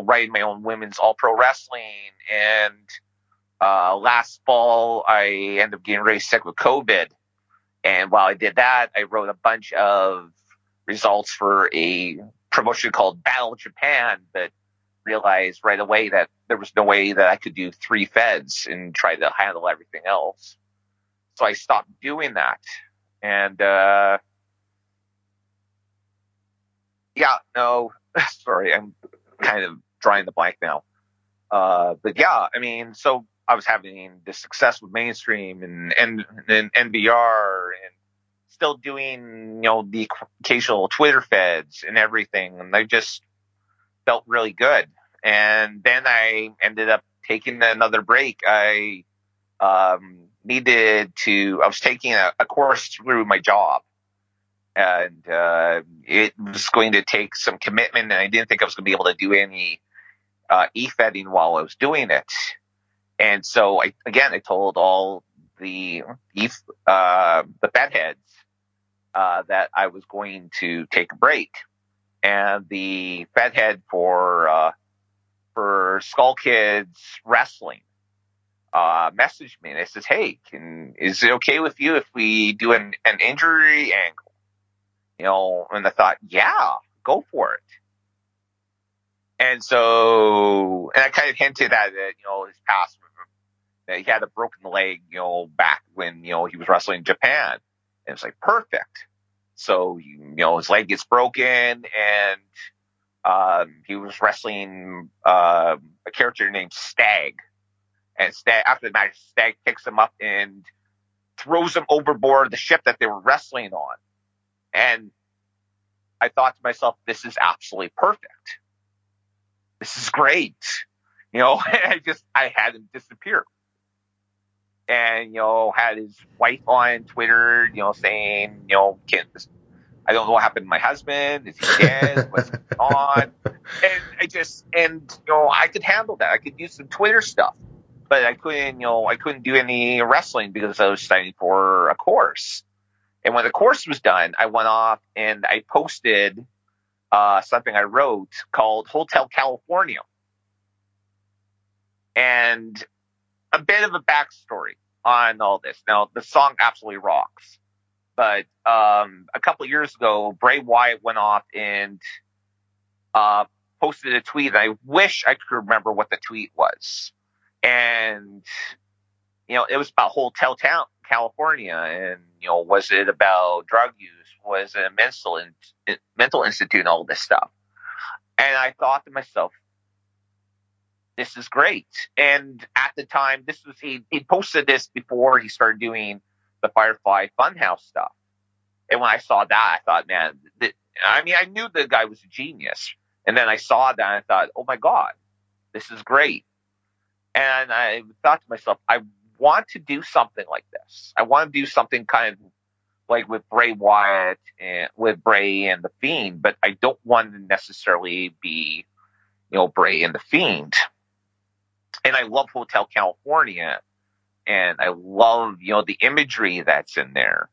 F: writing my own women's all pro wrestling. And last fall, I ended up getting really sick with COVID. And while I did that, I wrote a bunch of results for a promotion called Battle Japan, but realized right away that there was no way that I could do 3 feds and try to handle everything else. So I stopped doing that. And, sorry, I'm kind of drawing the blank now. But yeah, I mean, so I was having the success with mainstream and NBR and still doing, the occasional Twitter feds and everything. And I just felt really good. And then I ended up taking another break. I was taking a course through my job, and it was going to take some commitment, and I didn't think I was going to be able to do any e-fedding while I was doing it. And so I told all the fed heads that I was going to take a break. And the fed head for Skull Kids Wrestling messaged me, and it says, hey, is it okay with you if we do an injury angle? And I thought, yeah, go for it. And so, and I kind of hinted at it, his past, that he had a broken leg, back when, he was wrestling in Japan. And it's like, perfect. So, his leg gets broken, and he was wrestling a character named Stag. And after the match, Stag picks him up and throws him overboard the ship that they were wrestling on. And I thought to myself, this is absolutely perfect. This is great. I had him disappear. And, had his wife on Twitter, saying, I don't know what happened to my husband. Is he dead? What's going on? And I could handle that. I could use some Twitter stuff. But I couldn't do any wrestling because I was studying for a course. And when the course was done, I went off and I posted something I wrote called Hotel California. And a bit of a backstory on all this. Now, the song absolutely rocks. But a couple of years ago, Bray Wyatt went off and posted a tweet. And I wish I could remember what the tweet was. And, it was about Hotel California. And, was it about drug use? Was it a mental institute and all this stuff? And I thought to myself, this is great. And at the time, he posted this before he started doing the Firefly Funhouse stuff. And when I saw that, I thought, man, I knew the guy was a genius. And then I saw that and I thought, oh my God, this is great. And I thought to myself, I want to do something like this. I want to do something kind of like with Bray Wyatt and with Bray and the Fiend, but I don't want to necessarily be, Bray and the Fiend. And I love Hotel California, and I love, the imagery that's in there,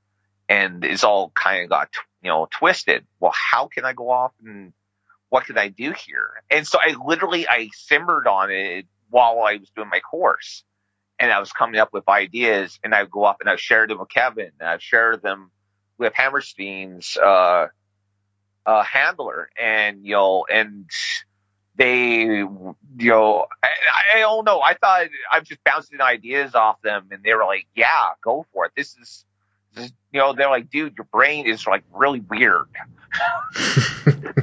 F: and it's all kind of got, twisted. Well, how can I go off and what can I do here? And so I simmered on it while I was doing my course, and I was coming up with ideas, and I would go up and I shared them with Kevin, and I shared them with Hammerstein's handler, and and they, I don't know. I thought I'm just bouncing ideas off them, and they were like, "Yeah, go for it. This is they're like, dude, your brain is like really weird.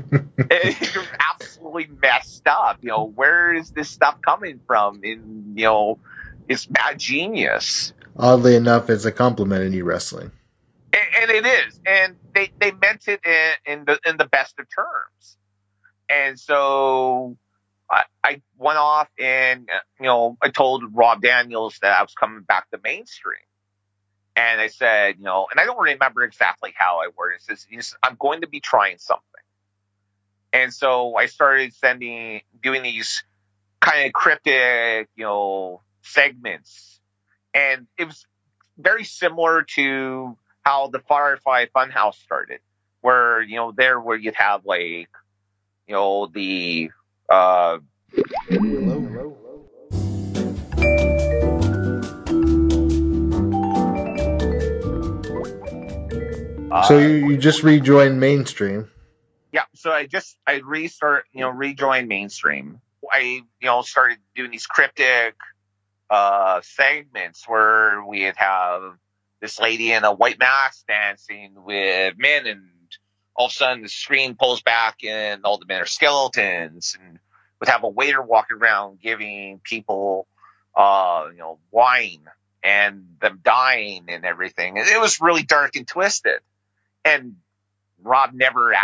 F: You're absolutely messed up. Where is this stuff coming from? And it's mad genius."
A: Oddly enough, it's a compliment in e-wrestling.
F: And it is, and they meant it in the best of terms. And so I went off and I told Rob Daniels that I was coming back to mainstream, and I said, and I don't remember exactly how I worded it. He says, I'm going to be trying something. And so I started doing these kind of cryptic, segments, and it was very similar to how the Firefly Funhouse started, where where you'd have like the
A: so you just rejoined mainstream.
F: Yeah, so I rejoined mainstream. I started doing these cryptic segments where we'd have this lady in a white mask dancing with men, and all of a sudden the screen pulls back and all the men are skeletons, and would have a waiter walking around giving people wine and them dying and everything. And it was really dark and twisted. And Rob never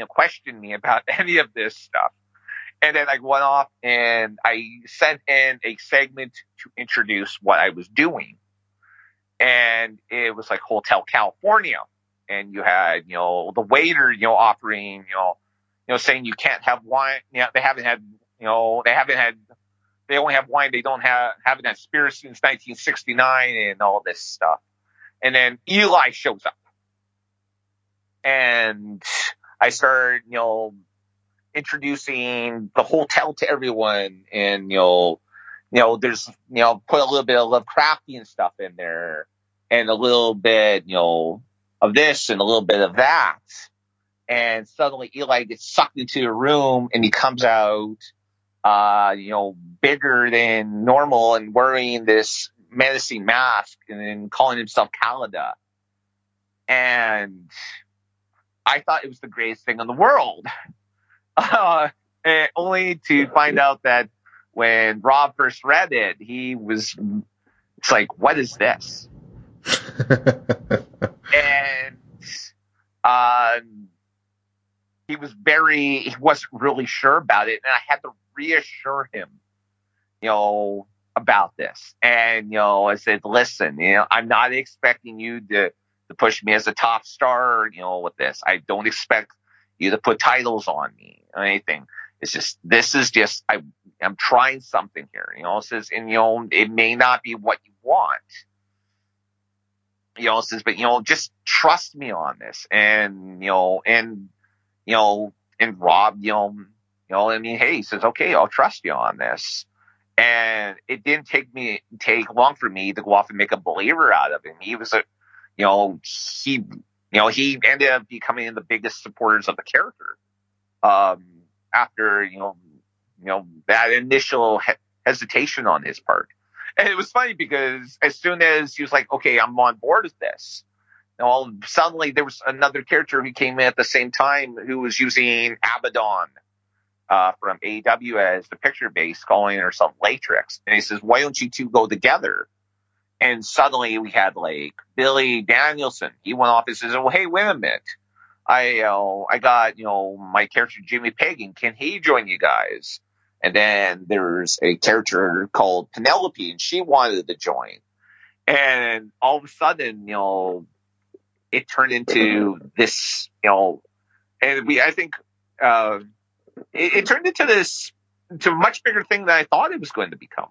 F: questioned me about any of this stuff. And then I went off and I sent in a segment to introduce what I was doing. And it was like Hotel California. And you had, the waiter, offering, saying you can't have wine. They haven't had, they only have wine. They haven't had spirits since 1969 and all this stuff. And then Eli shows up. And I started, introducing the hotel to everyone, and there's put a little bit of Lovecraftian stuff in there, and a little bit of this and a little bit of that, and suddenly Eli gets sucked into a room, and he comes out bigger than normal and wearing this menacing mask and then calling himself Kalida. And I thought it was the greatest thing in the world. Only to find out that when Rob first read it, it's like, what is this? And he wasn't really sure about it, and I had to reassure him, about this. And, I said, listen, I'm not expecting you to push me as a top star, with this. I don't expect you to put titles on me or anything. It's just, I'm trying something here, it says, and, it may not be what you want, it says, but, just trust me on this. And, and Rob, hey, he says, okay, I'll trust you on this. And it didn't take long for me to go off and make a believer out of him. He was he ended up becoming the biggest supporters of the character. After, that initial hesitation on his part. And it was funny because as soon as he was like, okay, I'm on board with this, suddenly there was another character who came in at the same time who was using Abaddon from AEW as the picture base, calling herself Latrix. And he says, why don't you two go together? And suddenly we had like Billy Danielson. He went off and says, well, hey, wait a minute. I got, my character Jimmy Pagan. Can he join you guys? And then there's a character called Penelope, and she wanted to join. And all of a sudden, it turned into this, and I think it turned into a much bigger thing than I thought it was going to become.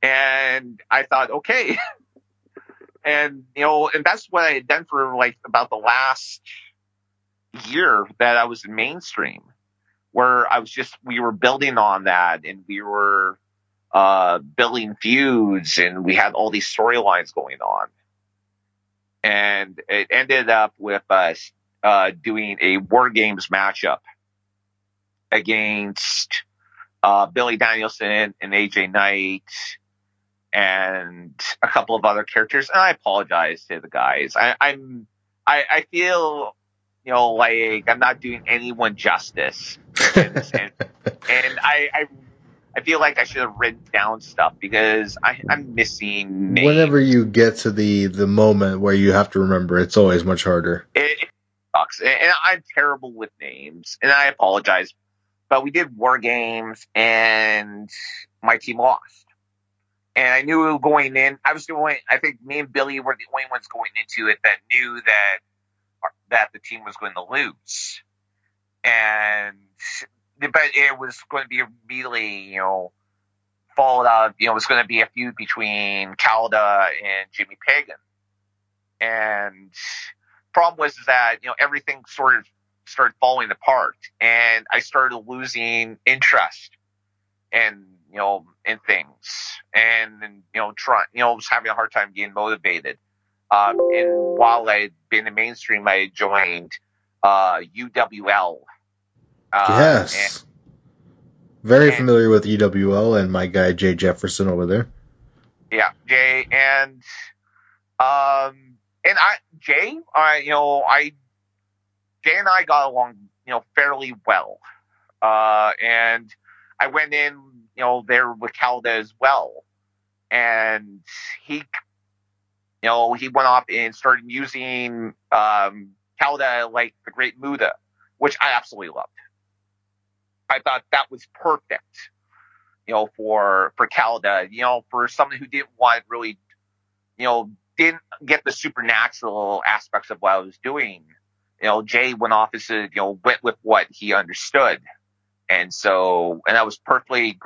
F: And I thought, okay. And, and that's what I had done for like about the last year that I was in mainstream, where we were building on that, and we were building feuds, and we had all these storylines going on. And it ended up with us doing a War Games matchup against Billy Danielson and AJ Knight and a couple of other characters. And I apologize to the guys. I feel, like I'm not doing anyone justice. And I feel like I should have written down stuff because I'm missing names.
A: Whenever you get to the moment where you have to remember, it's always much harder.
F: It sucks. And I'm terrible with names, and I apologize. But we did War Games, and my team lost. And I knew going in, I think me and Billy were the only ones going into it that knew that the team was going to lose. But it was going to be immediately, followed up, it was going to be a feud between Calda and Jimmy Pagan. And problem was that, everything sort of started falling apart, and I started losing interest in things, and was having a hard time getting motivated. And while I had been in mainstream, I had joined UWL.
A: Yes. Very familiar with UWL and my guy Jay Jefferson over there.
F: Yeah, Jay and Jay and I got along, fairly well. And I went in, there with Calda as well. And he went off and started using Calda like the Great Muda, which I absolutely loved. I thought that was perfect, for Calda, for someone who didn't want really, didn't get the supernatural aspects of what I was doing. Jay went off and went with what he understood. And I was perfectly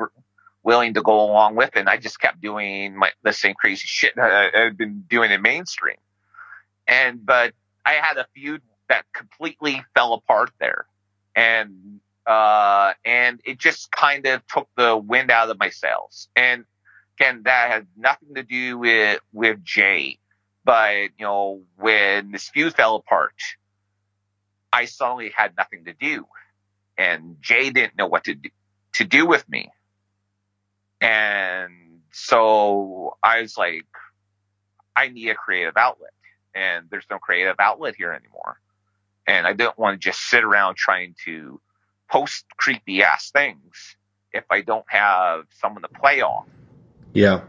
F: willing to go along with it. And I just kept doing the same crazy shit that I've been doing in mainstream. But I had a feud that completely fell apart there. And it just kind of took the wind out of my sails. And again, that had nothing to do with Jay. But, when this feud fell apart, I suddenly had nothing to do. And Jay didn't know what to do with me. And so I was like, I need a creative outlet. And there's no creative outlet here anymore. And I don't want to just sit around trying to post creepy ass things if I don't have someone to play off. Yeah.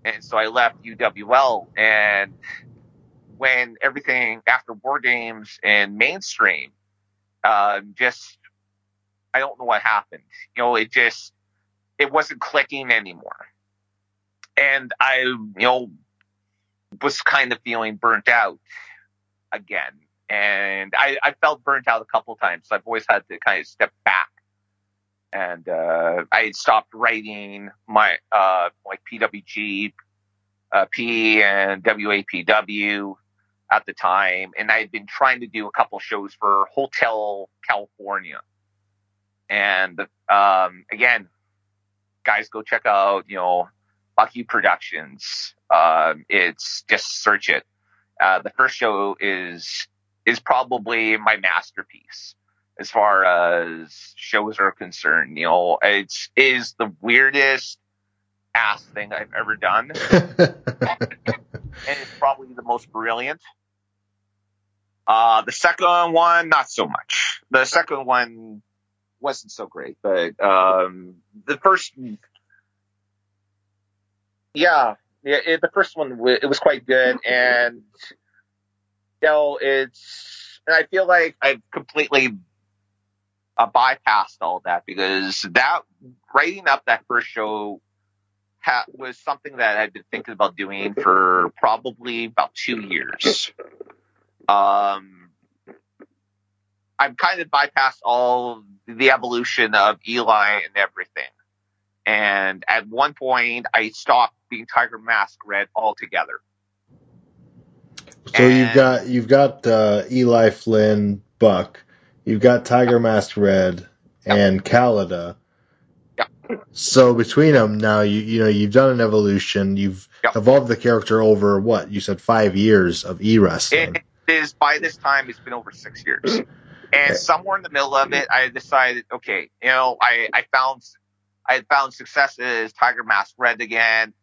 F: And so I left UWL, and when everything after War Games and mainstream, I don't know what happened. It wasn't clicking anymore. And I, was kind of feeling burnt out again. And I felt burnt out a couple of times. So I've always had to kind of step back. And I had stopped writing my like PWG, P and WAPW at the time. And I had been trying to do a couple shows for Hotel California. And again, guys, go check out, Bucky Productions. It's just search it. The first show is probably my masterpiece as far as shows are concerned. It is the weirdest ass thing I've ever done. And it's probably the most brilliant. The second one, not so much. The second one wasn't so great, but the first, the first one, it was quite good. And and I feel like I've completely bypassed all that, because that writing up that first show was something that I'd been thinking about doing for probably about 2 years. I've kind of bypassed all the evolution of Eli and everything. And at one point, I stopped being Tiger Mask Red altogether.
A: So you've got Eli Flynn, Buck. You've got Tiger Mask Red and Khalida.
F: Yeah.
A: So between them now, you've done an evolution. You've evolved the character over what you said 5 years of e-wrestling.
F: It is by this time it's been over 6 years, and somewhere in the middle of it, I decided, okay, I had found success as Tiger Mask Red again,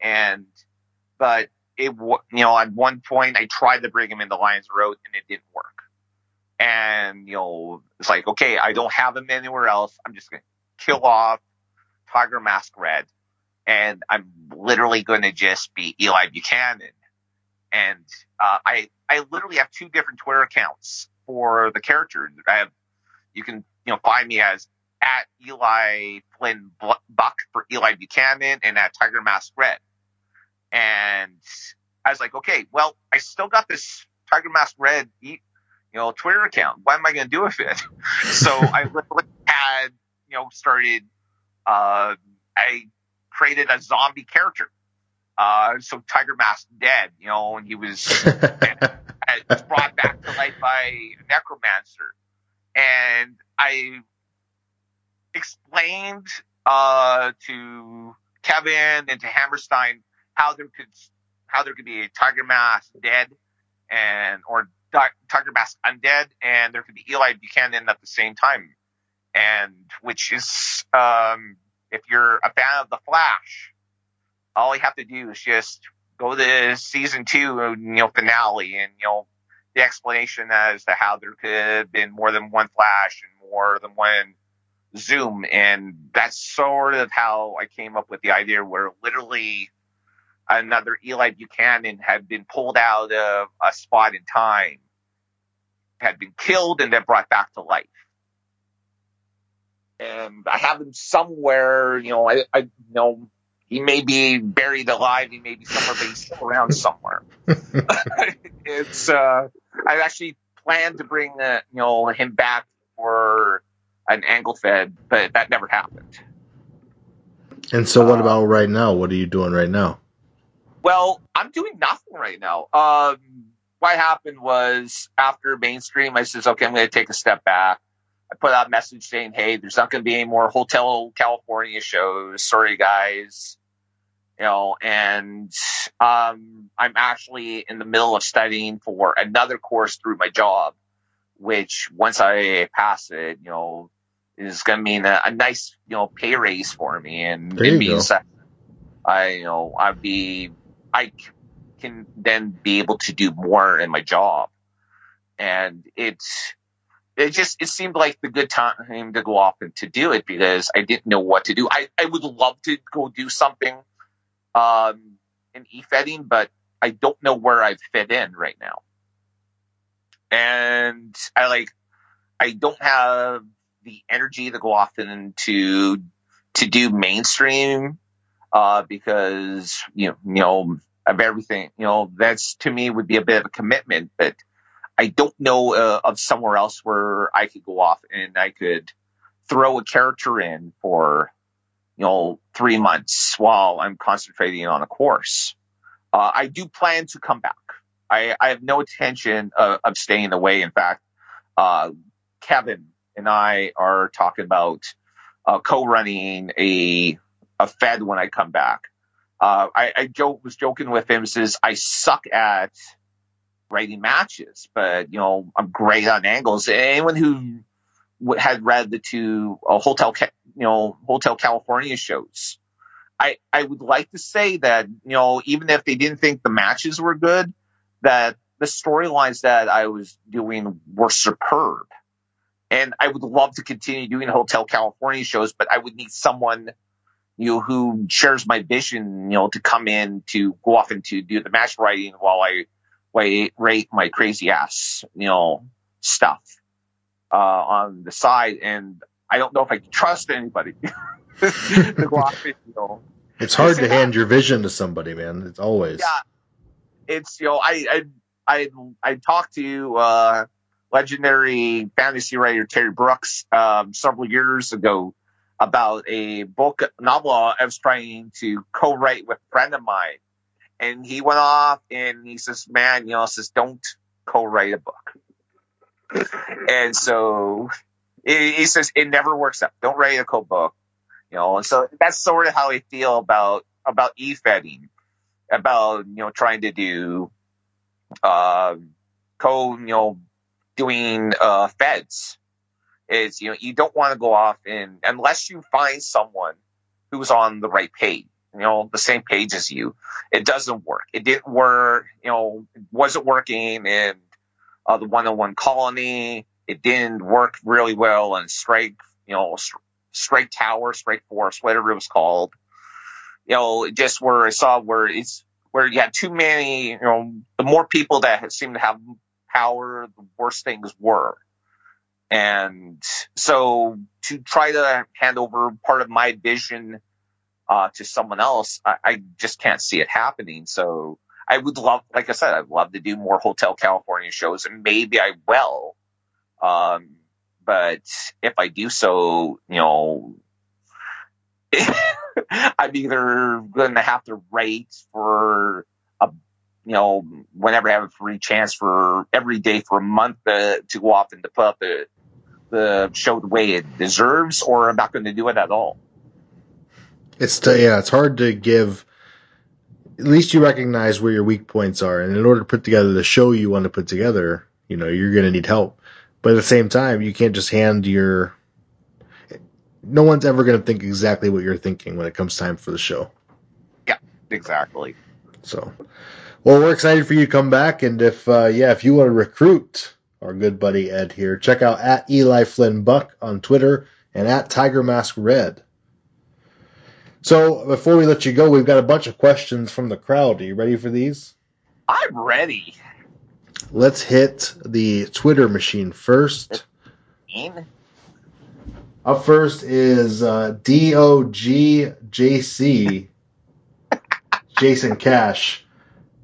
F: but at one point I tried to bring him into Lions Road and it didn't work. And, it's like, okay, I don't have him anywhere else. I'm just going to kill off Tiger Mask Red. And I'm literally going to just be Eli Buchanan. And I literally have 2 different Twitter accounts for the character. You can find me as at Eli Flynn Buck for Eli Buchanan and at Tiger Mask Red. And I was like, okay, well, I still got this Tiger Mask Red Twitter account. What am I going to do with it? So I literally had, started, I created a zombie character. So Tiger Mask Dead, and he was brought back to life by a necromancer. And I explained to Kevin and to Hammerstein how there could be a Tiger Mask Dead or Tiger Mask Undead, and there could be Eli Buchanan at the same time. And which is, if you're a fan of The Flash, all you have to do is just go to season 2, finale, and the explanation as to how there could have been more than one Flash and more than one Zoom, and that's sort of how I came up with the idea where literally another Eli Buchanan had been pulled out of a spot in time, had been killed, and then brought back to life. And I have him somewhere, he may be buried alive, he may be somewhere, but he's still around somewhere. I actually planned to bring him back for an angle fed, but that never happened.
A: And so what about right now? What are you doing right now?
F: Well, I'm doing nothing right now. What happened was after mainstream, I said, okay, I'm going to take a step back. I put out a message saying, hey, there's not going to be any more Hotel California shows. Sorry, guys. And I'm actually in the middle of studying for another course through my job, which once I pass it, is going to mean a nice, pay raise for me. And
A: there you go.
F: I can then be able to do more in my job. And it seemed like the good time to go off and to do it because I didn't know what to do. I would love to go do something in e-fedding, but I don't know where I've fit in right now. And I don't have the energy to go off and to do mainstream because of everything. That's to me would be a bit of a commitment, but I don't know of somewhere else where I could go off and I could throw a character in for 3 months while I'm concentrating on a course. I do plan to come back. I have no intention of staying away. In fact, Kevin and I are talking about co-running a Fed when I come back. I was joking with him, says I suck at writing matches, but I'm great on angles. Anyone who had read the 2 Hotel California shows, I would like to say that even if they didn't think the matches were good, that the storylines that I was doing were superb. And I would love to continue doing Hotel California shows, but I would need someone who shares my vision, to come in to go off and to do the match writing while I rate my crazy ass, stuff on the side. And I don't know if I can trust anybody to go off and,
A: It's hard to hand your vision to somebody, man. It's always.
F: Yeah. It's, I talked to legendary fantasy writer Terry Brooks several years ago about a book novel I was trying to co-write with a friend of mine, and he went off and he says, "Man, says don't co-write a book." And so he says it never works out. Don't write a co-book, And so that's sort of how I feel about e-fedding, about trying to do doing feds. Is you don't want to go off unless you find someone who's on the right page, the same page as you. It doesn't work. It didn't work. It wasn't working in the 101 Colony. It didn't work really well in Strike Tower, Strike Force, whatever it was called. Just where I saw where you had too many. The more people that seem to have power, the worse things were. And so to try to hand over part of my vision to someone else, I just can't see it happening. So I would love, like I said, I'd love to do more Hotel California shows, and maybe I will. But if I do so, I'm either going to have to write for whenever I have a free chance for every day for a month to go off and to put up the show the way it deserves, or I'm not going to do it at all.
A: It's hard to give. At least you recognize where your weak points are, and in order to put together the show you want to put together, you're going to need help. But at the same time, you can't just hand your. No one's ever going to think exactly what you're thinking when it comes time for the show.
F: Yeah, exactly.
A: So, well, we're excited for you to come back, and if you want to recruit our good buddy Ed here, check out at Eli Flynn Buck on Twitter and at Tiger Mask Red. So before we let you go, we've got a bunch of questions from the crowd. Are you ready for these?
F: I'm ready.
A: Let's hit the Twitter machine first. Up first is DOGJC, Jason Cash.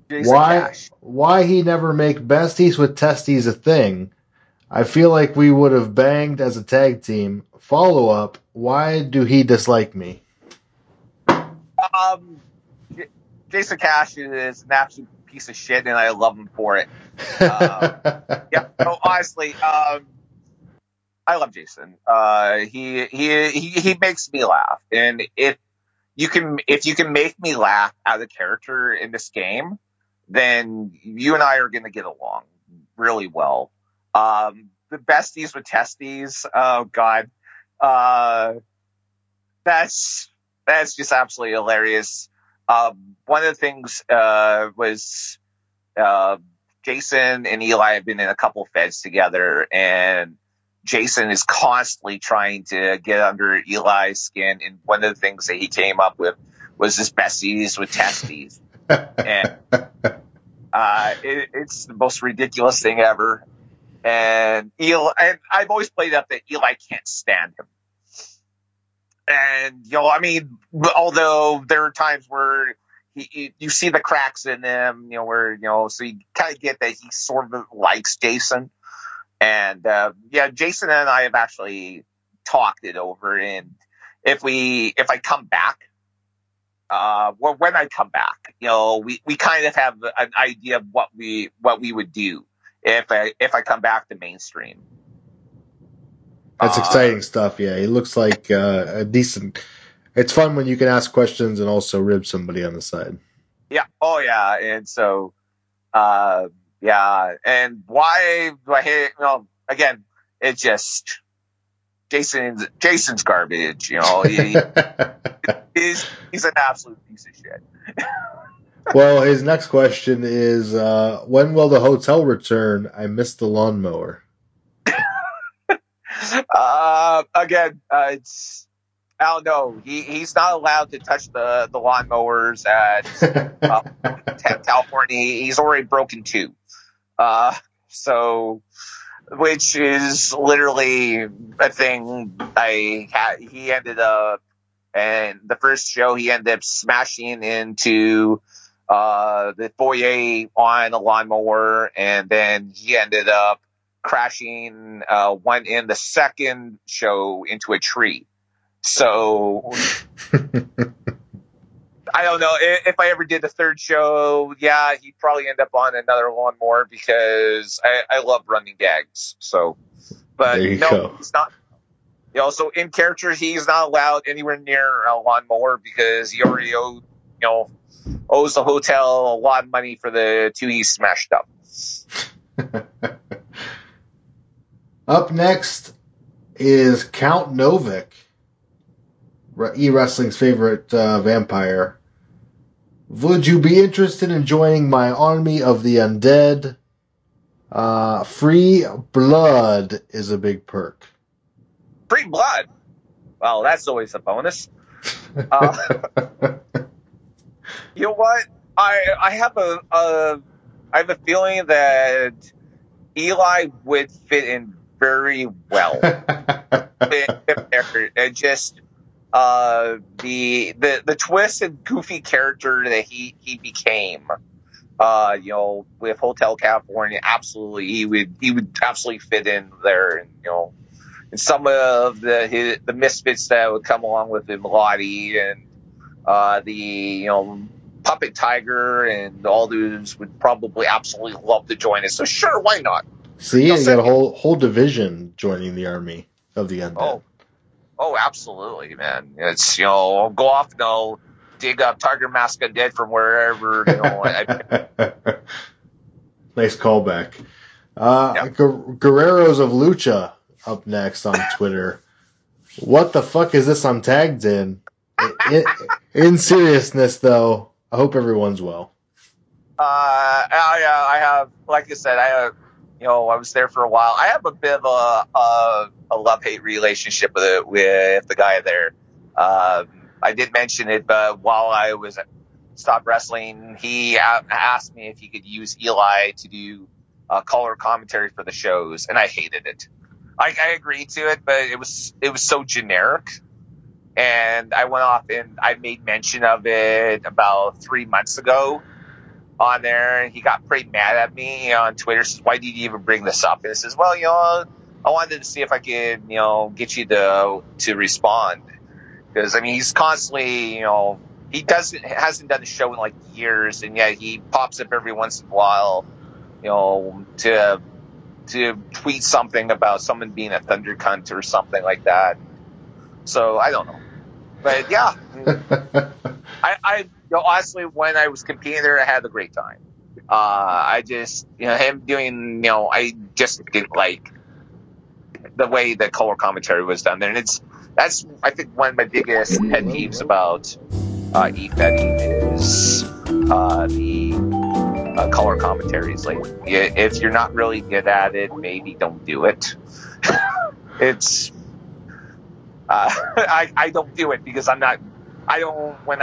A: Why he never make besties with testies a thing? I feel like we would have banged as a tag team. Follow up, why do he dislike me?
F: Jason Cash is an absolute piece of shit, and I love him for it. Honestly, I love Jason. He makes me laugh, and if you can make me laugh out of character in this game, then you and I are going to get along really well. The besties with testes, oh god, that's just absolutely hilarious. One of the things was Jason and Eli have been in a couple feds together, and Jason is constantly trying to get under Eli's skin, and one of the things that he came up with was his besties with testes. And it's the most ridiculous thing ever. And I've always played up that Eli can't stand him. And, although there are times where you see the cracks in him, so you kind of get that he sort of likes Jason. And, Jason and I have actually talked it over. And if I come back, when I come back, we kind of have an idea of what we would do if I come back to mainstream.
A: That's exciting stuff. Yeah, he looks like a decent. It's fun when you can ask questions and also rib somebody on the side.
F: Yeah. Oh yeah. And so, yeah. And why do I hate? Again, it's just Jason's garbage. He's an absolute piece of shit.
A: Well, his next question is, when will the hotel return? I missed the lawnmower.
F: Again, it's, I don't know. He's not allowed to touch the lawnmowers at California. He's already broken 2. So, which is literally a thing he ended up, and the first show he ended up smashing into the foyer on a lawnmower, and then he ended up crashing one in the second show into a tree. So I don't know if I ever did the third show. Yeah, he'd probably end up on another lawnmower because I love running gags. So, but
A: There you
F: no,
A: go.
F: he's not. So in character, he's not allowed anywhere near a lawnmower because he already owes the hotel a lot of money for the two he smashed up.
A: Up next is Count Novik, E-Wrestling's favorite vampire. Would you be interested in joining my army of the undead? Free blood is a big perk.
F: Free blood. Well, that's always a bonus. You know what? I have a feeling that Eli would fit in very well. And just the twist and goofy character that he became. With Hotel California, absolutely he would absolutely fit in there, and and some of the misfits that would come along with him, Lottie and the Puppet Tiger and all those would probably absolutely love to join us. So sure, why not?
A: See, you got a whole division joining the army of the undead.
F: Oh, absolutely, man. It's go off and dig up Tiger Mask Undead from wherever.
A: Nice callback. Guerreros of Lucha up next on Twitter. What the fuck is this I'm tagged in? In seriousness, though, I hope everyone's well.
F: I have, like I said, I was there for a while. I have a bit of a love-hate relationship with the guy there. I did mention it, but while I was at Stop Wrestling, he asked me if he could use Eli to do color commentary for the shows, and I hated it. I agreed to it, but it was so generic. And I went off and I made mention of it about 3 months ago on there, and he got pretty mad at me on Twitter. Says, "Why did you even bring this up?" And he says, "Well, I wanted to see if I could, get you to respond, because he's constantly, he hasn't done a show in like years, and yet he pops up every once in a while, to tweet something about someone being a thunder cunt or something like that. So I don't know, but yeah, I honestly, when I was competing there, I had a great time. I just, him doing, I just didn't like the way the color commentary was done there, and that's I think one of my biggest pet peeves about Efed is the color commentaries. Like, if you're not really good at it, maybe don't do it. It's I don't do it because when I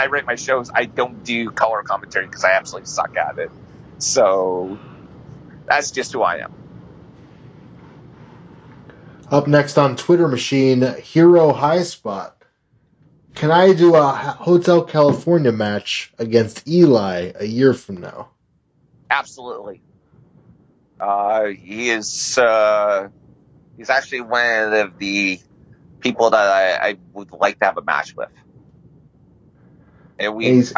F: write my shows, I don't do color commentary because I absolutely suck at it. So that's just who I am.
A: Up next on Twitter Machine, Hero High Spot. Can I do a Hotel California match against Eli a year from now?
F: Absolutely. He is he's actually one of the people that I would like to have a match with. And it's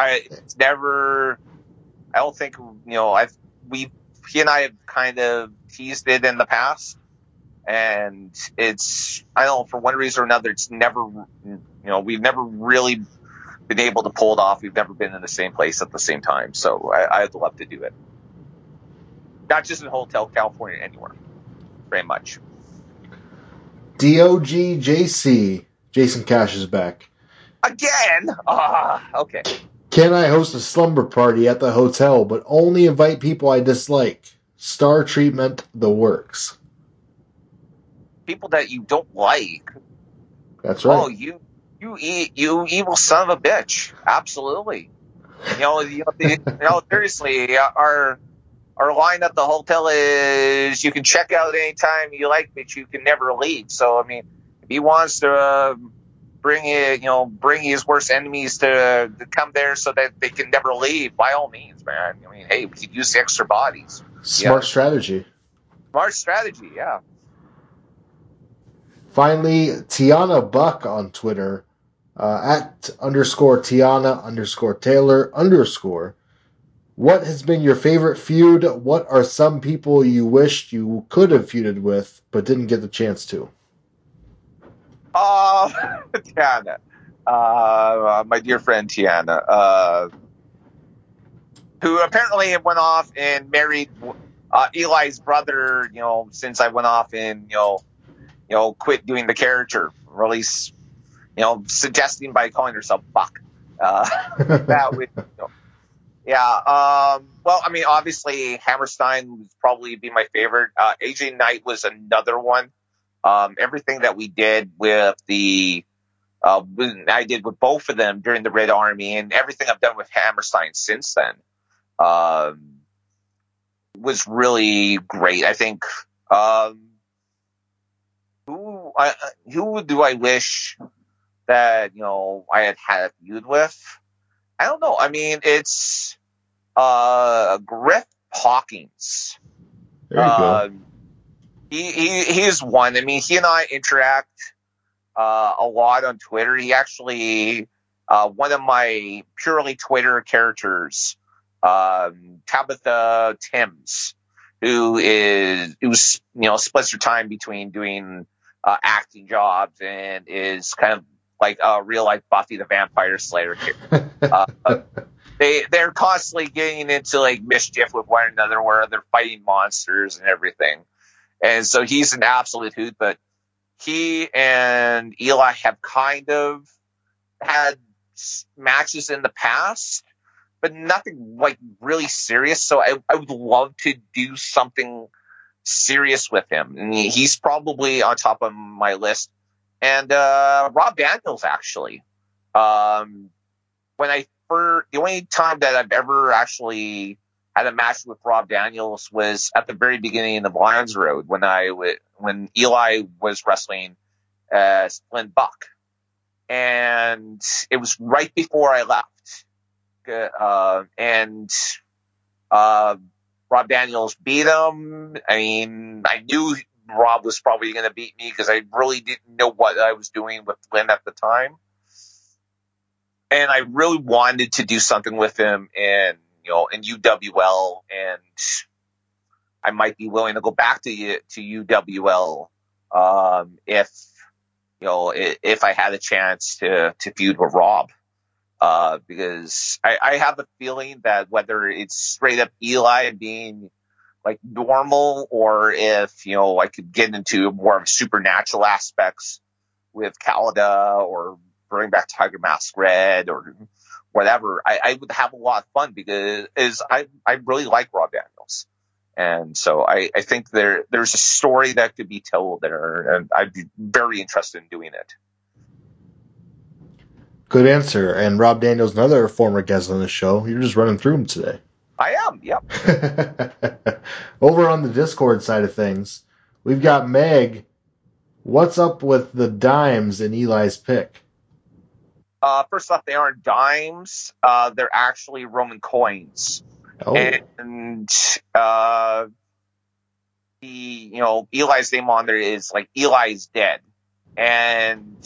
F: never, I don't think, he and I have kind of teased it in the past, and it's, I don't know, for one reason or another, it's never, we've never really been able to pull it off. We've never been in the same place at the same time. So I'd love to do it. Not just in Hotel California, anywhere. Very much.
A: DOGJC. Jason Cash is back.
F: Again? Okay.
A: Can I host a slumber party at the hotel, but only invite people I dislike? Star treatment, the works.
F: People that you don't like?
A: That's right.
F: Oh, you evil son of a bitch. Absolutely. Seriously, our line at the hotel is you can check out anytime you like, but you can never leave. So, if he wants to bring his worst enemies to come there so that they can never leave. By all means, man. I mean, hey, we could use the extra bodies.
A: Smart strategy.
F: Smart strategy, yeah.
A: Finally, Tiana Buck on Twitter, at _Tiana_Taylor_. What has been your favorite feud? What are some people you wished you could have feuded with but didn't get the chance to?
F: Tiana. My dear friend Tiana, who apparently went off and married Eli's brother, since I went off and, quit doing the character, or at least, suggesting by calling herself Buck. That would, yeah. Well, I mean, obviously, Hammerstein would probably be my favorite. AJ Knight was another one. Everything that we did with I did with both of them during the Red Army, and everything I've done with Hammerstein since then, was really great. I think, who do I wish that, I had a feud with? I don't know. I mean, it's Griff Hawkings.
A: There you go.
F: He is one. I mean, he and I interact a lot on Twitter. He actually, one of my purely Twitter characters, Tabitha Timms, who splits her time between doing acting jobs and is kind of like a real life Buffy the Vampire Slayer character. They're constantly getting into like mischief with one another, where they're fighting monsters and everything. And so he's an absolute hoot, but he and Eli have kind of had matches in the past, but nothing like really serious. So I would love to do something serious with him. And he's probably on top of my list. And Rob Daniels, actually. The only time that I've ever actually had a match with Rob Daniels was at the very beginning of Lions Road when Eli was wrestling Splin Buck. And it was right before I left. Rob Daniels beat him. I mean, I knew Rob was probably going to beat me because I really didn't know what I was doing with Lynn at the time. And I really wanted to do something with him in UWL, and I might be willing to go back to UWL if I had a chance to feud with Rob. Because I have a feeling that whether it's straight up Eli being like normal, or if, I could get into more of supernatural aspects with Calada, or bring back Tiger Mask Red, or whatever, I would have a lot of fun, because I really like Rob Daniels. And so I think there's a story that could be told there, and I'd be very interested in doing it.
A: Good answer. And Rob Daniels, another former guest on the show. You're just running through him today.
F: I am, yep.
A: Over on the Discord side of things, we've got Meg. What's up with the dimes in Eli's pick?
F: First off, they aren't dimes. They're actually Roman coins.
A: Oh.
F: And Eli's name on there is like Eli's dead. And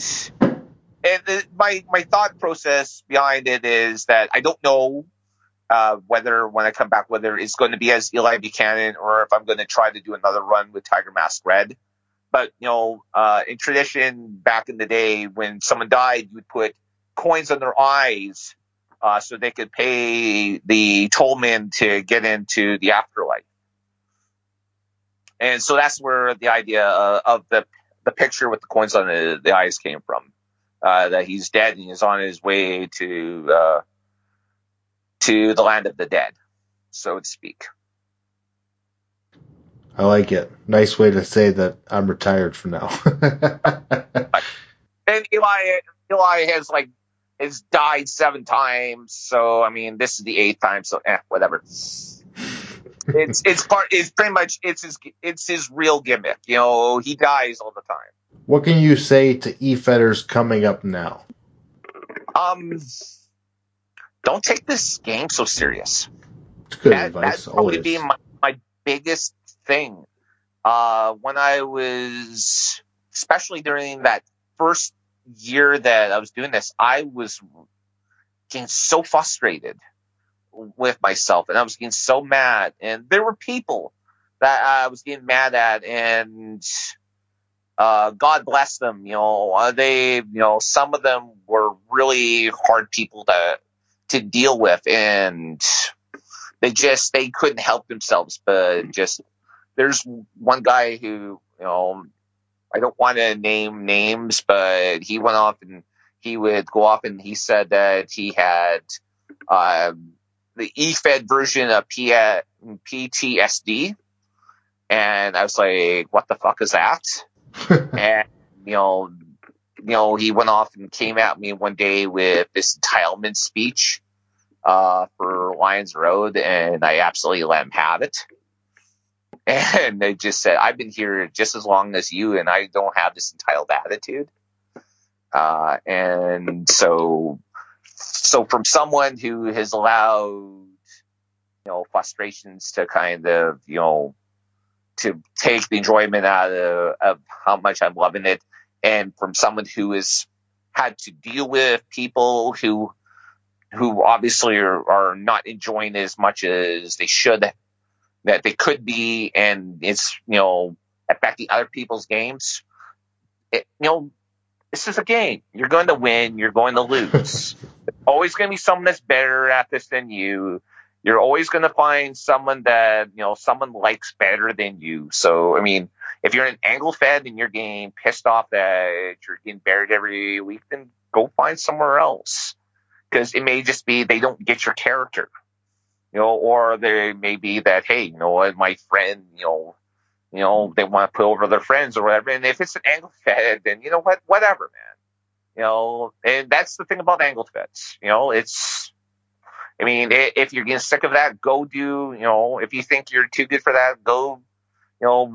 F: my thought process behind it is that I don't know whether when I come back, whether it's going to be as Eli Buchanan, or if I'm going to try to do another run with Tiger Mask Red. But, in tradition, back in the day, when someone died, you would put coins on their eyes so they could pay the tollman to get into the afterlife. And so that's where the idea of the picture with the coins on the eyes came from. That he's dead and he's on his way to the land of the dead, so to speak.
A: I like it. Nice way to say that I'm retired for now.
F: And Eli has died 7 times, so I mean this is the 8th time, so whatever. It's pretty much it's his real gimmick. He dies all the time.
A: What can you say to Efeders coming up now?
F: Don't take this game so serious.
A: It's good
F: That'd
A: advice,
F: probably
A: always.
F: be my biggest thing. When I was, especially during that first year that I was doing this, I was getting so frustrated with myself, and I was getting so mad. And there were people that I was getting mad at, and God bless them. Some of them were really hard people to deal with, and they couldn't help themselves. But just there's one guy who, I don't want to name names, but he went off and he would go off and he said that he had the Efed version of PTSD. And I was like, what the fuck is that? And, he went off and came at me one day with this entitlement speech for Lions Road, and I absolutely let him have it. And they just said, I've been here just as long as you, and I don't have this entitled attitude. And so from someone who has allowed, frustrations to kind of, to take the enjoyment out of how much I'm loving it, and from someone who has had to deal with people who obviously are not enjoying as much as they should, that they could be, and it's, affecting other people's games. This is a game. You're going to win. You're going to lose. There's always going to be someone that's better at this than you. You're always going to find someone that, someone likes better than you. So, I mean, if you're an Angle Fed and you're getting pissed off that you're getting buried every week, then go find somewhere else. Because it may just be they don't get your character. Or they may be that, hey, my friend, they want to put over their friends or whatever. And if it's an Angle Fed, then whatever, man. And that's the thing about Angle Feds. If you're getting sick of that, go do, if you think you're too good for that, go, go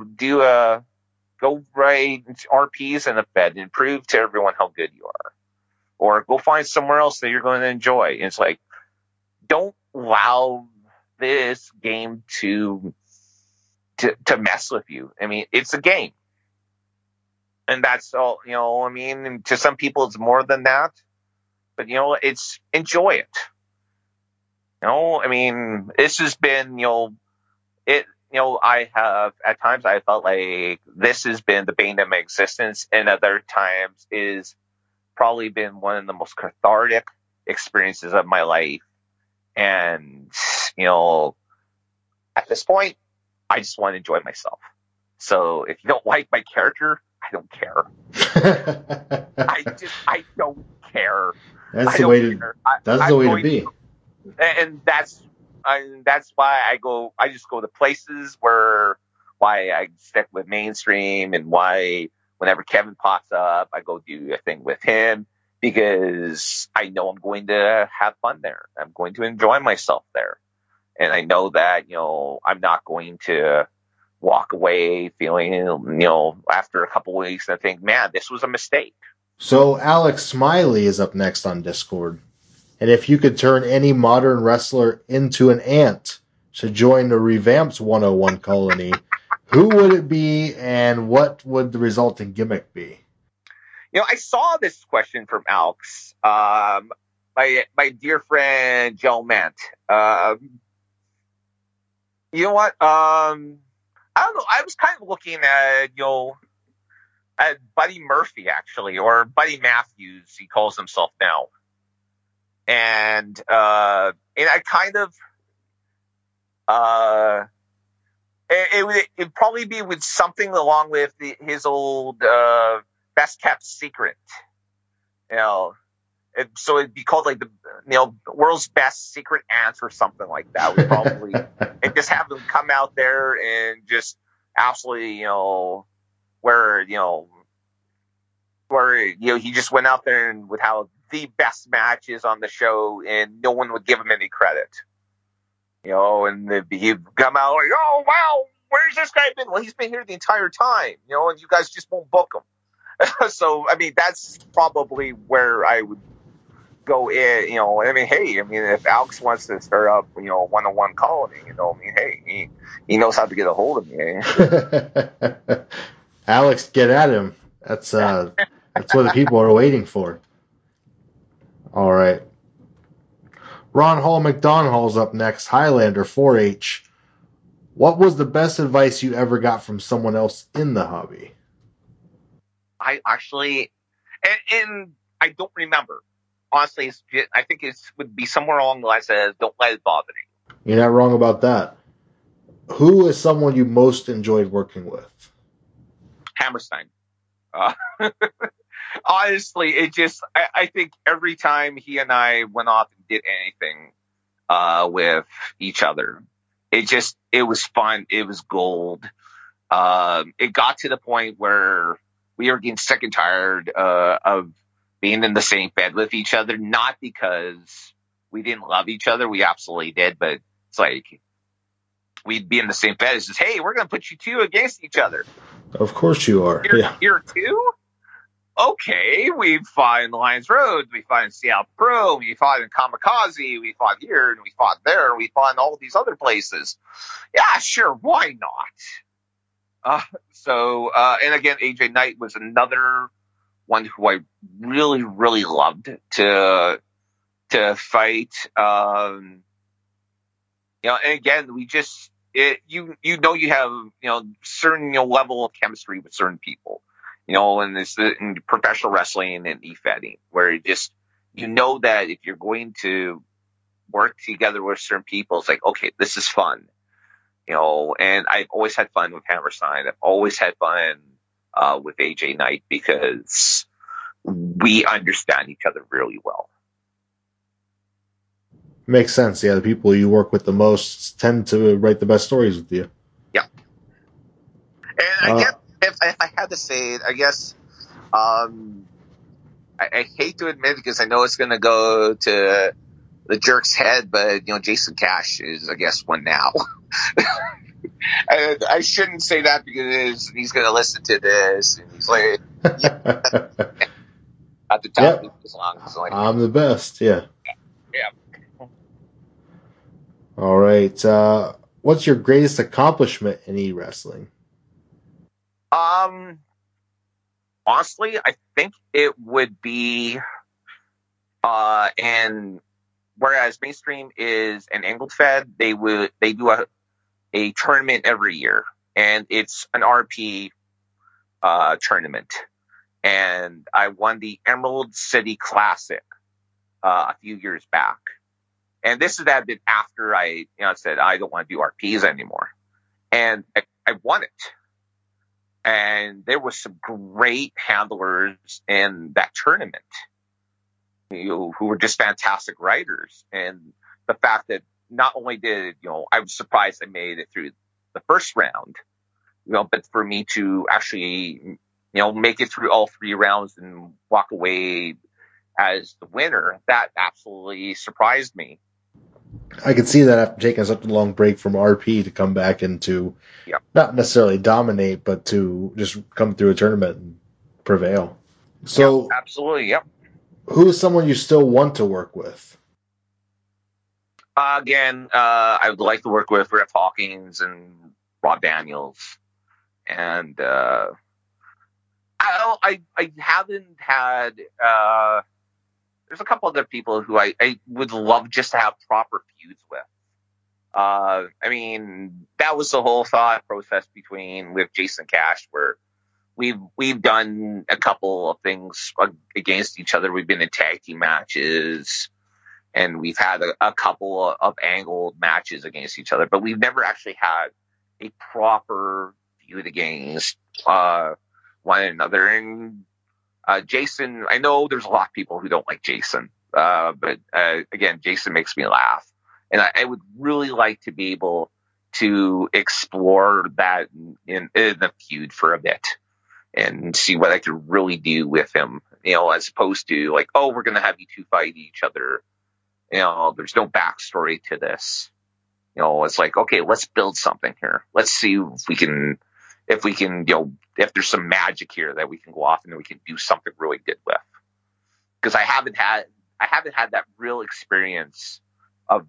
F: write RPs in a Fed and prove to everyone how good you are. Or go find somewhere else that you're going to enjoy. And it's like, don't allow this game to mess with you. It's a game. And that's all, and to some people it's more than that. But, it's enjoy it. This has been, I have, at times I felt like this has been the bane of my existence, and other times is probably been one of the most cathartic experiences of my life. And, at this point, I just want to enjoy myself. So if you don't like my character, I don't care. I don't care.
A: That's the way to be.
F: And that's why I just go to places why I stick with mainstream, and why whenever Kevin pops up, I go do a thing with him, because I know I'm going to have fun there. I'm going to enjoy myself there. And I know that, I'm not going to walk away feeling, after a couple of weeks and think, man, this was a mistake.
A: So Alex Smiley is up next on Discord. And if you could turn any modern wrestler into an ant to join the Revamps 101 colony, who would it be, and what would the resulting gimmick be?
F: I saw this question from Alex, my dear friend Joe Mant. You know what? I don't know. I was kind of looking at, at Buddy Murphy, actually, or Buddy Matthews, he calls himself now. And I kind of, it'd probably be with something along with his old best kept secret, so it'd be called like the world's best secret ants or something like that. We probably and just have them come out there and just absolutely where he just went out there and would have the best matches on the show, and no one would give him any credit. And he'd come out like, oh wow, where's this guy been? Well, he's been here the entire time, and you guys just won't book him. So, I mean, that's probably where I would go in, I mean, hey, I mean, if Alex wants to start up, one-on-one calling, I mean, hey, he knows how to get a hold of me.
A: Alex, get at him. That's what the people are waiting for. All right. Ron Hall McDonald's up next. Highlander 4-H. What was the best advice you ever got from someone else in the hobby?
F: I actually, and I don't remember. Honestly, I think it would be somewhere along the lines of don't let it bother you.
A: You're not wrong about that. Who is someone you most enjoyed working with?
F: Hammerstein. Honestly, I think every time he and I went off and did anything with each other, it was fun. It was gold. It got to the point where we were getting sick and tired of being in the same bed with each other, not because we didn't love each other. We absolutely did, but it's like we'd be in the same bed. It's just, hey, we're going to put you two against each other.
A: Of course you are.
F: You're two? Okay, we fought in Lions Road, we fought in Seattle Pro, we fought in Kamikaze, we fought here, and we fought there, and we fought in all these other places. Yeah, sure, why not? And again, AJ Knight was another one who I really, really loved to fight. And again, we just you have certain level of chemistry with certain people, and this in professional wrestling and e-fetting, where you know that if you're going to work together with certain people, it's like, okay, this is fun. And I've always had fun with Hammerstein. I've always had fun with AJ Knight because we understand each other really well.
A: Makes sense. Yeah, the people you work with the most tend to write the best stories with you.
F: Yeah. And I guess if I had to say it, I guess I hate to admit it because I know it's going to go to the jerk's head, but Jason Cash is, I guess, one now. And I shouldn't say that because he's going to listen to this and he's like, at the top of his lungs. Like,
A: I'm the best. Yeah.
F: Yeah.
A: All right. What's your greatest accomplishment in e-wrestling?
F: Honestly, I think it would be, and whereas mainstream is an angled fed, they do a tournament every year, and it's an RP tournament. And I won the Emerald City Classic a few years back. And this is that bit after I said I don't want to do RPs anymore. And I won it. And there were some great handlers in that tournament who were just fantastic writers. And the fact that not only did, I was surprised I made it through the first round, but for me to actually, make it through all three rounds and walk away as the winner, that absolutely surprised me.
A: I could see that after taking such a long break from RP to come back and to not necessarily dominate, but to just come through a tournament and prevail. So,
F: absolutely, yep.
A: Who is someone you still want to work with?
F: Again, I would like to work with Ref Hawkins and Rob Daniels, and I haven't had. There's a couple other people who I would love just to have proper feuds with. I mean, that was the whole thought process with Jason Cash, where we've done a couple of things against each other. We've been in tag team matches, and we've had a couple of angled matches against each other, but we've never actually had a proper feud against one another. And Jason, I know there's a lot of people who don't like Jason, but again, Jason makes me laugh. And I would really like to be able to explore that in the feud for a bit and see what I could really do with him, as opposed to like, oh, we're going to have you two fight each other. There's no backstory to this. It's like, okay, let's build something here. Let's see if we can, if we can, if there's some magic here that we can go off and we can do something really good with. Because I haven't had that real experience of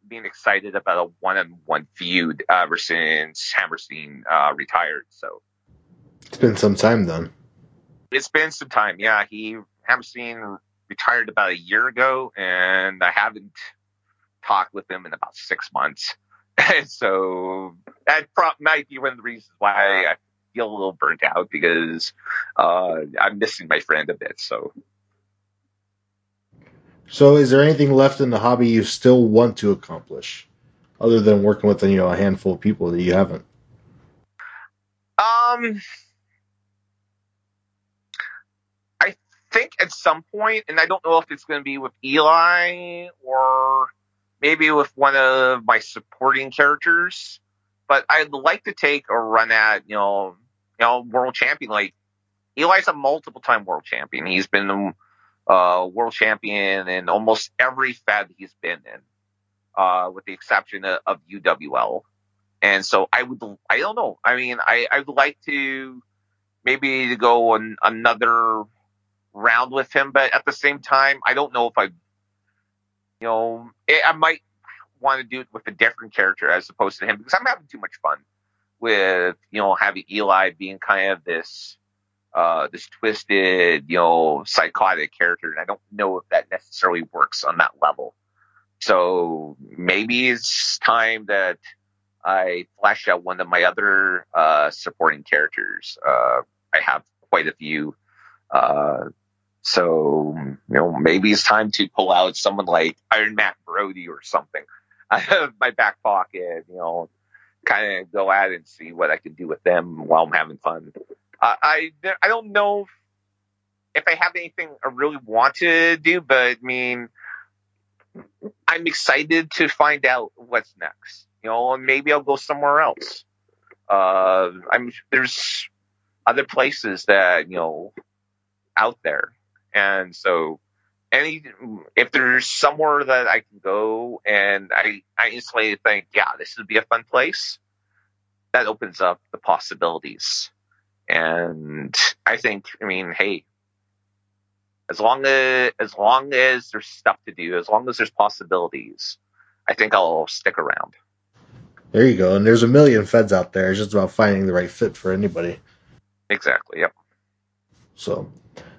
F: being excited about a one-on-one feud ever since Hammerstein retired. So
A: it's been some time then.
F: It's been some time, yeah. Hammerstein retired about a year ago, and I haven't talked with him in about 6 months. So that might be one of the reasons why I feel a little burnt out, because I'm missing my friend a bit.
A: So is there anything left in the hobby you still want to accomplish, other than working with a handful of people that you haven't?
F: I think at some point, and I don't know if it's going to be with Eli or maybe with one of my supporting characters, but I'd like to take a run at world champion. Like, Eli's a multiple-time world champion. He's been world champion in almost every Fed he's been in, with the exception of UWL. And so I don't know. I mean, I'd like to maybe go on another round with him, but at the same time, I don't know if I might want to do it with a different character as opposed to him, because I'm having too much fun with, having Eli being kind of this twisted, psychotic character, and I don't know if that necessarily works on that level. So maybe it's time that I flesh out one of my other supporting characters. I have quite a few. So maybe it's time to pull out someone like Iron Man Brody or something out of my back pocket, kind of go at it and see what I can do with them while I'm having fun. I don't know if I have anything I really want to do, but I mean, I'm excited to find out what's next. Maybe I'll go somewhere else. There's other places that out there, and so if there's somewhere that I can go and I instantly think, yeah, this would be a fun place, that opens up the possibilities. And I think, hey, as long as there's stuff to do, as long as there's possibilities, I think I'll stick around.
A: There you go. And there's a million Feds out there. It's just about finding the right fit for anybody.
F: Exactly. Yep.
A: So,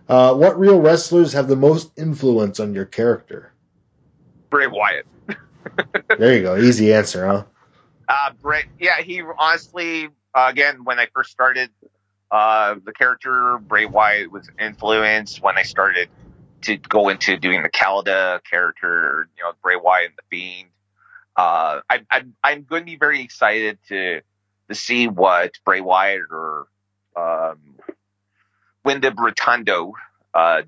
A: what real wrestlers have the most influence on your character?
F: Bray Wyatt.
A: There you go. Easy answer, huh?
F: Bray. Yeah, he honestly, again, when I first started the character, Bray Wyatt was influenced when I started to go into doing the Calda character, Bray Wyatt and the Fiend. I'm going to be very excited to see what Bray Wyatt or Wyndham Rotundo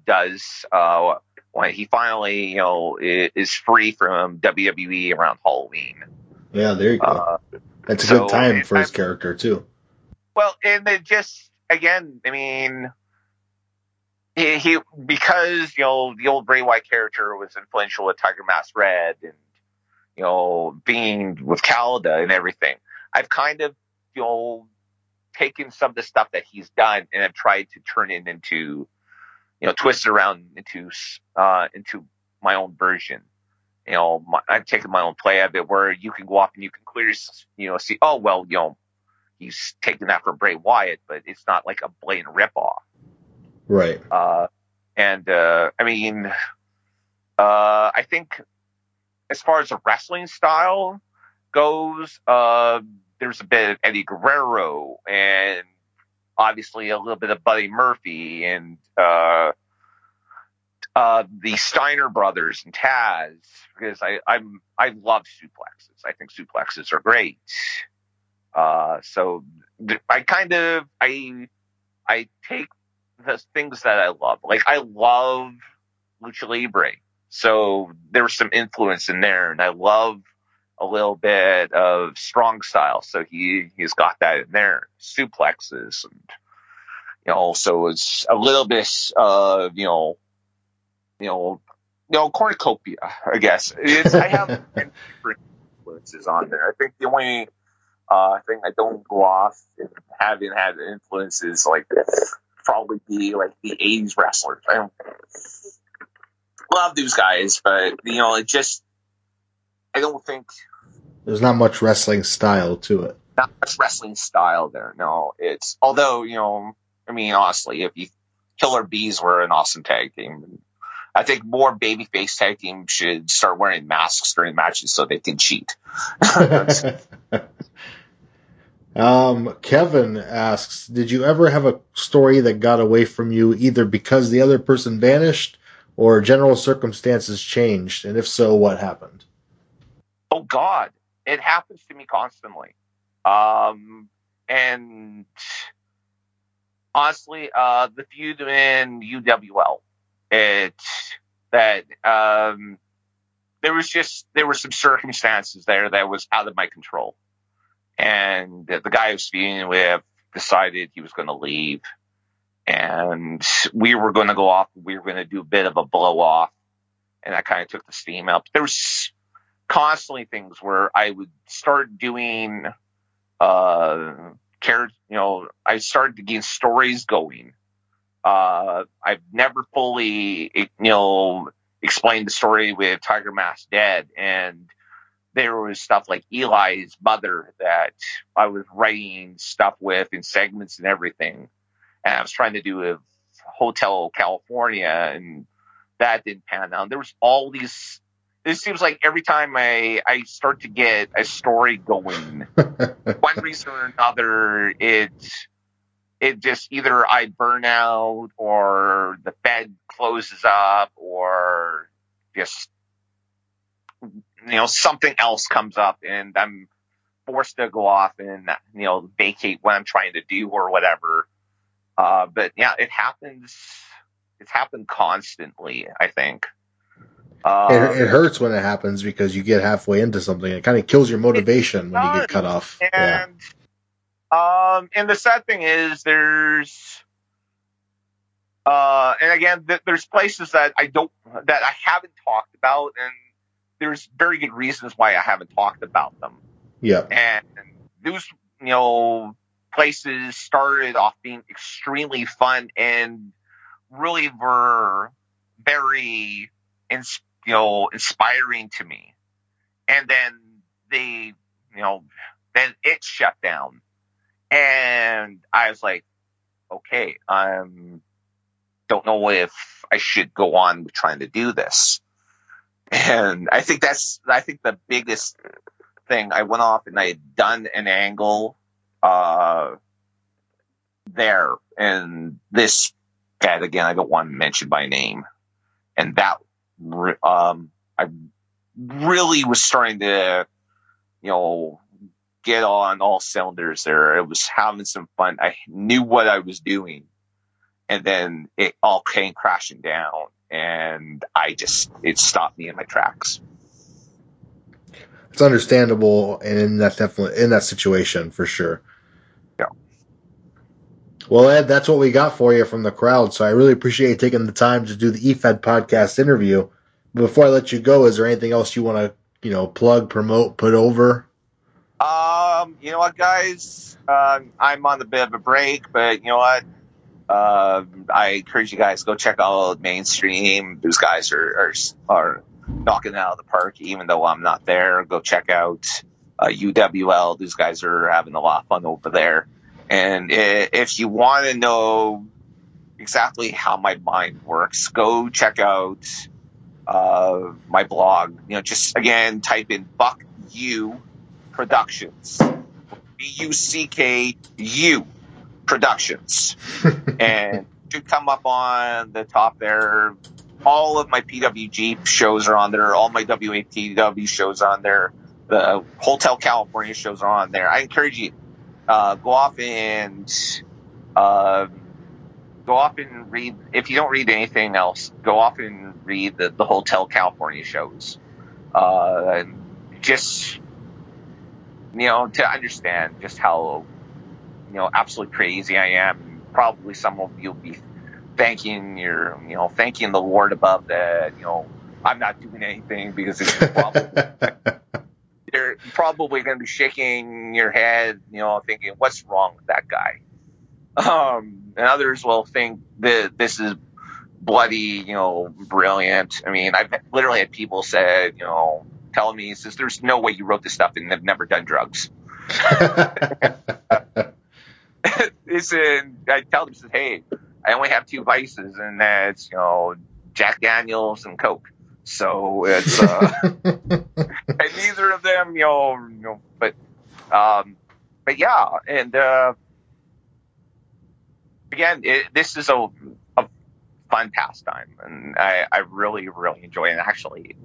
F: does when he finally is free from WWE around Halloween.
A: Yeah, there you go. That's a good time for his character too.
F: Well, and it just, again, he because the old Bray Wyatt character was influential with Tiger Mask Red and being with Calda and everything. I've kind of taken some of the stuff that he's done and have tried to turn it into twist it around into my own version. I've taken my own play of it where you can go off and you can clearly see, oh well, he's taking that from Bray Wyatt, but it's not like a blatant ripoff.
A: Right.
F: I think as far as the wrestling style goes, there's a bit of Eddie Guerrero and obviously a little bit of Buddy Murphy and the Steiner brothers and Taz, because I love suplexes. I think suplexes are great. So I take the things that I love. Like, I love Lucha Libre. So there was some influence in there, and I love a little bit of strong style. So he's got that in there. Suplexes and, so it's a little bit of, cornucopia, I guess. I have different influences on there. I think the only thing I don't go off and having had influences like probably be like the 80s wrestlers. I don't love those guys, but it just, I don't think
A: There's not much wrestling style to it.
F: not much wrestling style there. No, it's, although, I mean, honestly, if Killer Bees were an awesome tag team, I think more babyface tag teams should start wearing masks during matches so they can cheat.
A: Kevin asks, did you ever have a story that got away from you either because the other person vanished or general circumstances changed? And if so, what happened?
F: Oh, God. It happens to me constantly. And honestly, the feud in UWL, there were some circumstances there that was out of my control. And the guy I was feuding with decided he was going to leave. And we were going to go off. We were going to do a bit of a blow off. And that kind of took the steam out. There was constantly things where I would start doing, I started to get stories going. I've never fully, explained the story with Tiger Mask Dead. And there was stuff like Eli's mother that I was writing stuff with in segments and everything. And I was trying to do a Hotel California, and that didn't pan out. There was all these. It seems like every time I start to get a story going, one reason or another, it just either I burn out or the Fed closes up or just something else comes up and I'm forced to go off and vacate what I'm trying to do or whatever. But yeah, it happens. It's happened constantly, I think.
A: It hurts when it happens because you get halfway into something. It kind of kills your motivation when you get cut off.
F: And and the sad thing is there's and again there's places that I haven't talked about, and there's very good reasons why I haven't talked about them.
A: Yeah.
F: And those places started off being extremely fun and really were very inspiring to me. And then then it shut down. And I was like, okay, don't know if I should go on with trying to do this. And I think the biggest thing. I went off and I had done an angle there, and this cat, again, I don't want to mention by name, and that I really was starting to get on all cylinders there. I was having some fun. I knew what I was doing, and then it all came crashing down, and it stopped me in my tracks.
A: It's understandable, and in that situation for sure.
F: Yeah.
A: Well, Ed, that's what we got for you from the crowd. So I really appreciate you taking the time to do the Efed podcast interview. Before I let you go, is there anything else you want to plug, promote, put over?
F: You know what, guys? I'm on a bit of a break, but you know what? I encourage you guys to go check out Mainstream. Those guys are knocking it out of the park, even though I'm not there. Go check out UWL. Those guys are having a lot of fun over there. And if you want to know exactly how my mind works, go check out my blog. Just again, type in Buck U Productions, BUCKU Productions, and should come up on the top there. All of my PWG shows are on there. All my WATW shows are on there. The Hotel California shows are on there. I encourage you go off and read. If you don't read anything else, go off and read the Hotel California shows. And just to understand just how absolutely crazy I am. Probably some of you'll be thanking the Lord above that, I'm not doing anything because it's a problem. probably going to be shaking your head, thinking, what's wrong with that guy? And others will think that this is bloody, brilliant. I mean, I've literally had people say, telling me, says, there's no way you wrote this stuff and have never done drugs. I tell them, hey, I only have 2 vices, and that's, Jack Daniels and Coke. So it's, and neither of them, but yeah. And, again, this is a fun pastime, and I really, really enjoy it. And actually,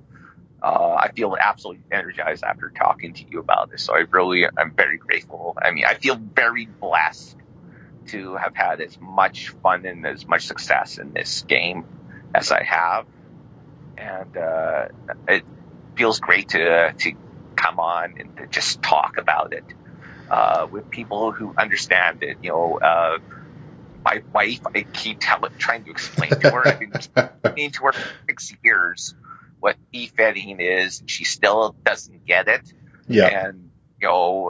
F: I feel absolutely energized after talking to you about this. So I'm very grateful. I mean, I feel very blessed to have had as much fun and as much success in this game as I have. And it feels great to come on and to just talk about it with people who understand it. My wife, I keep trying to explain to her. I've been explaining to her for 6 years what e-fedding is, and she still doesn't get it.
A: Yeah.
F: And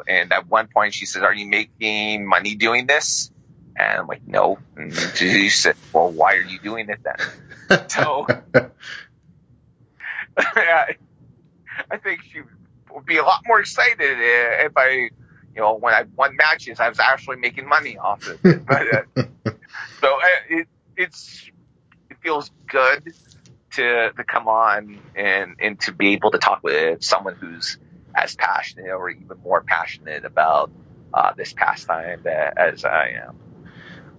F: and at one point she says, "Are you making money doing this?" And I'm like, "No." And she said, "Well, why are you doing it then?" So I think she would be a lot more excited if I, when I won matches, I was actually making money off of it. But, so it feels good to come on and to be able to talk with someone who's as passionate or even more passionate about this pastime as I am.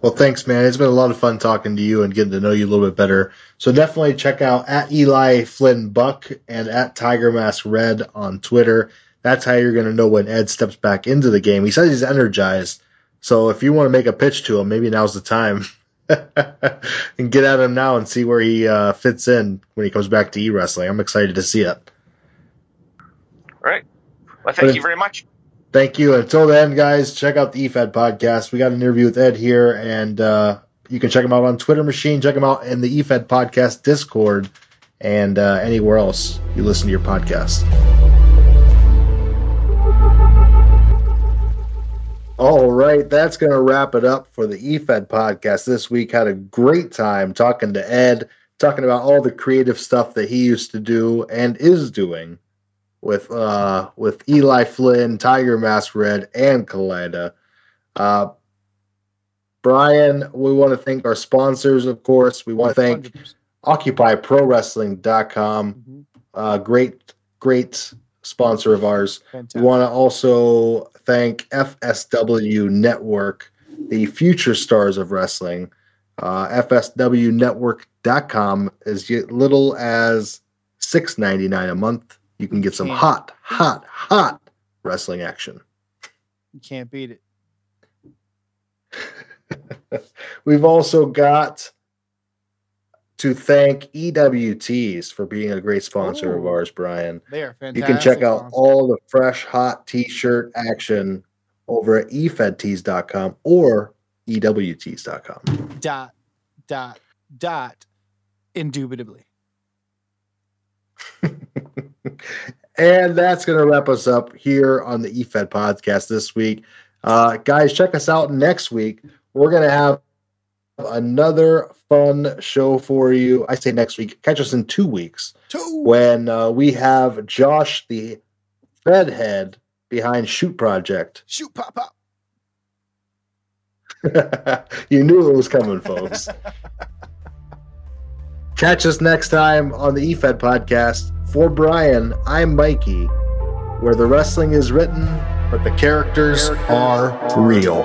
A: Well, thanks, man. It's been a lot of fun talking to you and getting to know you a little bit better. So definitely check out at Eli Flynn Buck and at Tiger Mask Red on Twitter. That's how you're going to know when Ed steps back into the game. He says he's energized. So if you want to make a pitch to him, maybe now's the time. And get at him now and see where he fits in when he comes back to e-wrestling. I'm excited to see it.
F: All right. Well, thank you very much.
A: Thank you. Until then, guys, check out the Efed podcast. We got an interview with Ed here, and you can check him out on Twitter Machine. Check him out in the Efed podcast Discord and anywhere else you listen to your podcast. All right, that's going to wrap it up for the Efed podcast this week. Had a great time talking to Ed, talking about all the creative stuff that he used to do and is doing with Eli Flynn, Tiger Mask Red, and Kaleida. Brian, we want to thank our sponsors, of course. We want to thank 100%. OccupyProWrestling.com. Great sponsor of ours. Fantastic. We want to also thank FSW Network, the future stars of wrestling. FSWNetwork.com, as little as $6.99 a month. You can get some hot wrestling action.
B: You can't beat
A: it. We've also got to thank EWTs for being a great sponsor of ours, Brian.
B: They are fantastic.
A: You can check out all the fresh, hot t-shirt action over at efedtees.com or ewtees.com.
B: Indubitably.
A: And that's going to wrap us up here on the Efed podcast this week. Guys, check us out next week. We're going to have another fun show for you. I say next week. Catch us in 2 weeks when we have Josh, the Fed head behind Shoot Project.
B: Shoot Pop Pop.
A: You knew it was coming, folks. Catch us next time on the Efed podcast. For Brian, I'm Mikey, where the wrestling is written, but the characters are real.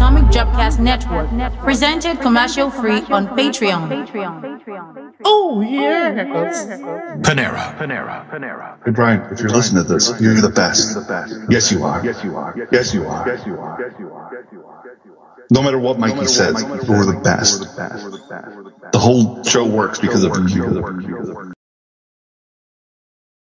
G: Economic Jobcast Network, presented commercial-free on Patreon.
H: Oh, yeah.
I: Panera.
E: Hey, Brian, if you're listening to this, you're the best. Yes, you are. No matter what Mikey says, you're the best. The whole show works because of you.